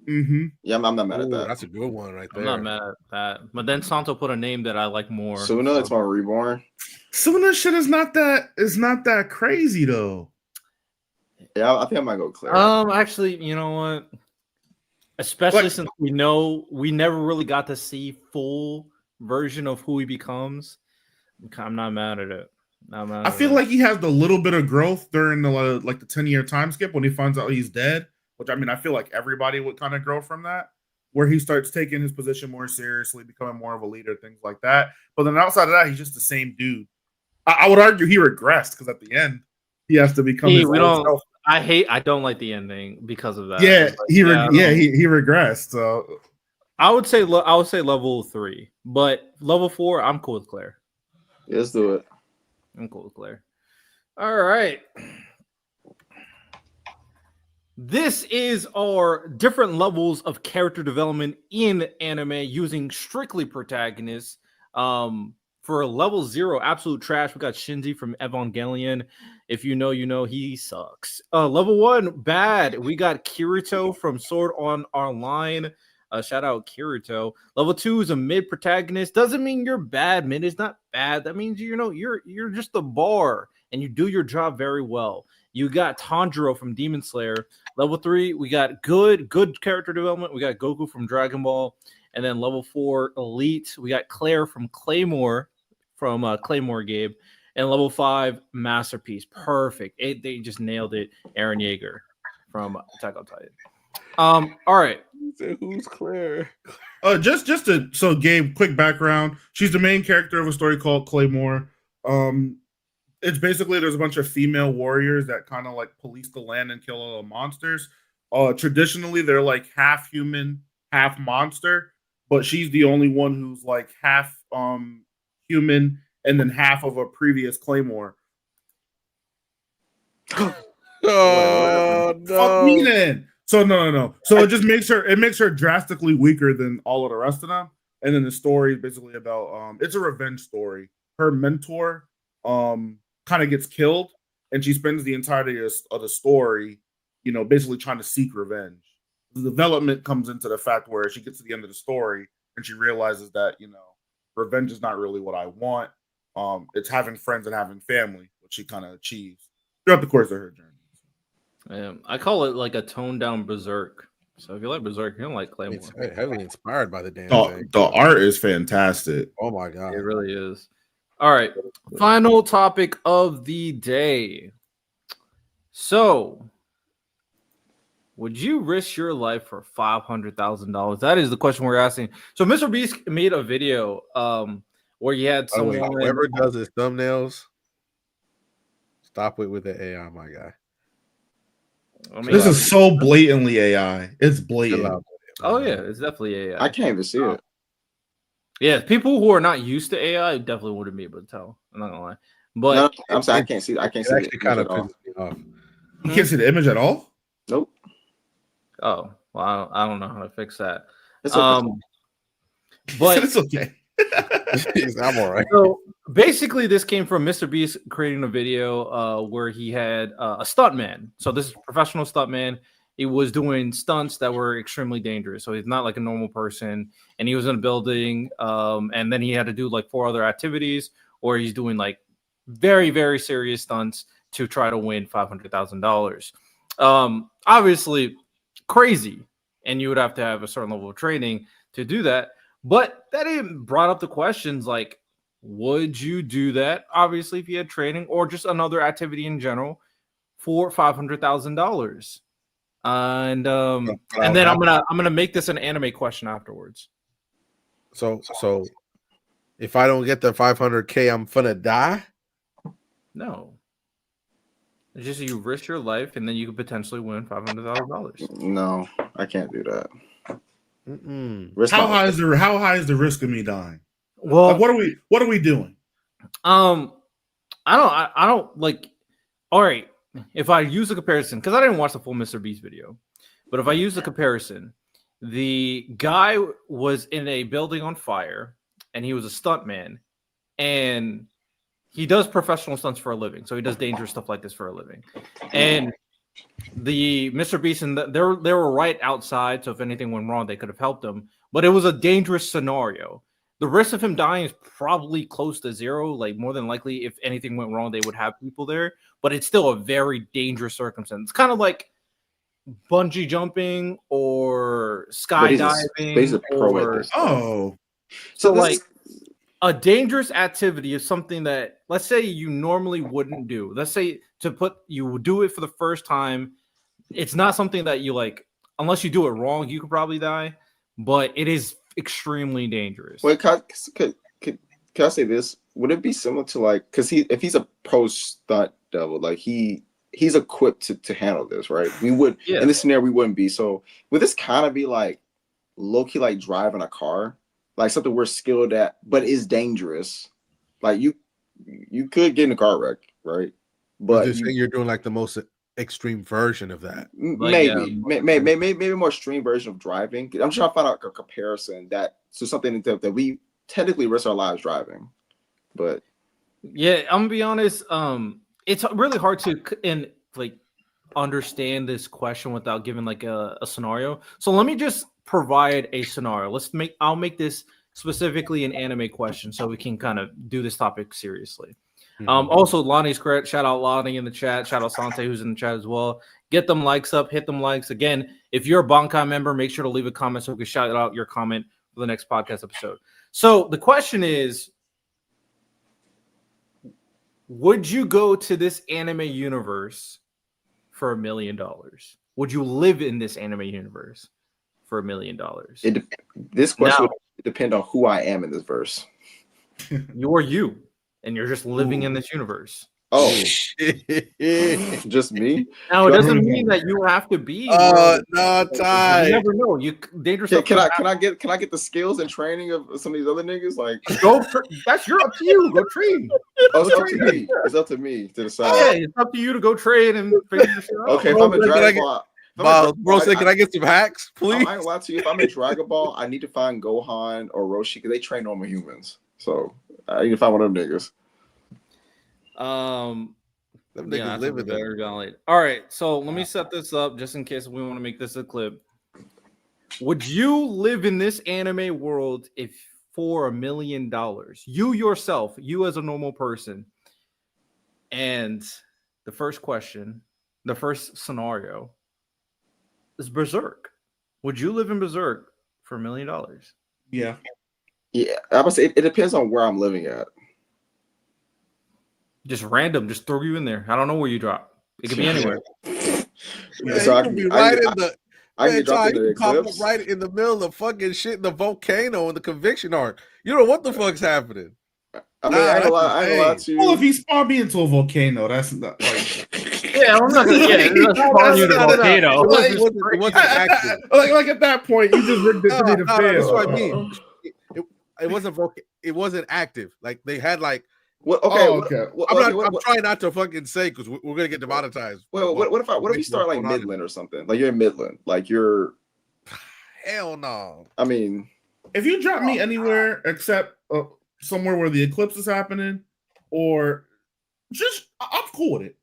Mm-hmm. Yeah, I'm not mad at that. That's a good one right there. I'm not mad at that. But then Santo put a name that I like more. Suna, it's my reborn. Suna shit is not that crazy though. Yeah, I think I might go Claire. Actually, you know what? Especially since we know we never really got to see full version of who he becomes. I'm not mad at it. I feel like he has the little bit of growth during the 10-year time skip when he finds out he's dead. Which, I mean, I feel like everybody would kind of grow from that, where he starts taking his position more seriously, becoming more of a leader, things like that. But then outside of that, he's just the same dude. I would argue he regressed because at the end, he has to become his own self. I don't like the ending because of that. Yeah, he regressed. So I would say level 3, but level 4, I'm cool with Claire. Yeah, let's do it. I'm cool with Claire. All right. This is our different levels of character development in anime using strictly protagonists. For level 0, absolute trash, we got Shinji from Evangelion. If you know, you know, he sucks. Level 1, bad. We got Kirito from Sword Art Online. Shout out Kirito. Level 2 is a mid protagonist. Doesn't mean you're bad. Mid is not bad. That means you're just the bar and you do your job very well. You got Tanjiro from Demon Slayer. Level 3, we got good character development. We got Goku from Dragon Ball. And then level 4, Elite, we got Claire from Claymore, Claymore Gabe. And level 5, Masterpiece. Perfect. They just nailed it. Eren Yeager from Attack on Titan. All right. Who's Claire? So Gabe, quick background. She's the main character of a story called Claymore. It's basically there's a bunch of female warriors that kind of like police the land and kill all the monsters. Traditionally, they're like half human, half monster, but she's the only one who's like half human and then half of a previous Claymore. Oh no! Fuck me then. So no. So it just makes her drastically weaker than all of the rest of them. And then the story is basically about it's a revenge story. Her mentor kind of gets killed, and she spends the entirety of the story, basically trying to seek revenge. The development comes into the fact where she gets to the end of the story and she realizes that, revenge is not really what I want. It's having friends and having family, which she kind of achieves throughout the course of her journey. I call it like a toned down Berserk. So if you like Berserk, you don't like Claymore. It's heavily inspired by the damn thing. The art is fantastic. Oh my god, it really is. All right, final topic of the day. So, would you risk your life for $500,000? That is the question we're asking. So, Mr. Beast made a video or you had By the way, someone. whoever does his thumbnails, stop it with the AI, my guy. I mean, This is so blatantly AI. It's Chill blatant. out. oh yeah, it's definitely AI. I can't even see it. Yeah, people who are not used to AI definitely wouldn't be able to tell. I'm not gonna lie, but No, I'm sorry, I can't see. I can't It see actually it kind of at all. pisses me off. You can't see the image at all? Nope. oh, well, I don't know how to fix that. It's okay. But It's okay. I'm all right. so basically, this came from Mr. Beast creating a video where he had a stuntman. So this is a professional stuntman. He was doing stunts that were extremely dangerous. So he's not like a normal person. And he was in a building. And then he had to do like 4 other activities, or he's doing like very, very serious stunts to try to win $500,000. Obviously, crazy. And you would have to have a certain level of training to do that. But that even brought up the questions like, would you do that? Obviously, if you had training or just another activity in general for $500,000. And then I'm gonna make this an anime question afterwards. So if I don't get the 500K, I'm gonna die. No, it's just you risk your life and then you could potentially win $500,000. No, I can't do that. How high is the risk of me dying? Well, Like, what are we doing? I don't like. All right, if I use a comparison, because I didn't watch the full Mr. Beast video, but if I use the comparison, the guy was in a building on fire, and he was a stuntman, and he does professional stunts for a living, so he does dangerous stuff like this for a living, and the Mr. Beast and they were right outside, so if anything went wrong, they could have helped him. But it was a dangerous scenario. The risk of him dying is probably close to zero. Like, more than likely, if anything went wrong, they would have people there. But it's still a very dangerous circumstance. It's kind of like bungee jumping or skydiving. So like a dangerous activity is something that, let's say, you normally wouldn't do. Let's say you would do it for the first time. It's not something that you like, unless you do it wrong, you could probably die. But it is extremely dangerous. Wait, can I say this? Would it be similar to like, because if he's a pro stunt devil, like he's equipped to handle this, right? We would in this scenario we wouldn't be. So would this kind of be like low-key like driving a car, like something we're skilled at, but is dangerous? Like you could get in a car wreck, right? But you're doing like the most extreme version of that. Maybe more extreme version of driving. I'm trying to find out a comparison to something that we technically risk our lives driving. But yeah, I'm gonna be honest. It's really hard to understand this question without giving like a scenario. So let me just provide a scenario. I'll make this specifically an anime question so we can kind of do this topic seriously. Also, Lonnie's correct. Shout out Lonnie in the chat. Shout out Sensei who's in the chat as well. Get them likes up. Hit them likes. Again, if you're a Bankai member, make sure to leave a comment so we can shout out your comment for the next podcast episode. So the question is, would you go to this anime universe for $1 million? Would you live in this anime universe for $1 million? This question would depend on who I am in this verse. You're you. And you're just living in this universe. Oh, just me? Now it doesn't mean that you have to be. No, Ty. You never know. You dangerous. Can I get the skills and training of some of these other niggas? Like, that's up to you. Go train. Oh, it's up to me. It's up to me to decide. Yeah, it's up to you to go trade and figure this shit out. Okay, if I'm in Dragon Ball. Bro said, can I get some hacks, please? I ain't lie to you. If I'm in Dragon Ball, I need to find Gohan or Roshi because they train normal humans. So I need to find one of them niggas. Them niggas living there. All right, so let me set this up just in case we want to make this a clip. Would you live in this anime world if for $1 million? You yourself, you as a normal person. And the first question, the first scenario is Berserk. Would you live in Berserk for $1 million? Yeah. Yeah, I would say it depends on where I'm living at. Just random, just throw you in there. I don't know where you drop. It could be anywhere. Man, so I can be right in the. Pop up right in the middle of fucking shit in the volcano in the conviction arc. You know what the fuck's happening? I mean, I ain't gonna lie to you. Well, if he spawned me into a volcano, that's not like. Yeah, I'm not gonna. Yeah, that's spawn you in a volcano. It wasn't active. Like at that point, you just rigged it to me to fail. That's what I mean. It wasn't active. Like they had like. What? Okay. I'm trying not to fucking say because we're gonna get demonetized. Well, what if you start like Midland or something? Like you're in Midland, like you're. Hell no. I mean, if you drop me anywhere except somewhere where the eclipse is happening, or just I'm cool with it.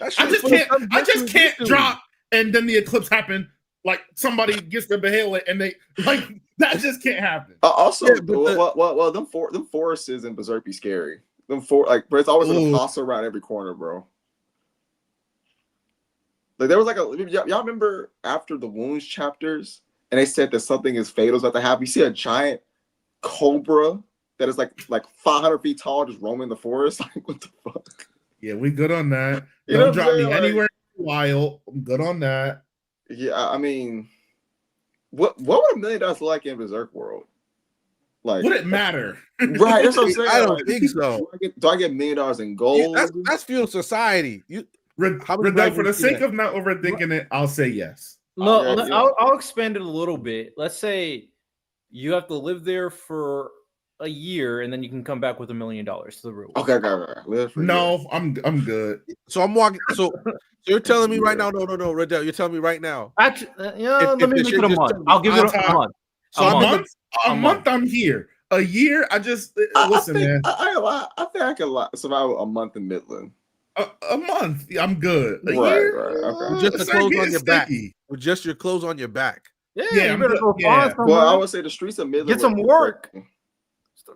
I just can't drop and then the eclipse happen. Like somebody gets the behelit and they like that just can't happen. Also, well, them forests in Berserk be scary. Them but it's always an imposter around every corner, bro. Like there was y'all remember after the wounds chapters, and they said that something is fatal is about to happen. You see a giant cobra that is like 500 feet tall, just roaming the forest. Like what the fuck? Yeah, we good on that. Don't drop me anywhere wild. I'm good on that. Yeah, I mean, what would $1 million look like in Berserk world? Like, would it matter? Right, that's what I'm saying. I don't think so. Do I get $1 million in gold? Yeah, that's feudal society. For the sake of not overthinking it, I'll say yes. No, I'll expand it a little bit. Let's say you have to live there for a year, and then you can come back with $1 million to the room. Okay. No, I'm good. So I'm walking. So you're telling me right now? No, Riddell, you're telling me right now. Actually, let me make it a month. I'll give it a month. So a month, I'm here. A year, listen, man. I think I can survive a month in Midland. A month, I'm good. A right, year, okay. Just the clothes on your back. With just your clothes on your back. Yeah, you better go find somewhere. Well, I would say the streets of Midland. Get some work.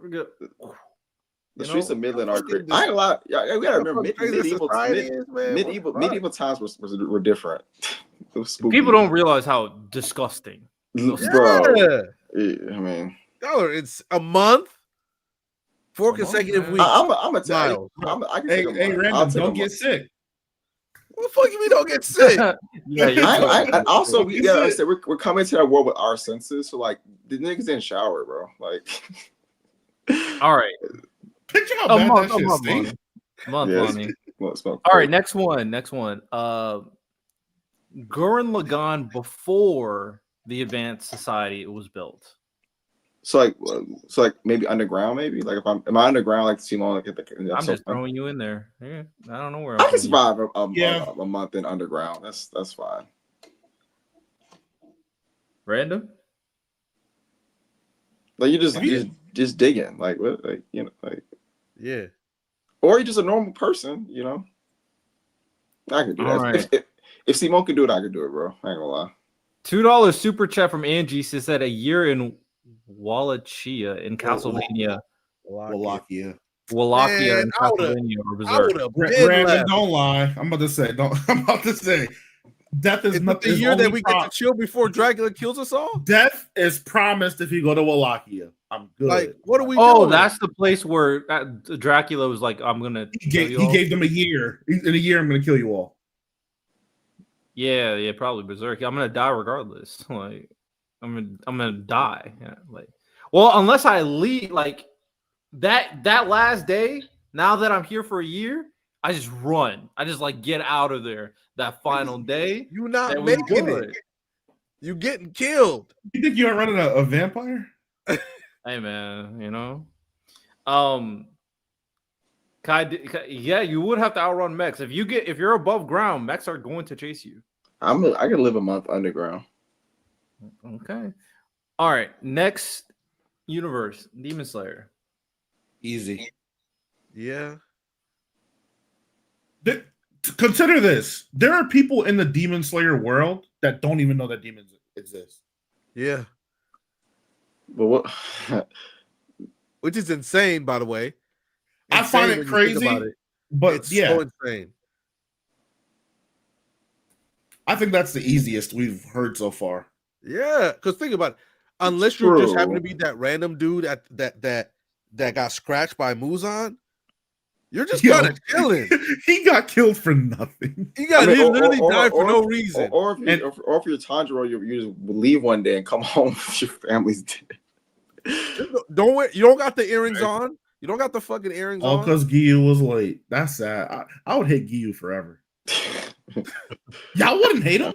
The streets of Midland are great. I ain't a lot. We gotta remember medieval times were different. People don't realize how disgusting. Bro. Yeah, I mean, it's a month, 4 consecutive weeks. I'm gonna tell you. Hey, Random, don't get sick. What the fuck you mean don't get sick? Also, we're coming to that world with our senses. So like, the niggas didn't shower, bro. Like, all right. Picture how bad that shit stinks. All right, next one. Gurren Lagann before the Advanced Society was built. So like maybe underground, maybe like am I underground like Simon? Like I'm just throwing you in there. Yeah, I don't know where I can survive a month in underground. That's fine. Random. Like you just digging, like what, like like yeah. Or you're just a normal person, I can do that. Right. If Simon can do it, I can do it, bro. I ain't gonna lie. $2 super chat from Angie says that a year in Wallachia in Castlevania. Wallachia in Castlevania or Berserk. Brandon, don't lie. I'm about to say death is not the year that we get to chill before Dracula kills us all. Death is promised if you go to Wallachia. I'm good. Like, what are we doing? Oh, that's the place where Dracula was like, I'm gonna he gave them a year. In a year, I'm gonna kill you all. Yeah, probably Berserk. I'm gonna die regardless. Like, I'm gonna die. Yeah, like, well, unless I leave, like that last day. Now that I'm here for a year, I just run. I just like get out of there. That final day, you're not making it. You getting killed. You think you're running a vampire? Hey man, yeah, you would have to outrun mechs. If you're above ground, mechs are going to chase you. I can live a month underground. Okay. All right. Next universe, Demon Slayer. Easy. Yeah. Consider this. There are people in the Demon Slayer world that don't even know that demons exist. Yeah. But what? Which is insane, by the way. I find it crazy, but it's so insane. I think that's the easiest we've heard so far. Yeah, because think about it. Unless you just happen to be that random dude that got scratched by Muzan, you're just kind of chilling. He got killed for nothing. He literally died for no reason. Or if you're Tanjiro, you just leave one day and come home if your family's dead. Don't wear. You don't got the earrings on. You don't got the fucking earrings All on. because Giyu was late. That's sad. I would hate Giyu forever. Y'all wouldn't hate him.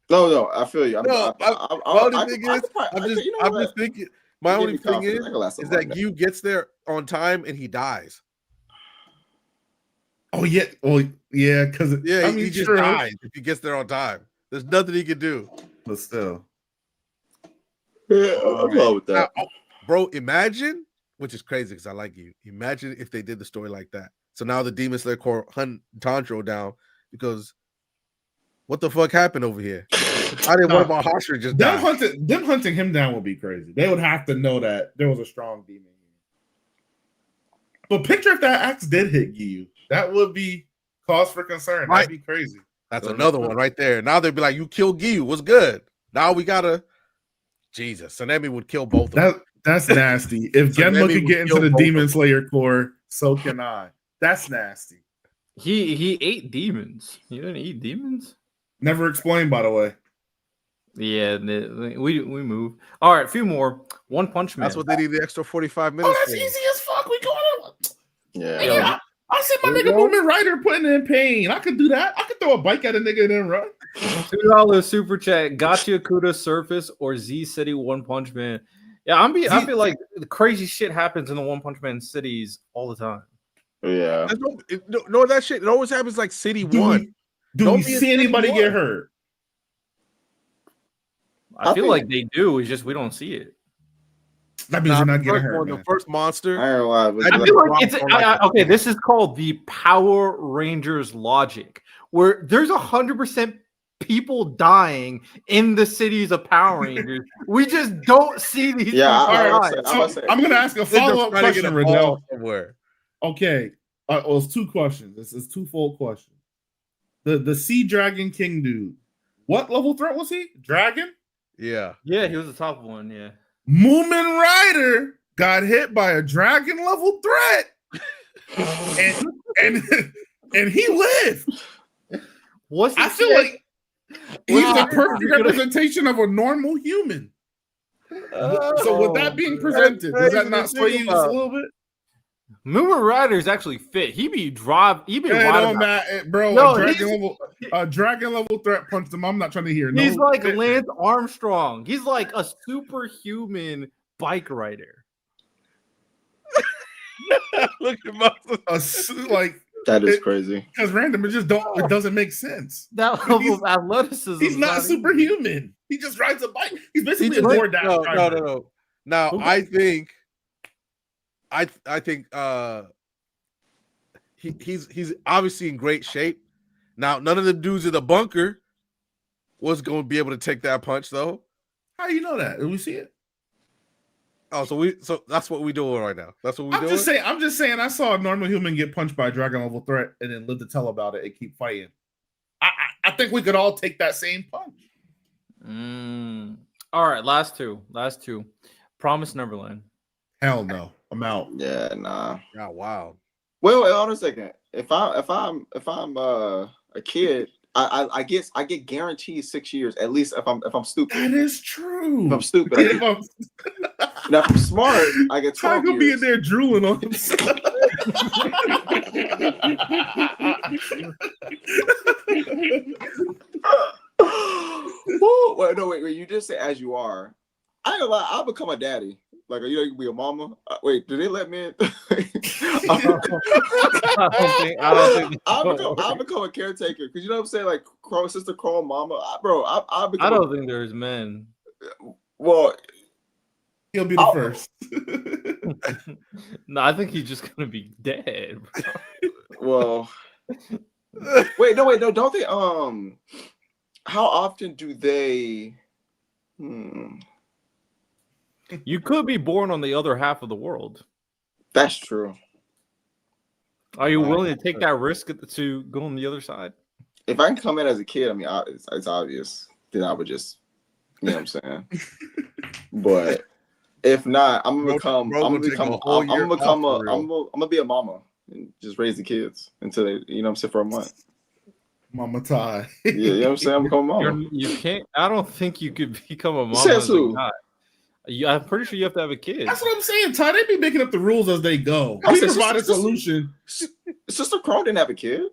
No, I feel you. My only thing is, I'm just thinking. My only thing is that Gyu gets there on time and he dies. Oh yeah, well yeah, because he just dies if he gets there on time. There's nothing he can do. But still, yeah, I'm wrong with that, now, bro. Imagine, which is crazy because I like you. Imagine if they did the story like that. So now the Demon Slayer Corps hunt Tanjiro down because what the fuck happened over here? I didn't want my Hashira just die. Them hunting him down would be crazy. They would have to know that there was a strong demon. But picture if that axe did hit Giyu. That would be cause for concern. That'd be crazy. That's another one right there. Now they'd be like, you killed Giyu. What's good? Now we gotta Jesus. Sanemi would kill both of them. That's nasty. If Genma could get into the Demon Slayer Corps, so can I. That's nasty. He ate demons. He didn't eat demons? Never explained, by the way. Yeah, we move. All right, a few more. One Punch Man. That's what they need the extra 45 minutes. Oh, that's easy as fuck. We going on. Yeah. I see my nigga Movement Rider putting in pain. I could do that. I could throw a bike at a nigga and then run. $2 super chat. Gotcha Kuda Surface or Z City One Punch Man. Yeah, I feel like the crazy shit happens in the One Punch Man cities all the time. Yeah. No, that shit. It always happens like City 1. Do we see anybody get hurt? I feel like they do. It's just we don't see it. That means you're not getting hurt. The first monster. I don't know why. I feel like it's okay. This is called the Power Rangers logic, where there's 100% people dying in the cities of Power Rangers. We just don't see these. Yeah, I'm going to ask a follow-up question, Riddell. Somewhere. Okay, well, it's two questions. This is twofold question. The Sea Dragon King dude. What level threat was he? Dragon? Yeah, he was the top one. Yeah. Moomin Rider got hit by a dragon level threat, and he lived. I feel like he's a perfect representation of a normal human. So with that being presented, does that not sway you just a little bit? Moomin Rider is actually fit. He be riding. Bro. No, a dragon level threat punched him. I'm not trying to hear. He's like Lance Armstrong. He's like a superhuman bike rider. Look at my that is crazy. Because random, it doesn't make sense. That level of athleticism. He's not superhuman. He just rides a bike. He's basically a DoorDash driver. No. Now I think he's obviously in great shape. Now, none of the dudes in the bunker was going to be able to take that punch, though. How do you know that? Did we see it? Oh, so that's what we doing right now. That's what we doing. I'm just saying. I saw a normal human get punched by a dragon level threat and then live to tell about it and keep fighting. I think we could all take that same punch. All right, last two. Promise Neverland. Hell no. I'm out. Yeah, nah. Oh, wow. Wait, hold on a second. If I'm a kid, I get guaranteed 6 years at least if I'm stupid. That is true. If I'm stupid, now if I'm smart, I get 12 years. Be in there drooling on himself. Wait. You just say as you are. I ain't gonna lie. I'll become a daddy. Like, you can be a mama. Wait, do they let me in? I don't think I'll become a caretaker because you know what I'm saying. Like, sister, crawl mama, bro. I don't think there's men. Well, he'll be the first. No, I think he's just gonna be dead. Well, wait, no. Don't they? How often do they? You could be born on the other half of the world. That's true. Are you willing to take that risk to go on the other side? If I can come in as a kid, I mean, it's obvious. Then I would just, you know what I'm saying. But if not, I'm gonna be a mama and just raise the kids until they, you know what I'm saying, for a month. Mama tie. Yeah, you know what I'm saying. I'm becoming a mama. You can't. I don't think you could become a mama. Yeah, I'm pretty sure you have to have a kid. That's what I'm saying, Ty. They be making up the rules as they go. I We said, provide a sister- solution. Sister Crow didn't have a kid.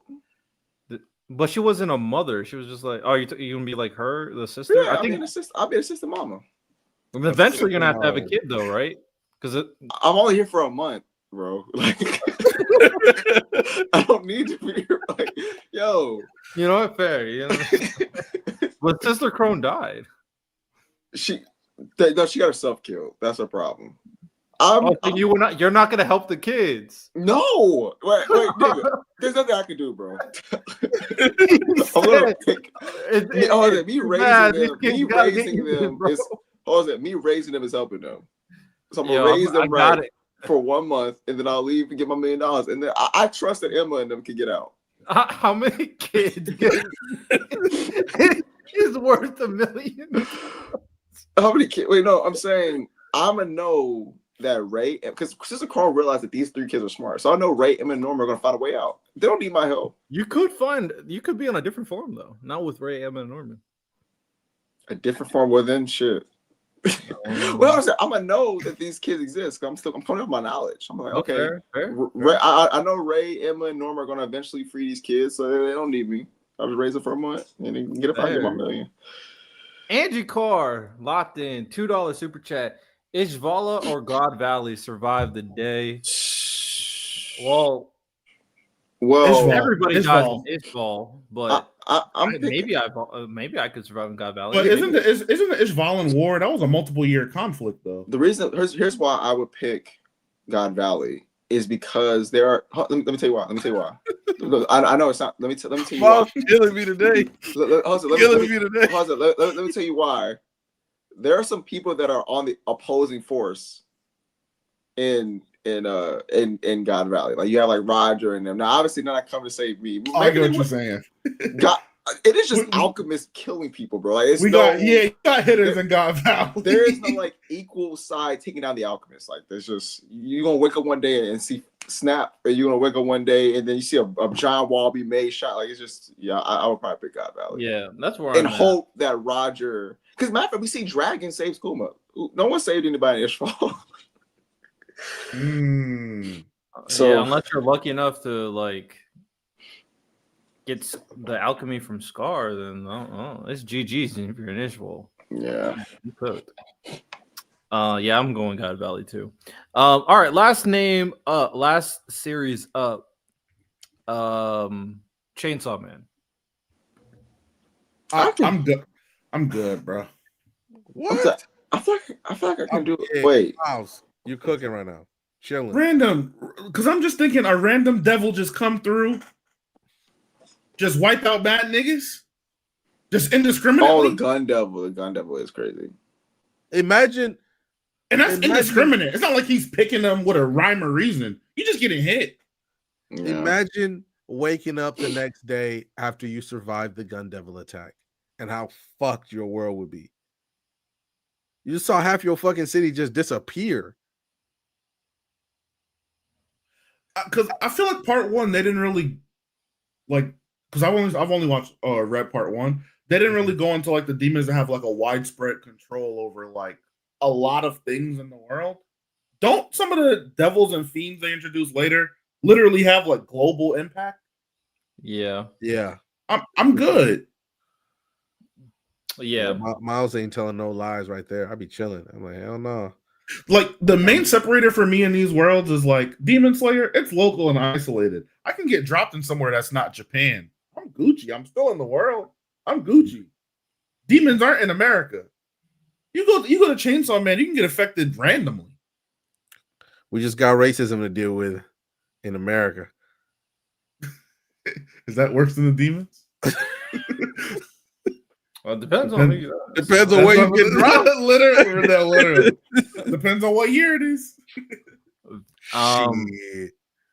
But she wasn't a mother. She was just like, oh, you gonna be like her, the sister? Yeah, I think I'll be a sister mama. eventually you're gonna have to have a kid though, right? Because I'm only here for a month, bro. Like, I don't need to be here. Like, yo, you know what? Fair. You know? But Sister Crone died. she got herself killed. That's a problem. So you're not gonna help the kids. No, wait, David, there's nothing I can do, bro. I'm gonna pick. Me raising them is helping them. So I'm gonna raise them for 1 month, and then I'll leave and get my $1 million, and then I trust that Emma and them can get out. How many kids is worth $1 million? How many kids? Wait, no, I'm saying I'm gonna know that Ray, because Sister Carl realized that these 3 kids are smart, so I know Ray, Emma, and Norma are gonna find a way out. They don't need my help. You could be on a different form though, not with Ray, Emma, and Norman. A different form within shit. Well, I'm gonna know that these kids exist. I'm putting up my knowledge. I'm like, okay, fair. I know Ray, Emma, and Norma are gonna eventually free these kids, so they don't need me. I'll just raise them for a month and then get my $1 million. Angie Carr locked in $2 super chat. Ishvala or God Valley survived the day? Well, everybody dies in Ishval, but maybe I could survive in God Valley. But isn't the Ishvalan war, that was a multiple-year conflict though? The reason here's why I would pick God Valley is because there are. Let me tell you why. Look, I know it's not. Let me tell you why. Killing me today. Let me tell you why. There are some people that are on the opposing force in God Valley. Like you have like Roger and them. Now, obviously, they're not coming to save me. I get what you're saying. It is just alchemists killing people, bro. Like you got hitters in God Valley. There is no like equal side taking down the alchemists. Like there's just you're gonna wake up one day and see Snap, or you're gonna wake up one day and then you see a giant wall be made shot. Like it's just I would probably pick God Valley. Yeah, that's where hope that Roger. Because matter of fact, we see Dragon saves Kuma. No one saved anybody in Ishval. So unless you're lucky enough to like get the alchemy from Scar, then it's GG's if you're in Ishval. Yeah, you cooked. Yeah, I'm going God Valley too. All right, last series up. Chainsaw Man. I'm good. I'm good, bro. What? I feel like I can do it. Wait. House. You're cooking right now. Chilling. Random. Because I'm just thinking a random devil just come through. Just wipe out bad niggas. Just indiscriminately. Oh, the gun devil. The gun devil is crazy. Imagine. And that's indiscriminate. It's not like he's picking them with a rhyme or reason. You're just getting hit. Yeah. Imagine waking up the next day after you survived the gun devil attack and how fucked your world would be. You just saw half your fucking city just disappear. Because I feel like part 1, they didn't really like. Because I've only watched read part 1. They didn't really go into like the demons that have like a widespread control over like a lot of things in the world. Don't some of the devils and fiends they introduce later literally have like global impact? Yeah. I'm good. Yeah, Miles ain't telling no lies right there. I be chilling. I'm like, hell no. Like the main separator for me in these worlds is like Demon Slayer. It's local and isolated. I can get dropped in somewhere that's not Japan. I'm Gucci. I'm still in the world. I'm Gucci. Demons aren't in America. You go to Chainsaw Man, you can get affected randomly. We just got racism to deal with in America. Is that worse than the demons? Well, it depends on where you get dropped. Literally. Depends on what year it is. All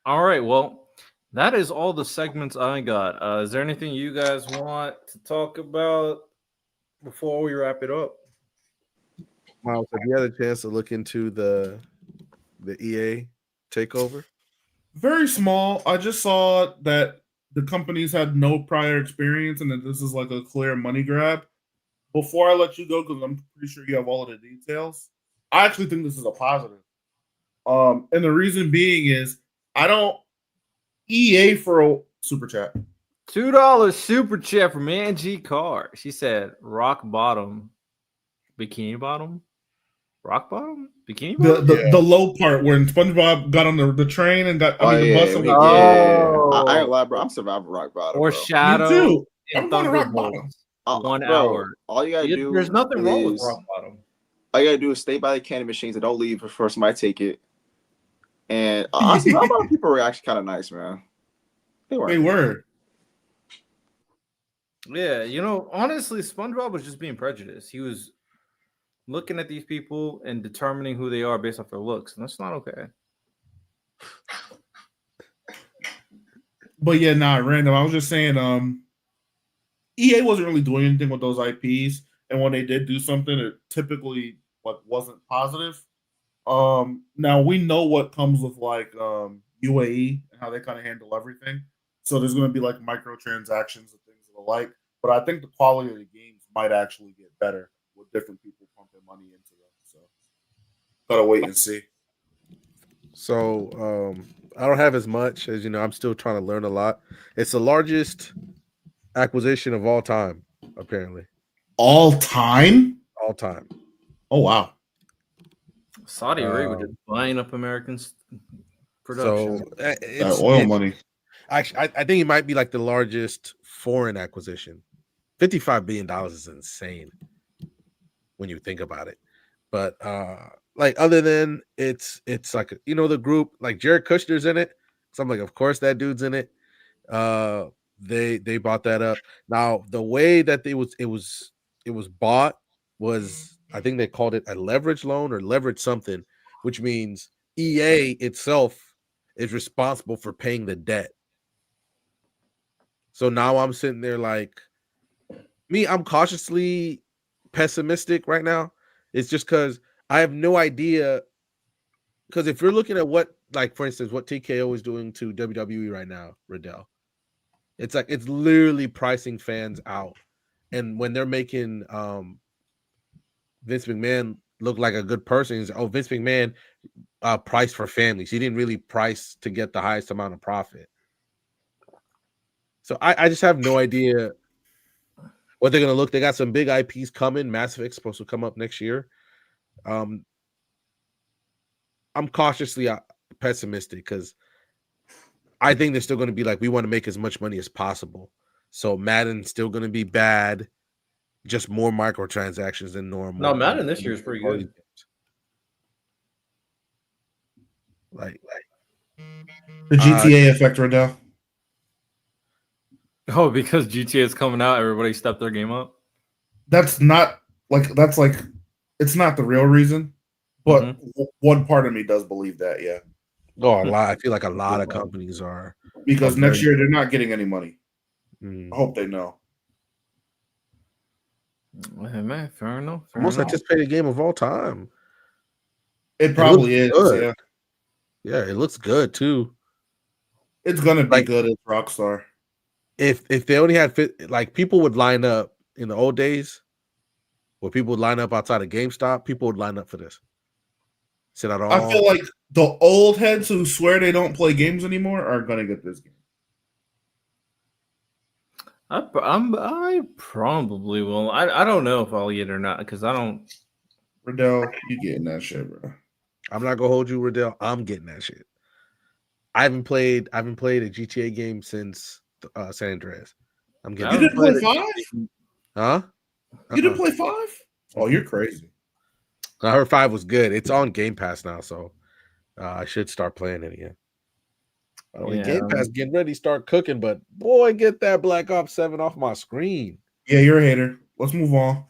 right. Well, that is all the segments I got. Is there anything you guys want to talk about before we wrap it up? Miles, have you had a chance to look into the EA takeover? Very small. I just saw that the companies had no prior experience and that this is like a clear money grab. Before I let you go, because I'm pretty sure you have all of the details, I actually think this is a positive. And the reason being is I don't EA for a super chat. $2 super chat from Angie Carr. She said, "Rock bottom, bikini bottom, rock bottom, bikini bottom." The low part when SpongeBob got on the train and got the bus. Yeah. I ain't lie, bro. I'm surviving rock bottom. Or bro. Shadow. Me too. And I'm going to rock bottom. 1 bro, hour. All you gotta do. There's nothing wrong with rock bottom. All you gotta do is stay by the candy machines and don't leave before somebody take it. And honestly, rock bottom people were actually kind of nice, man. They were. Yeah, honestly, SpongeBob was just being prejudiced. He was looking at these people and determining who they are based off their looks, and that's not okay. But yeah, random. I was just saying, EA wasn't really doing anything with those IPs, and when they did do something, it typically wasn't positive. Now we know what comes with UAE and how they kind of handle everything. So there's going to be microtransactions and things of the like. But I think the quality of the games might actually get better with different people pumping money into them. So gotta wait and see. So I don't have as much as I'm still trying to learn a lot. It's the largest acquisition of all time, apparently. All time? All time. Oh wow. Saudi Arabia just buying up Americans production. So it's oil money. Actually, I think it might be the largest foreign acquisition. $55 billion is insane when you think about it. But other than it's the group, Jared Kushner's in it. So I'm of course that dude's in it. They bought that up. Now the way that it was bought was, I think they called it a leverage loan or leverage something, which means EA itself is responsible for paying the debt. So now I'm sitting there I'm cautiously pessimistic right now. It's just because I have no idea. Because if you're looking at what, for instance, what TKO is doing to WWE right now, Riddell, it's it's literally pricing fans out. And when they're making Vince McMahon look like a good person, he's Vince McMahon priced for families. He didn't really price to get the highest amount of profit. So I just have no idea what they're going to look. They got some big IPs coming. Mass Effect's supposed to come up next year. I'm cautiously pessimistic because I think they're still going to be we want to make as much money as possible. So Madden's still going to be bad, just more microtransactions than normal. No, Madden this year is pretty good. The GTA effect, Riddell. Oh, because GTA is coming out, everybody stepped their game up. That's not it's not the real reason, but one part of me does believe that. Yeah. Oh, a lot. I feel a lot of companies are, because next year they're not getting any money. I hope they know. Hey, man, fair enough. Most anticipated game of all time. It probably is. Good. Yeah, it looks good too. It's gonna be good as Rockstar. If they only had people would line up in the old days, where people would line up outside of GameStop, people would line up for this. I feel like the old heads who swear they don't play games anymore are gonna get this game. I probably will. I don't know if I'll get it or not because I don't. Riddell, you getting that shit, bro? I'm not gonna hold you, Riddell. I'm getting that shit. I haven't played a GTA game since San Andreas. I'm getting. You didn't play 5? Huh? You didn't play 5? Oh, you're crazy. I heard 5 was good. It's on Game Pass now, so I should start playing it again. Game Pass getting ready to start cooking, but boy, get that Black Ops 7 off my screen. Yeah, you're a hater. Let's move on.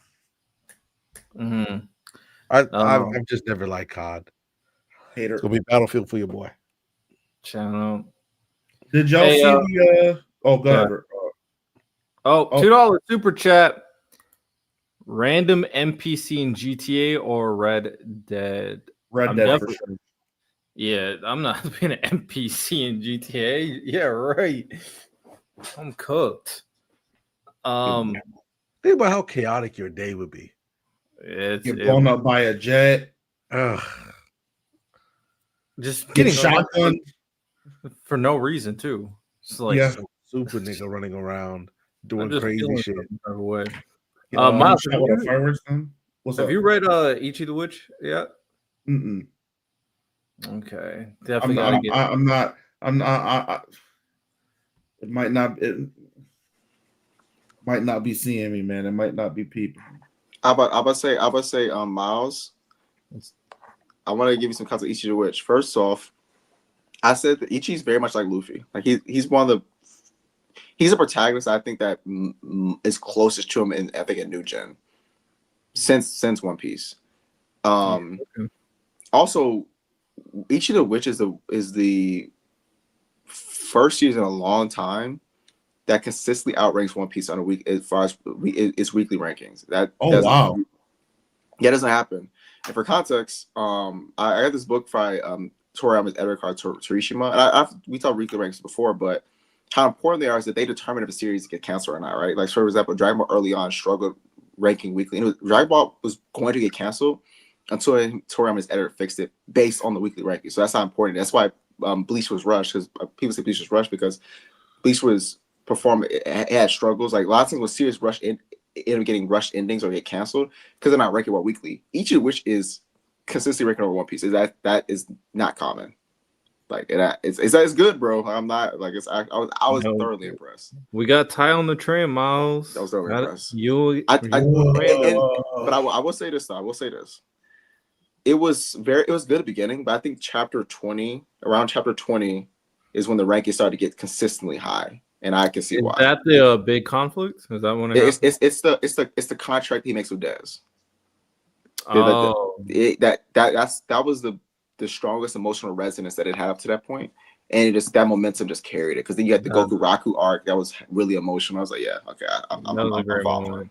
I've just never liked COD. Hater. It's gonna be Battlefield for your boy. Channel. Did y'all see the? Oh, go ahead. $2 super chat. Random NPC in GTA or Red Dead? Red Dead for sure. Yeah, I'm not being an NPC in GTA. Yeah, right. I'm cooked. Think about how chaotic your day would be. Get blown up by a jet. Ugh. Just Get getting shotgun. for no reason too. It's like Yeah. Super nigga running around doing just crazy feeling shit. some type of way. Miles, Miles, fireworks gun. What's have up? you read Ichi the Witch yet? Mm-mm. Okay, definitely gotta get. I'm not. It might not. It might not be seeing me, man. It might not be people. I about say, Miles. I want to give you some context of Ichi the Witch. First off, I said that Ichi's very much like Luffy. Like he's one of the. He's a protagonist. I think that is closest to him in in New Gen. Since One Piece. Also, Ichi the Witch is the first season in a long time that consistently outranks One Piece on a week as far as its weekly rankings. That wow. That doesn't happen. And for context, I got this book by Toriyama's editor called Torishima, and we talked weekly rankings before, but how important they are is that they determine if a series get canceled or not, right? Like, for example, Dragon Ball early on struggled ranking weekly. And Dragon Ball was going to get canceled until Toriyama's editor fixed it based on the weekly ranking. So that's how important. That's why Bleach was rushed, because people say Bleach was rushed because Bleach was performing. It had struggles. Like a lot of things with serious rush end up getting rushed endings or get canceled because they're not ranking well weekly. Each of which is consistently ranking over One Piece. That is not common. Like it's good, bro. I'm not like it's. I was thoroughly impressed. We got Ty on the train, Miles. I was thoroughly impressed. But I will say this though. I will say this. It was good at the beginning, but I think around chapter 20 is when the rankings started to get consistently high, and I can see why. Is that the big conflict? Is that when it's the contract he makes with Dez. Oh, That was the strongest emotional resonance that it had up to that point, and that momentum just carried it. Because then you had the Goku Raku arc that was really emotional. I was like, yeah, okay, I'm following.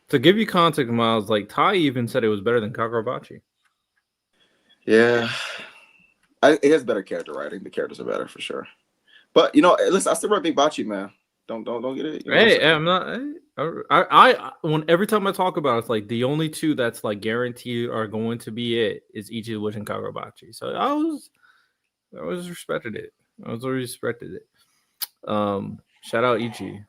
To give you context, Miles, like Ty even said it was better than Kakarobachi. Yeah, it has better character writing. The characters are better for sure. But listen, I still run Big Bachi, man. Don't get it. I'm not. I when every time I talk about it, it's like the only two that's like guaranteed are going to be it is Ichi the Witch and Kakarobachi. So I always respected it. Shout out Ichi.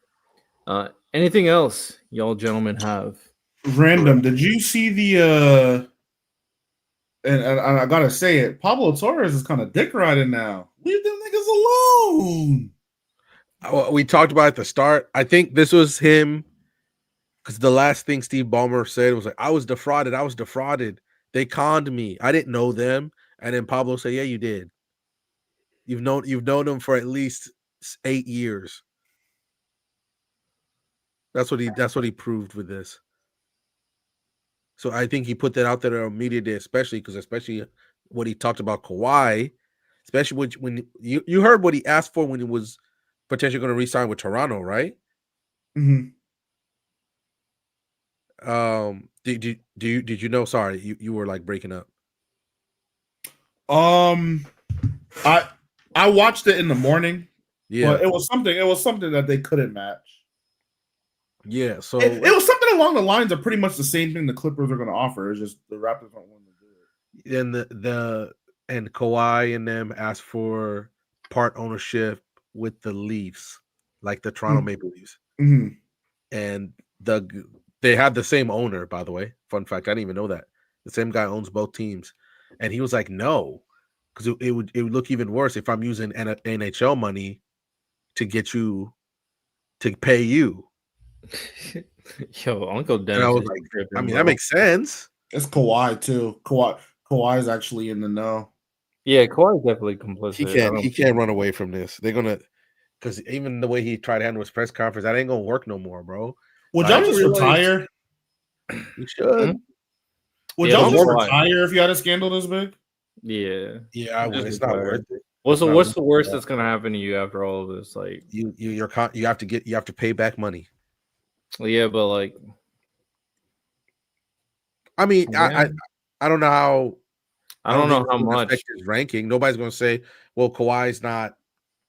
Anything else y'all gentlemen have? Random. Did you see the and I gotta say it, Pablo Torres is kind of dick riding now. Leave them niggas alone. We talked about it at the start. I think this was him because the last thing Steve Ballmer said was like, I was defrauded. They conned me. I didn't know them. And then Pablo said, yeah, you did. You've known them for at least 8 years. That's what he proved with this. So I think he put that out there on media day, especially what he talked about Kawhi, especially when you heard what he asked for when he was potentially going to re-sign with Toronto, right? Mm-hmm. Did you know? Sorry, you were like breaking up. I watched it in the morning. Yeah, but it was something that they couldn't match. Yeah, so it was something along the lines of pretty much the same thing the Clippers are going to offer. It's just the Raptors don't want to do it. And Kawhi and them asked for part ownership with the Leafs, like the Toronto Maple Leafs, and they have the same owner. By the way, fun fact, I didn't even know that the same guy owns both teams, and he was like, no, because it would look even worse if I'm using NHL money to get you to pay you. Yo, Uncle Dennis. And I was like, I mean, that makes sense. It's Kawhi too. Kawhi is actually in the know. Yeah, Kawhi is definitely complicit. He can't run away from this. They're gonna, because even the way he tried to handle his press conference, that ain't gonna work no more, bro. Would y'all just retire? You should. Would y'all just retire if you had a scandal this big? Yeah, I would. It's not worth it. What's the worst that's gonna happen to you after all of this? Like you have to pay back money. Yeah, but like, I mean, I don't know how. I don't know how much his ranking. Nobody's going to say, "Well, Kawhi's not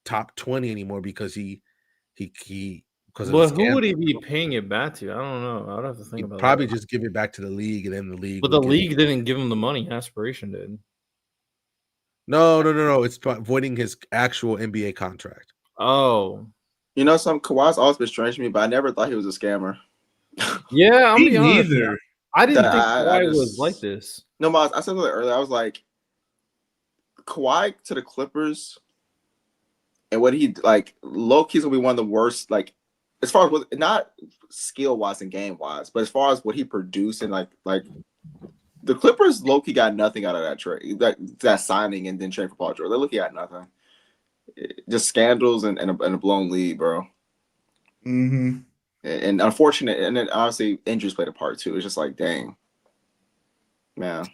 top 20 anymore because he because of the But who scandal. would he be paying it back to? I don't know. I'd have to think He'd about probably that. just give it back to the league, and then the league. But would the give league didn't give him the money. Aspiration did. No. It's voiding his actual NBA contract. Oh, You know, Kawhi's always been strange to me, but I never thought he was a scammer. yeah. I'm Me be honest. neither. I didn't That think I Kawhi was just- like this. No, Miles, I said that earlier. I was like, Kawhi to the Clippers, and what he like, low key's gonna be one of the worst. Like, as far as what, not skill wise and game wise, but as far as what he produced and like the Clippers, low key got nothing out of that trade, that signing and then trade for Paul George. They low key got nothing. Just scandals and a blown lead, bro. Mm-hmm. And unfortunate, and then obviously injuries played a part too. It's just like, dang, man.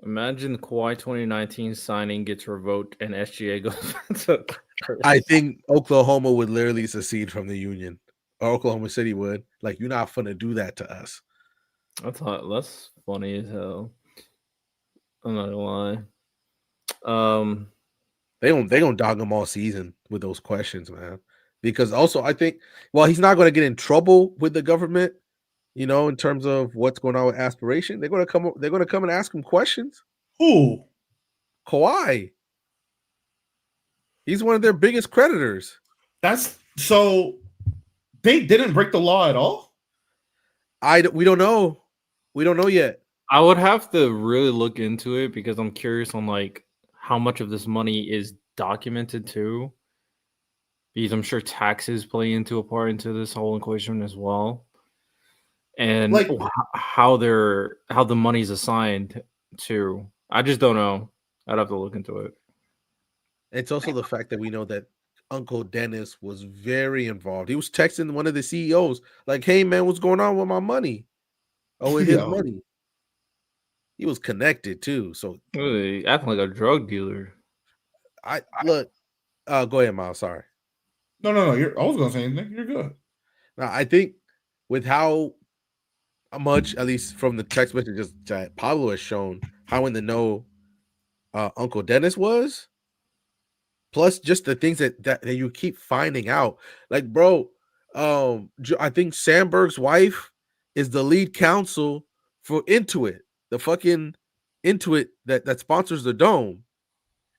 Imagine Kawhi 2019 signing gets revoked and SGA goes to Clippers. I think Oklahoma would literally secede from the union, or Oklahoma City would. Like, you're not gonna do that to us. That's funny as hell. I'm not gonna lie. They gonna dog him all season with those questions, man. Because also, I think, well, he's not gonna get in trouble with the government, you know, in terms of what's going on with aspiration. They're gonna come and ask him questions. Who? Kawhi. He's one of their biggest creditors. That's so they didn't break the law at all? We don't know. We don't know yet. I would have to really look into it because I'm curious on like how much of this money is documented too. Because I'm sure taxes play into a part into this whole equation as well. And Like- how the money's assigned to. I just don't know. I'd have to look into it. It's also the fact that we know that Uncle Dennis was very involved. He was texting one of the CEOs, like, "Hey man, what's going on with my money? Oh, with his Yo. money." He was connected too. So Really acting like a drug dealer. I look. Go ahead, Miles. Sorry. No. I was gonna say anything. You're good. Now I think with how much, at least from the text messages that Pablo has shown, how in the know Uncle Dennis was, plus just the things that you keep finding out. Like, bro, I think Sandberg's wife is the lead counsel for Intuit, the fucking Intuit that sponsors the Dome,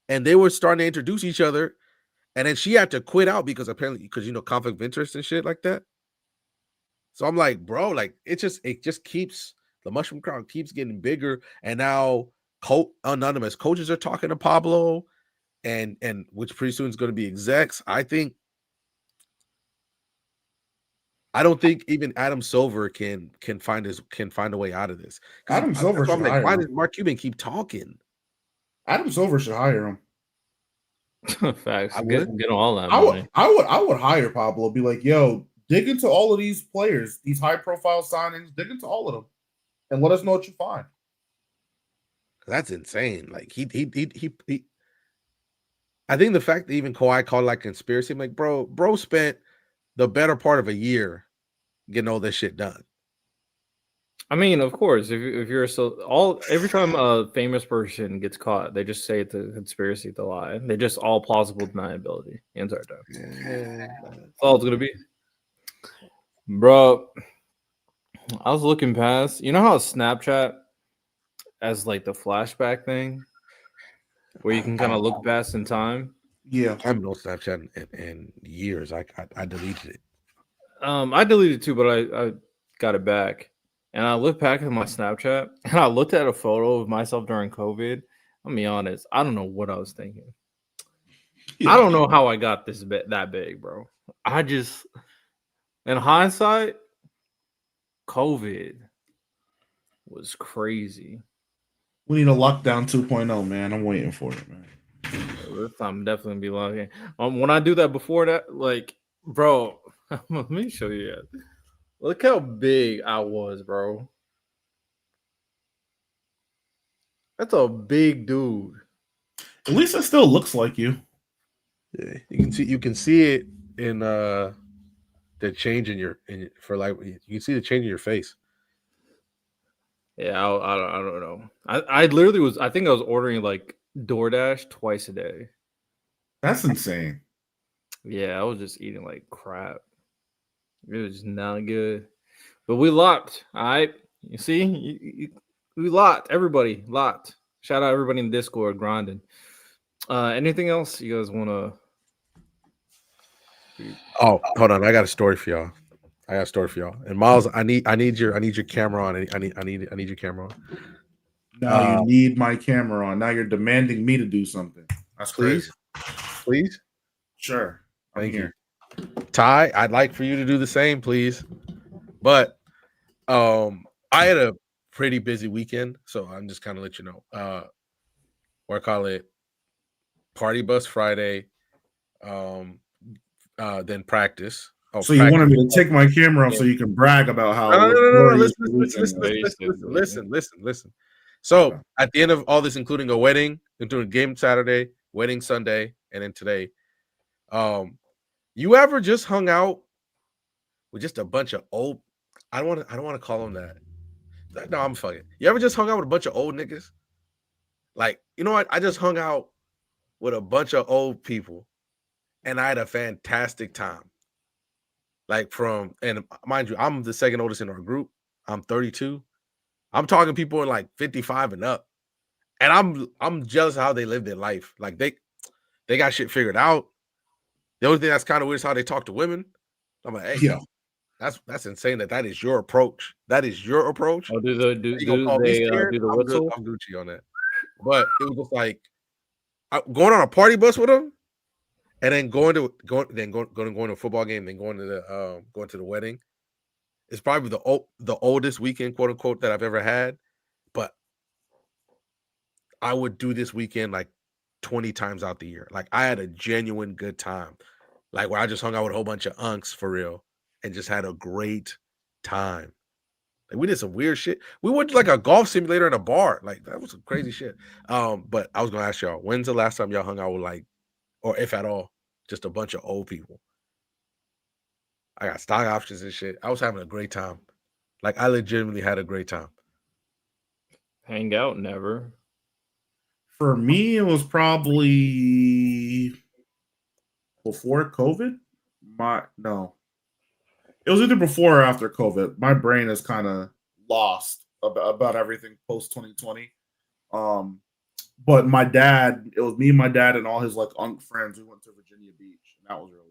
and they were starting to introduce each other, and then she had to quit out because apparently, because conflict of interest and shit like that. So I'm like, bro, like it just keeps, the mushroom crowd keeps getting bigger, and now anonymous coaches are talking to Pablo, and which pretty soon is going to be execs. I don't think even Adam Silver can find a way out of this. Adam Silver should like, hire why him. does Mark Cuban keep talking? Adam Silver should hire him. Facts. I Get would. all that I money. would hire Pablo. Be like, yo, dig into all of these players, these high profile signings, dig into all of them, and let us know what you find. That's insane. Like he I think the fact that even Kawhi called like conspiracy, I'm like, bro spent the better part of a year getting all this shit done. I mean, of course, if you're every time a famous person gets caught, they just say it's a conspiracy to lie. They just all plausible deniability the entire time. Yeah. That's all it's gonna be. Bro, I was looking past, you know how Snapchat as like the flashback thing where you can kind of look past in time? Yeah. I haven't no Snapchat in years. I deleted it. I deleted it too, but I got it back. And I looked back at my Snapchat and I looked at a photo of myself during COVID. I'll be honest, I don't know what I was thinking. I don't know how I got that big, bro. I just, in hindsight, COVID was crazy. We need a lockdown 2.0, man. I'm waiting for it, man. This time I'm definitely be lucky. When I do that before that, like, bro, let me show you. Look how big I was, bro. That's a big dude. At least it still looks like you. Yeah, you can see it in the change in you can see the change in your face. Yeah, I don't know. I literally was. I think I was ordering like DoorDash twice a day. That's insane. Yeah, I was just eating like crap. It was not good. But we locked. All right. You see? We locked. Everybody locked. Shout out everybody in Discord grinding. Anything else you guys want to? Oh, hold on. I got a story for y'all. And Miles, I need your camera on. I need your camera on. Now you need my camera on. Now you're demanding me to do something. That's crazy. Please. Sure. Thank you. Ty, I'd like for you to do the same, please. But I had a pretty busy weekend, so I'm just kind of let you know. Or call it party bus Friday, then practice. Oh, so you wanted me to take my camera off so you can brag about how no. Listen. So at the end of all this, including a wedding, including game Saturday, wedding Sunday, and then today, you ever just hung out with just a bunch of old? I don't want to call them that. No, I'm fucking. You ever just hung out with a bunch of old niggas? Like, you know what? I just hung out with a bunch of old people, and I had a fantastic time. Like and mind you, I'm the second oldest in our group. I'm 32. I'm talking people in like 55 and up, and I'm jealous of how they live their life. Like they got shit figured out. The only thing that's kind of weird is how they talk to women. I'm like, hey, yeah, that's insane. That is your approach. That is your approach. Oh, do they do the whistle? I'm Gucci on that. But it was just like going on a party bus with them, and then going to a football game, then going to the wedding. It's probably the oldest weekend, quote unquote, that I've ever had. But I would do this weekend like 20 times out the year. Like I had a genuine good time. Like where I just hung out with a whole bunch of unks for real and just had a great time. Like we did some weird shit. We went to like a golf simulator in a bar. Like that was some crazy shit. But I was gonna ask y'all, when's the last time y'all hung out with like, or if at all, just a bunch of old people? I got stock options and shit. I was having a great time. Like I legitimately had a great time. Hang out, never. For me, it was probably before COVID. It was either before or after COVID. My brain is kind of lost about everything post 2020. But my dad, it was me, my dad, and all his like unk friends. We went to Virginia Beach, and that was really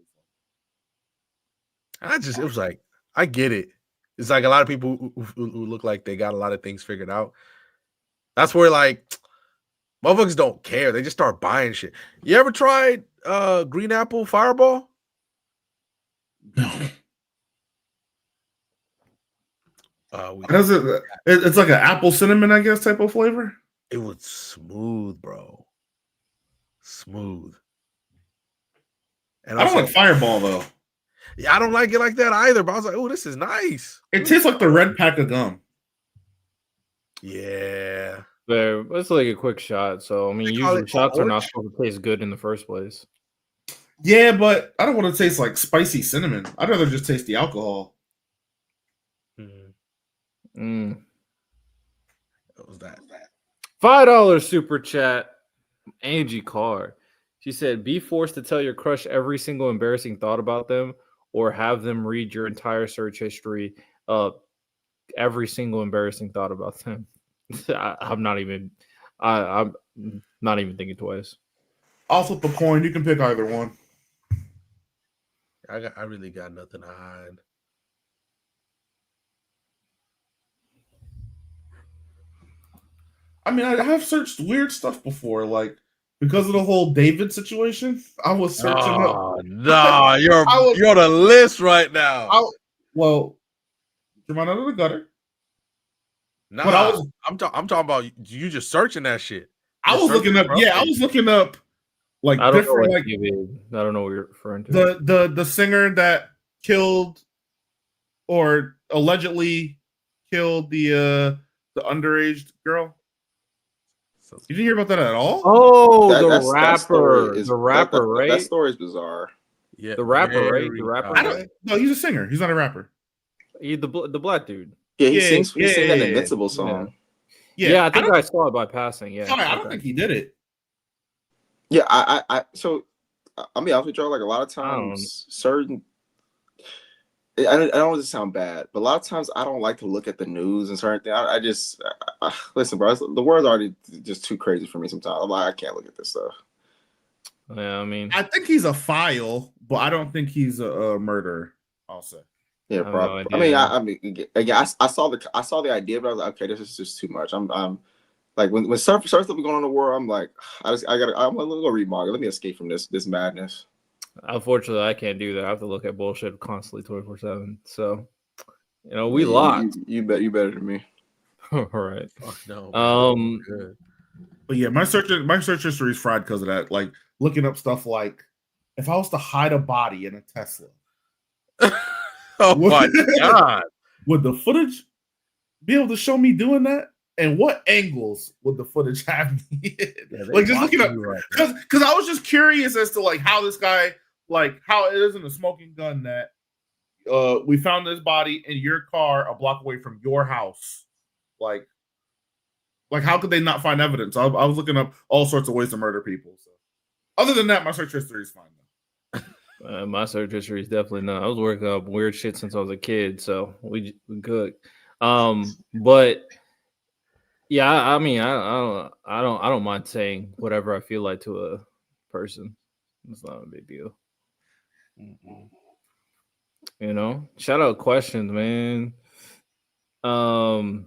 fun. It was like, I get it. It's like a lot of people who look like they got a lot of things figured out. That's where like motherfuckers don't care. They just start buying shit. You ever tried green apple fireball? No. It's like an apple cinnamon, I guess, type of flavor. It was smooth, bro. Smooth. And I don't like Fireball though. Yeah, I don't like it like that either. But I was like, oh, this is nice. It tastes like the red pack of gum. Yeah. But it's like a quick shot. So I mean, usually shots are not supposed to taste good in the first place. Yeah, but I don't want to taste like spicy cinnamon. I'd rather just taste the alcohol. What was that? $5 super chat. Angie Carr. She said, be forced to tell your crush every single embarrassing thought about them or have them read your entire search history of every single embarrassing thought about them. I'm not even thinking twice. I'll flip a coin. You can pick either one. I really got nothing to hide. I mean, I have searched weird stuff before, like because of the whole David situation. I was searching up. No, you're on a list right now. Well, you're out of the gutter. No, nah, I'm talking about you just searching that shit. I was looking up. Yeah, I was looking up like different. Like I don't know what you're referring to. The singer that killed or allegedly killed the underage girl. You didn't hear about that at all? Oh, the rapper, right? That story is bizarre. Yeah, the rapper, right? The rapper. No, he's a singer. He's not a rapper. He's the black dude. Yeah, he sings that Invincible song. Yeah, I think I saw it by passing. Yeah, sorry, I don't think he did it. Yeah, I mean, I'll be honest with y'all. Like a lot of times, certain I don't want to sound bad, but a lot of times I don't like to look at the news and certain things. I just listen, bro. The world's already just too crazy for me sometimes. I'm like, I can't look at this stuff. Yeah, I mean, I think he's a file, but I don't think he's a murderer. I'll say. Yeah, I have no probably. idea. I mean, again, I saw the idea, but I was like, okay, this is just too much. I'm like when stuff starts going on in the world, I'm like, I'm gonna go read manga. Let me escape from this madness. Unfortunately, I can't do that. I have to look at bullshit constantly 24/7. So, we lost. You better than me. All right. Fuck no. Man. Good. But yeah, my search history is fried because of that. Like looking up stuff like if I was to hide a body in a Tesla. Oh my god! Would the footage be able to show me doing that? And what angles would the footage have me in? Yeah, like just looking up because I was just curious as to like how this guy how it isn't a smoking gun that we found this body in your car a block away from your house. Like how could they not find evidence? I was looking up all sorts of ways to murder people. So other than that, my search history is fine though. My search history is definitely not. I was working up weird shit since I was a kid, so we good. But yeah, I mean, I don't mind saying whatever I feel like to a person. It's not a big deal. Shout out questions, man. Oh,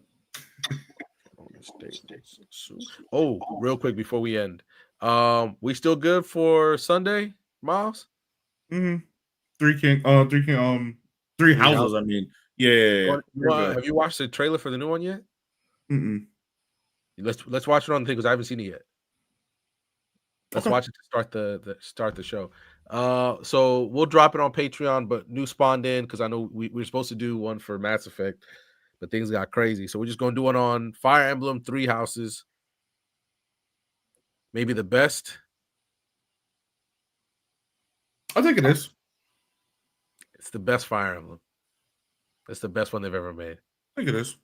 real quick before we end, we still good for Sunday, Miles? Mm-hmm. Three houses. I mean, yeah. Have you watched the trailer for the new one yet? Mm-mm. Let's watch it on the thing because I haven't seen it yet. Let's watch it to start the show. So we'll drop it on Patreon, but new spawned in because I know we were supposed to do one for Mass Effect, but things got crazy. So we're just gonna do one on Fire Emblem 3 Houses. Maybe the best. I think it is. It's the best Fire Emblem. It's the best one they've ever made. I think it is.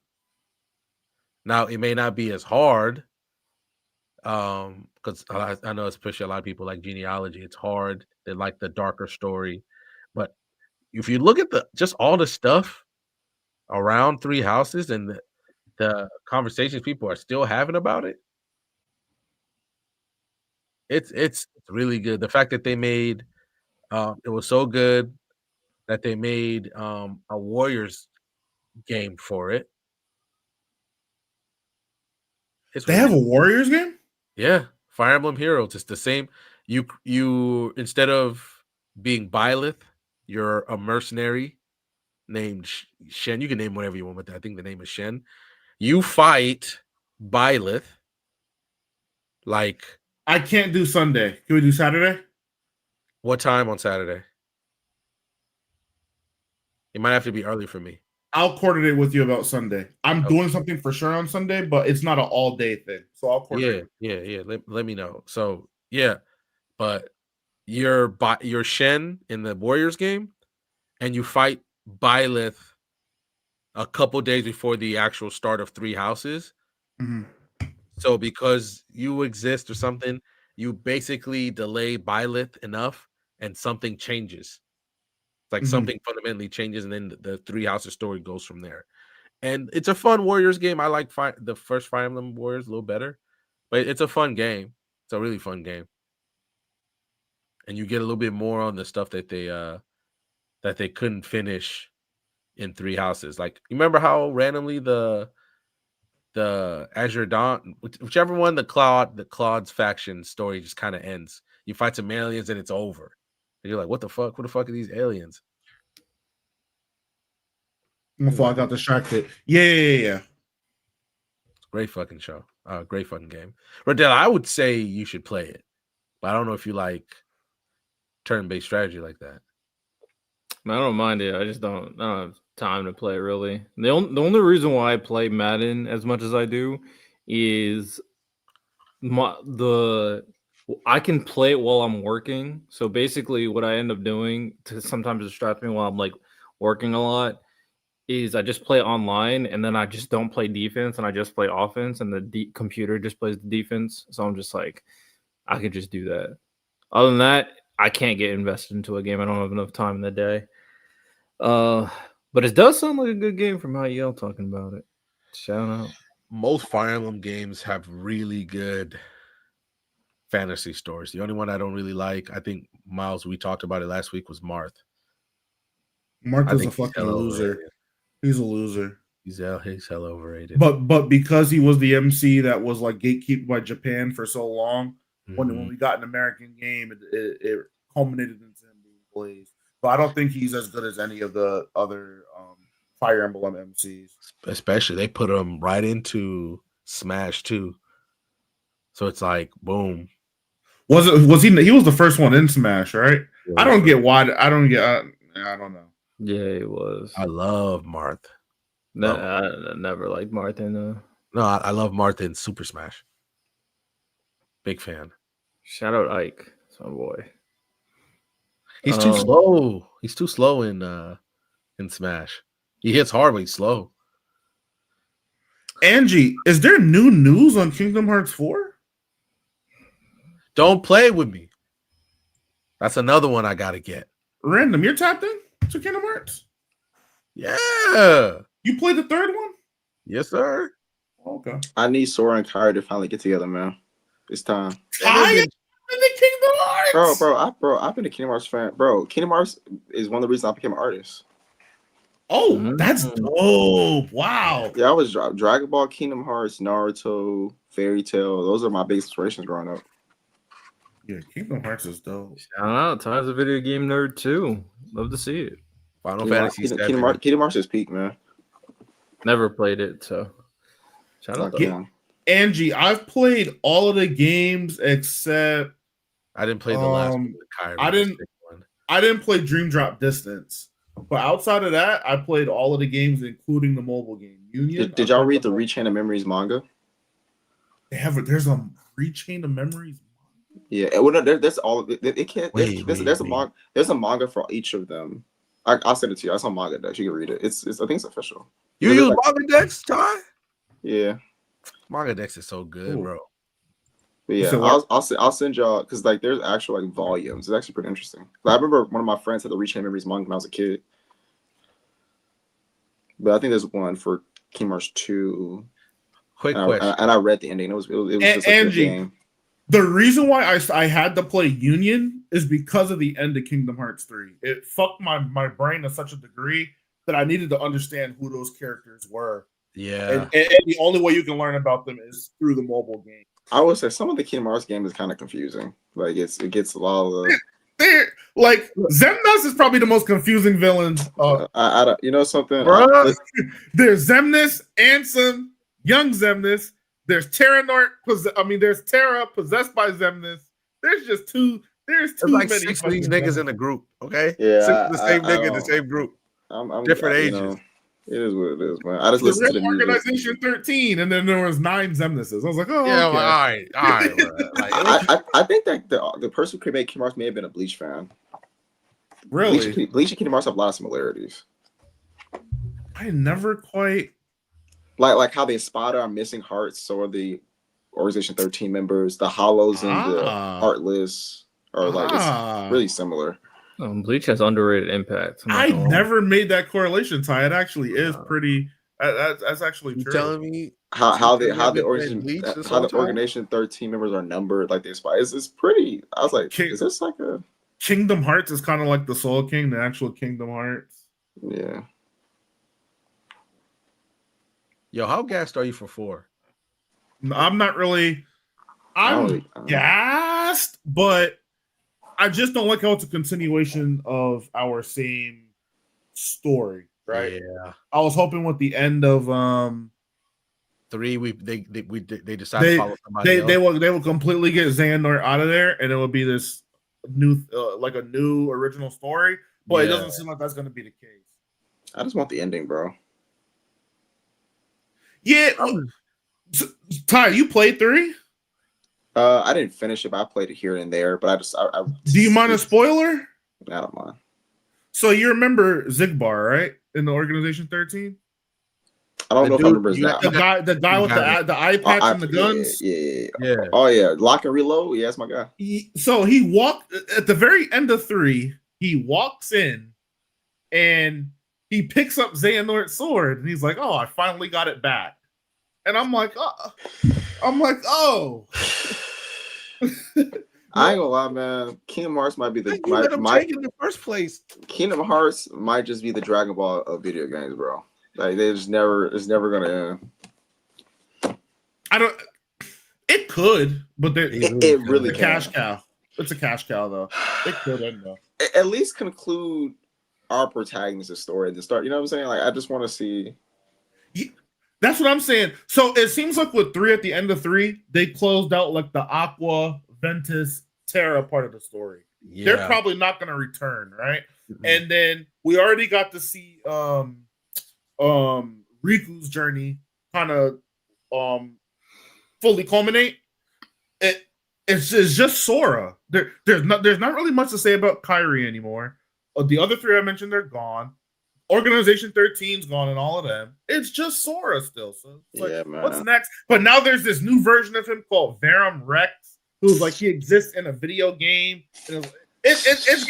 Now it may not be as hard. Because I know especially a lot of people like genealogy. It's hard. They like the darker story. But if you look at just all the stuff around 3 Houses and the conversations people are still having about it, it's really good. The fact that they made it was so good that they made a Warriors game for it. They have a Warriors game? Yeah, Fire Emblem Heroes. It's the same. You instead of being Byleth, you're a mercenary named Shen. You can name whatever you want, but I think the name is Shen. You fight Byleth. Like I can't do Sunday. Can we do Saturday? What time on Saturday? It might have to be early for me. I'll coordinate with you about Sunday. I'm doing something for sure on Sunday, but it's not an all-day thing. So I'll coordinate. Yeah. Let me know. So yeah, but you're Shen in the Warriors game, and you fight Byleth a couple days before the actual start of 3 Houses. Mm-hmm. So because you exist or something, you basically delay Byleth enough, and something changes. Like something fundamentally changes, and then the 3 Houses story goes from there. And it's a fun Warriors game. I like the first Fire Emblem Warriors a little better, but it's a fun game. It's a really fun game, and you get a little bit more on the stuff that they couldn't finish in 3 Houses. Like you remember how randomly the Azure Dawn, whichever one, the Claude's faction story just kind of ends. You fight some aliens and it's over. And you're like, what the fuck? Who the fuck are these aliens? Before I got distracted. Yeah. Great fucking show. Great fucking game. Rodell, I would say you should play it. But I don't know if you like turn-based strategy like that. I don't mind it. I don't have time to play it really. The only reason why I play Madden as much as I do is I can play it while I'm working. So basically what I end up doing to sometimes distract me while I'm like working a lot is I just play online, and then I just don't play defense, and I just play offense, and the computer just plays the defense. So I'm just like, I could just do that. Other than that, I can't get invested into a game. I don't have enough time in the day. But it does sound like a good game from how y'all talking about it. Shout out. Most Fire Emblem games have really good fantasy stories. The only one I don't really like, I think Miles, we talked about it last week, was Marth. Mark I is a think he's fucking hella loser. overrated. He's a loser. He's hella overrated. But because he was the MC that was like gatekept by Japan for so long, when we got an American game, it culminated into him being blazed. But I don't think he's as good as any of the other Fire Emblem MCs. Especially they put him right into Smash too. So it's like boom. Was he? He was the first one in Smash, right? Yeah, I don't get why. I don't know. Yeah, it was. I love Marth. No, I never liked Martha. No, I love Martha in Super Smash. Big fan. Shout out Ike. That's my boy. He's too slow. He's too slow in Smash. He hits hard, but he's slow. Angie, is there new news on Kingdom Hearts 4? Don't play with me. That's another one I gotta get. Random, you're tapped in to Kingdom Hearts? Yeah. You played the third one? Yes, sir. Okay. I need Sora and Kyrie to finally get together, man. It's time. I am in the Kingdom Hearts. Bro, I've been a Kingdom Hearts fan. Bro, Kingdom Hearts is one of the reasons I became an artist. Oh, that's dope. Wow. Yeah, I was Dragon Ball, Kingdom Hearts, Naruto, Fairy Tail. Those are my big inspirations growing up. Yeah, Kingdom Hearts is dope. Shout out. Ty's a video game nerd too. Love to see it. Final Fantasy Kingdom Hearts is peak, man. Never played it, so shout out. Angie, I've played all of the games except I didn't play the last one. I didn't play Dream Drop Distance. But outside of that, I played all of the games, including the mobile game. Union. Did y'all read the Rechain of Memories manga? There's a Rechain of Memories. Yeah, well, no, there's all. It can't. There's a manga for each of them. I'll send it to you. I saw Manga Dex. You can read it. It's I think it's official. You use Manga Dex, Ty? Yeah. Manga Dex is so good, bro. But yeah, so I'll send y'all because like there's actual like volumes. It's actually pretty interesting. I remember one of my friends had the Rechain Memories manga when I was a kid. But I think there's one for Kingdom Hearts 2. Quick question. And I read the ending. It was just a good game. The reason why I had to play Union is because of the end of Kingdom Hearts 3. It fucked my brain to such a degree that I needed to understand who those characters were. Yeah. And the only way you can learn about them is through the mobile game. I would say some of the Kingdom Hearts game is kind of confusing. Like it gets a lot of the like Xemnas is probably the most confusing villain. I don't, you know something? There's Xemnas, Ansem, young Xemnas. There's there's Terra possessed by Xemnas. There's two like many 6 of these niggas in a group. Okay, yeah, the same nigga in the same group. I'm different ages. You know, it is what it is, man. I just listen to the music. Organization 13, and then there was 9 Xemnases. I was like, oh, yeah, okay. Well, all right. Like, I think that the person who made Kingdom Hearts may have been a Bleach fan. Really? Bleach and Kingdom Hearts have a lot of similarities. I never quite like how the Espada are missing hearts, so are the Organization 13 members. The Hollows and the Heartless are like it's really similar. Bleach has underrated impact. I never made that correlation, Ty. It actually is pretty. That's actually true. You telling me how the Organization 13 members are numbered like this? It's pretty. I was like, is this like a Kingdom Hearts is kind of like the Soul King, the actual Kingdom Hearts. Yeah. Yo, how gassed are you for 4? I'm not really. I'm gassed, but I just don't like how it's a continuation of our same story, right? Yeah. I was hoping with the end of 3, they decided to follow somebody else. They will completely get Xehanort out of there, and it will be this new like a new original story. But it doesn't seem like that's going to be the case. I just want the ending, bro. Yeah, Ty, you played 3? I didn't finish it, but I played it here and there. But I do you mind a spoiler? I don't mind. So you remember Zigbar, right? In the Organization 13? I don't know if I remember that. The guy with the eye patch and the guns. Yeah. Oh yeah, lock and reload. Yeah, that's my guy. So he walked at the very end of 3. He walks in, and he picks up Xehanort's sword, and he's like, "Oh, I finally got it back." And I'm like, "Oh." I ain't gonna lie, man. Kingdom Hearts might be the You let him take it in the first place. Kingdom Hearts might just be the Dragon Ball of video games, bro. Like it's never gonna end. I don't. It could, but it really it's a cash cow. It's a cash cow, though. It could end though. At least conclude our protagonist's story at the start. You know what I'm saying? Like I just want to see. That's what I'm saying. So it seems like with 3 at the end of 3, they closed out like the Aqua, Ventus, Terra part of the story. Yeah. They're probably not going to return, right? Mm-hmm. And then we already got to see Riku's journey kind of fully culminate. It's just Sora. There's not really much to say about Kairi anymore. The other 3 I mentioned, they're gone. Organization 13's gone and all of them. It's just Sora still. So it's like, yeah, what's next? But now there's this new version of him called Verum Rex, who's like he exists in a video game. It's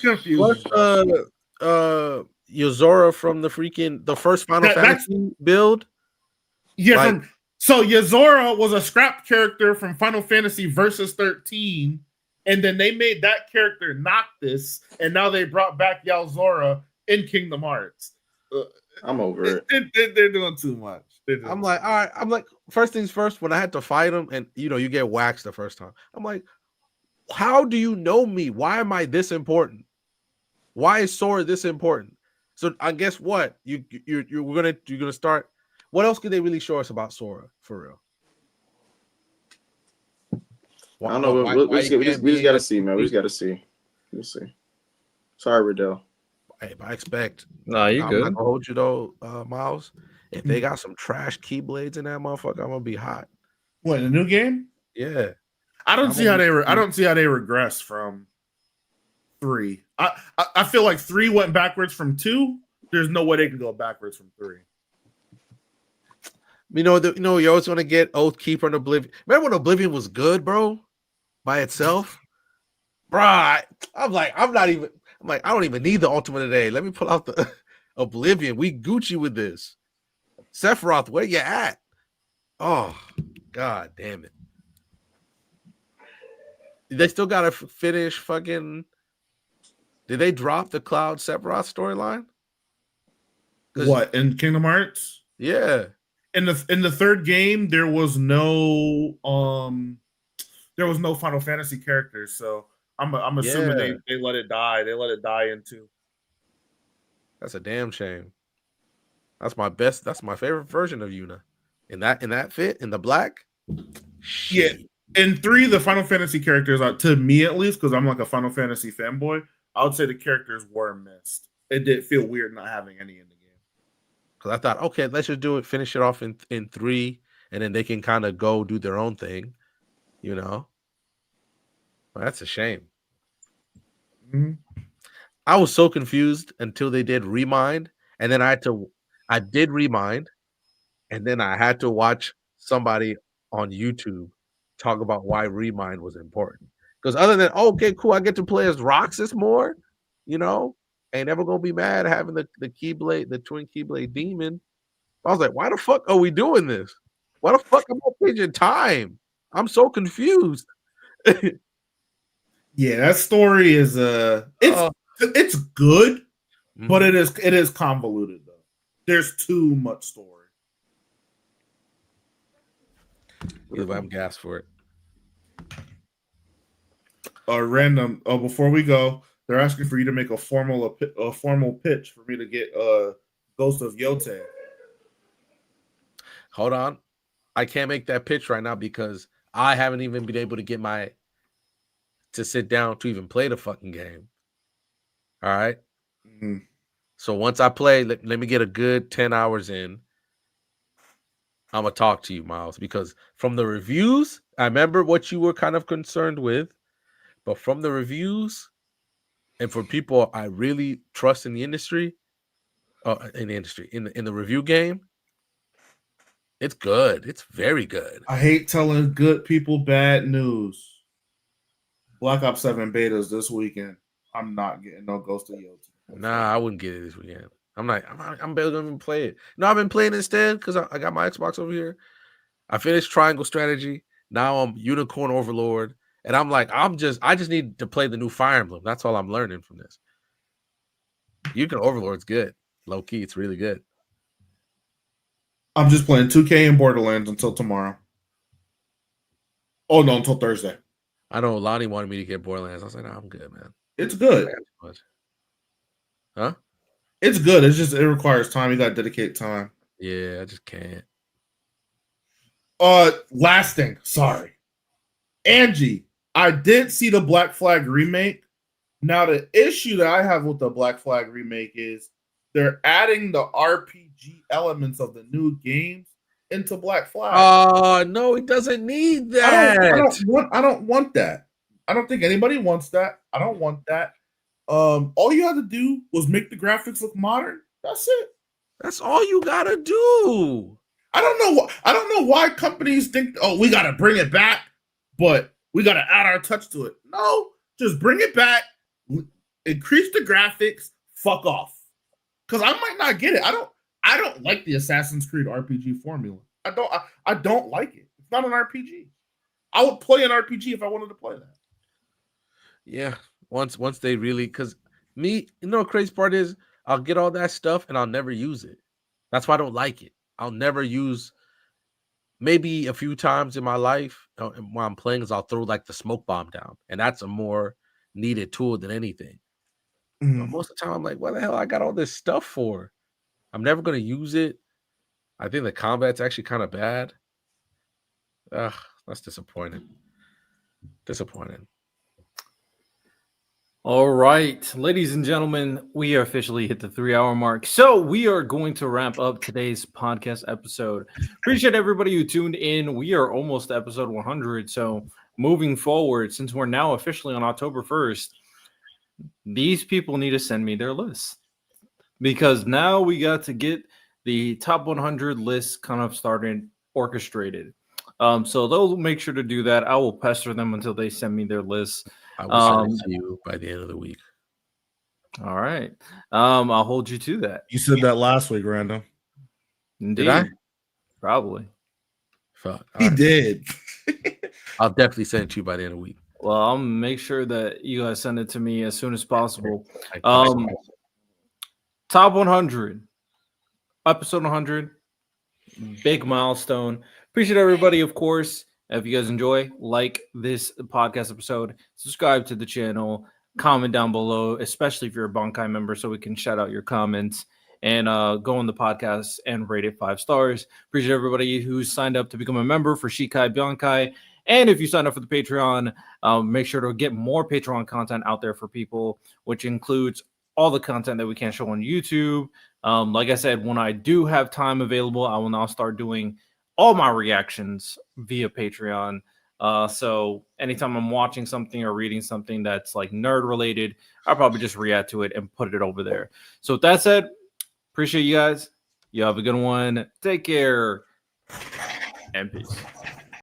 confusing. What's Yozora from the first Final Fantasy build? Yeah, so Yozora was a scrap character from Final Fantasy Versus 13, and then they made that character Noctis, and now they brought back Yozora in Kingdom Hearts. I'm over it. They're doing too much. I'm like, all right. I'm like, first things first, when I had to fight him and, you get waxed the first time. I'm like, how do you know me? Why am I this important? Why is Sora this important? So I guess what? You're gonna start. What else could they really show us about Sora for real? I don't know. We just gotta see, man. We just gotta see. We'll see. Sorry, Riddell. Hey, I expect. No, you good. I'm not gonna hold you though, Miles. If they got some trash keyblades in that motherfucker, I'm gonna be hot. What, in the new game? Yeah. I don't see how they regress from 3. I feel like 3 went backwards from 2. There's no way they can go backwards from 3. You're always gonna get Oathkeeper and Oblivion. Remember when Oblivion was good, bro, by itself, bro? I'm like, I don't even need the Ultimate today. Let me pull out the Oblivion. We Gucci with this. Sephiroth, where you at? Oh, god damn it! They still gotta finish fucking. Did they drop the Cloud Sephiroth storyline? What, in Kingdom Hearts? Yeah. In the 3rd game, there was no Final Fantasy characters, so I'm assuming they let it die. They let it die in 2. That's a damn shame. That's my favorite version of Yuna. In that fit, in the black. Shit. Yeah. In 3, the Final Fantasy characters, to me at least, because I'm like a Final Fantasy fanboy, I would say the characters were missed. It did feel weird not having any in the game. Because I thought, okay, let's just do it, finish it off in 3, and then they can kind of go do their own thing, Well, that's a shame. Mm-hmm. I was so confused until they did Remind, and then I did Remind, and then I had to watch somebody on YouTube talk about why Remind was important. Because other than, okay, cool, I get to play as Roxas more, ain't never gonna be mad having the Keyblade, the twin Keyblade demon. I was like, why the fuck are we doing this? Why the fuck am I changing time? I'm so confused. Yeah, that story is it's good, mm-hmm. but it is convoluted though. There's too much story. I'm gassed for it. Random. Before we go, they're asking for you to make a formal pitch for me to get Ghost of Yote. Hold on, I can't make that pitch right now because I haven't even been able to get to sit down to even play the fucking game. All right. Mm-hmm. So once I play, let me get a good 10 hours in. I'm gonna talk to you, Miles, because from the reviews, I remember what you were kind of concerned with, but from the reviews, and for people I really trust in the industry, in the review game, it's good. It's very good. I hate telling good people bad news. Black Ops 7 betas this weekend. I'm not getting no Ghost of Yoti. Nah, I wouldn't get it this weekend. I'm barely gonna even play it. No, I've been playing it instead because I got my Xbox over here. I finished Triangle Strategy. Now I'm Unicorn Overlord. And I'm like, I just need to play the new Fire Emblem. That's all I'm learning from this. Unicorn Overlord's good. Low key, it's really good. I'm just playing 2K and Borderlands until tomorrow. Oh no, until Thursday. I know Lonnie wanted me to get Borderlands. I was like, nah, I'm good, man. It's good. Huh? It's good. It's just it requires time. You gotta dedicate time. Yeah, I just can't. Last thing. Sorry. Angie, I did see the Black Flag remake. Now, the issue that I have with the Black Flag remake is they're adding the RPG elements of the new games into Black Flag. Oh, no, he doesn't need that. I don't want that. I don't think anybody wants that. I don't want that. All you had to do was make the graphics look modern. That's it. That's all you gotta do. I don't know why companies think, oh, we gotta bring it back, but we gotta add our touch to it. No, just bring it back, increase the graphics, fuck off. Because I might not get it. I don't like the Assassin's Creed RPG formula. I don't like it. It's not an RPG. I would play an RPG if I wanted to play that. Yeah. Once they really, because me, you know, the crazy part is I'll get all that stuff and I'll never use it. That's why I don't like it. I'll never use, maybe a few times in my life when I'm playing is I'll throw like the smoke bomb down. And that's a more needed tool than anything. Mm-hmm. But most of the time I'm like, what the hell I got all this stuff for? I'm never going to use it. I think the combat's actually kind of bad. Ugh, that's disappointing. Disappointing. All right, ladies and gentlemen, we are officially hit the 3-hour mark. So we are going to wrap up today's podcast episode. Appreciate everybody who tuned in. We are almost to episode 100. So moving forward, since we're now officially on October 1st, these people need to send me their lists. Because now we got to get the top 100 list kind of started, orchestrated. So they'll make sure to do that. I will pester them until they send me their lists. I will send it to you by the end of the week. All right. I'll hold you to that. You said that last week, Random. Indeed. Did I? Probably. Fuck. He did. I'll definitely send it to you by the end of the week. Well, I'll make sure that you guys send it to me as soon as possible. Top 100. Episode 100. Big milestone. Appreciate everybody, of course. If you guys enjoy, like this podcast episode, subscribe to the channel, comment down below, especially if you're a Bankai member, so we can shout out your comments and go on the podcast and rate it 5 stars. Appreciate everybody who's signed up to become a member for Shikai Bankai. And if you sign up for the Patreon, make sure to get more Patreon content out there for people, which includes all the content that we can't show on YouTube. Like I said, when I do have time available, I will now start doing all my reactions via Patreon. So anytime I'm watching something or reading something that's like nerd related, I'll probably just react to it and put it over there. So with that said, appreciate you guys. You have a good one. Take care and peace.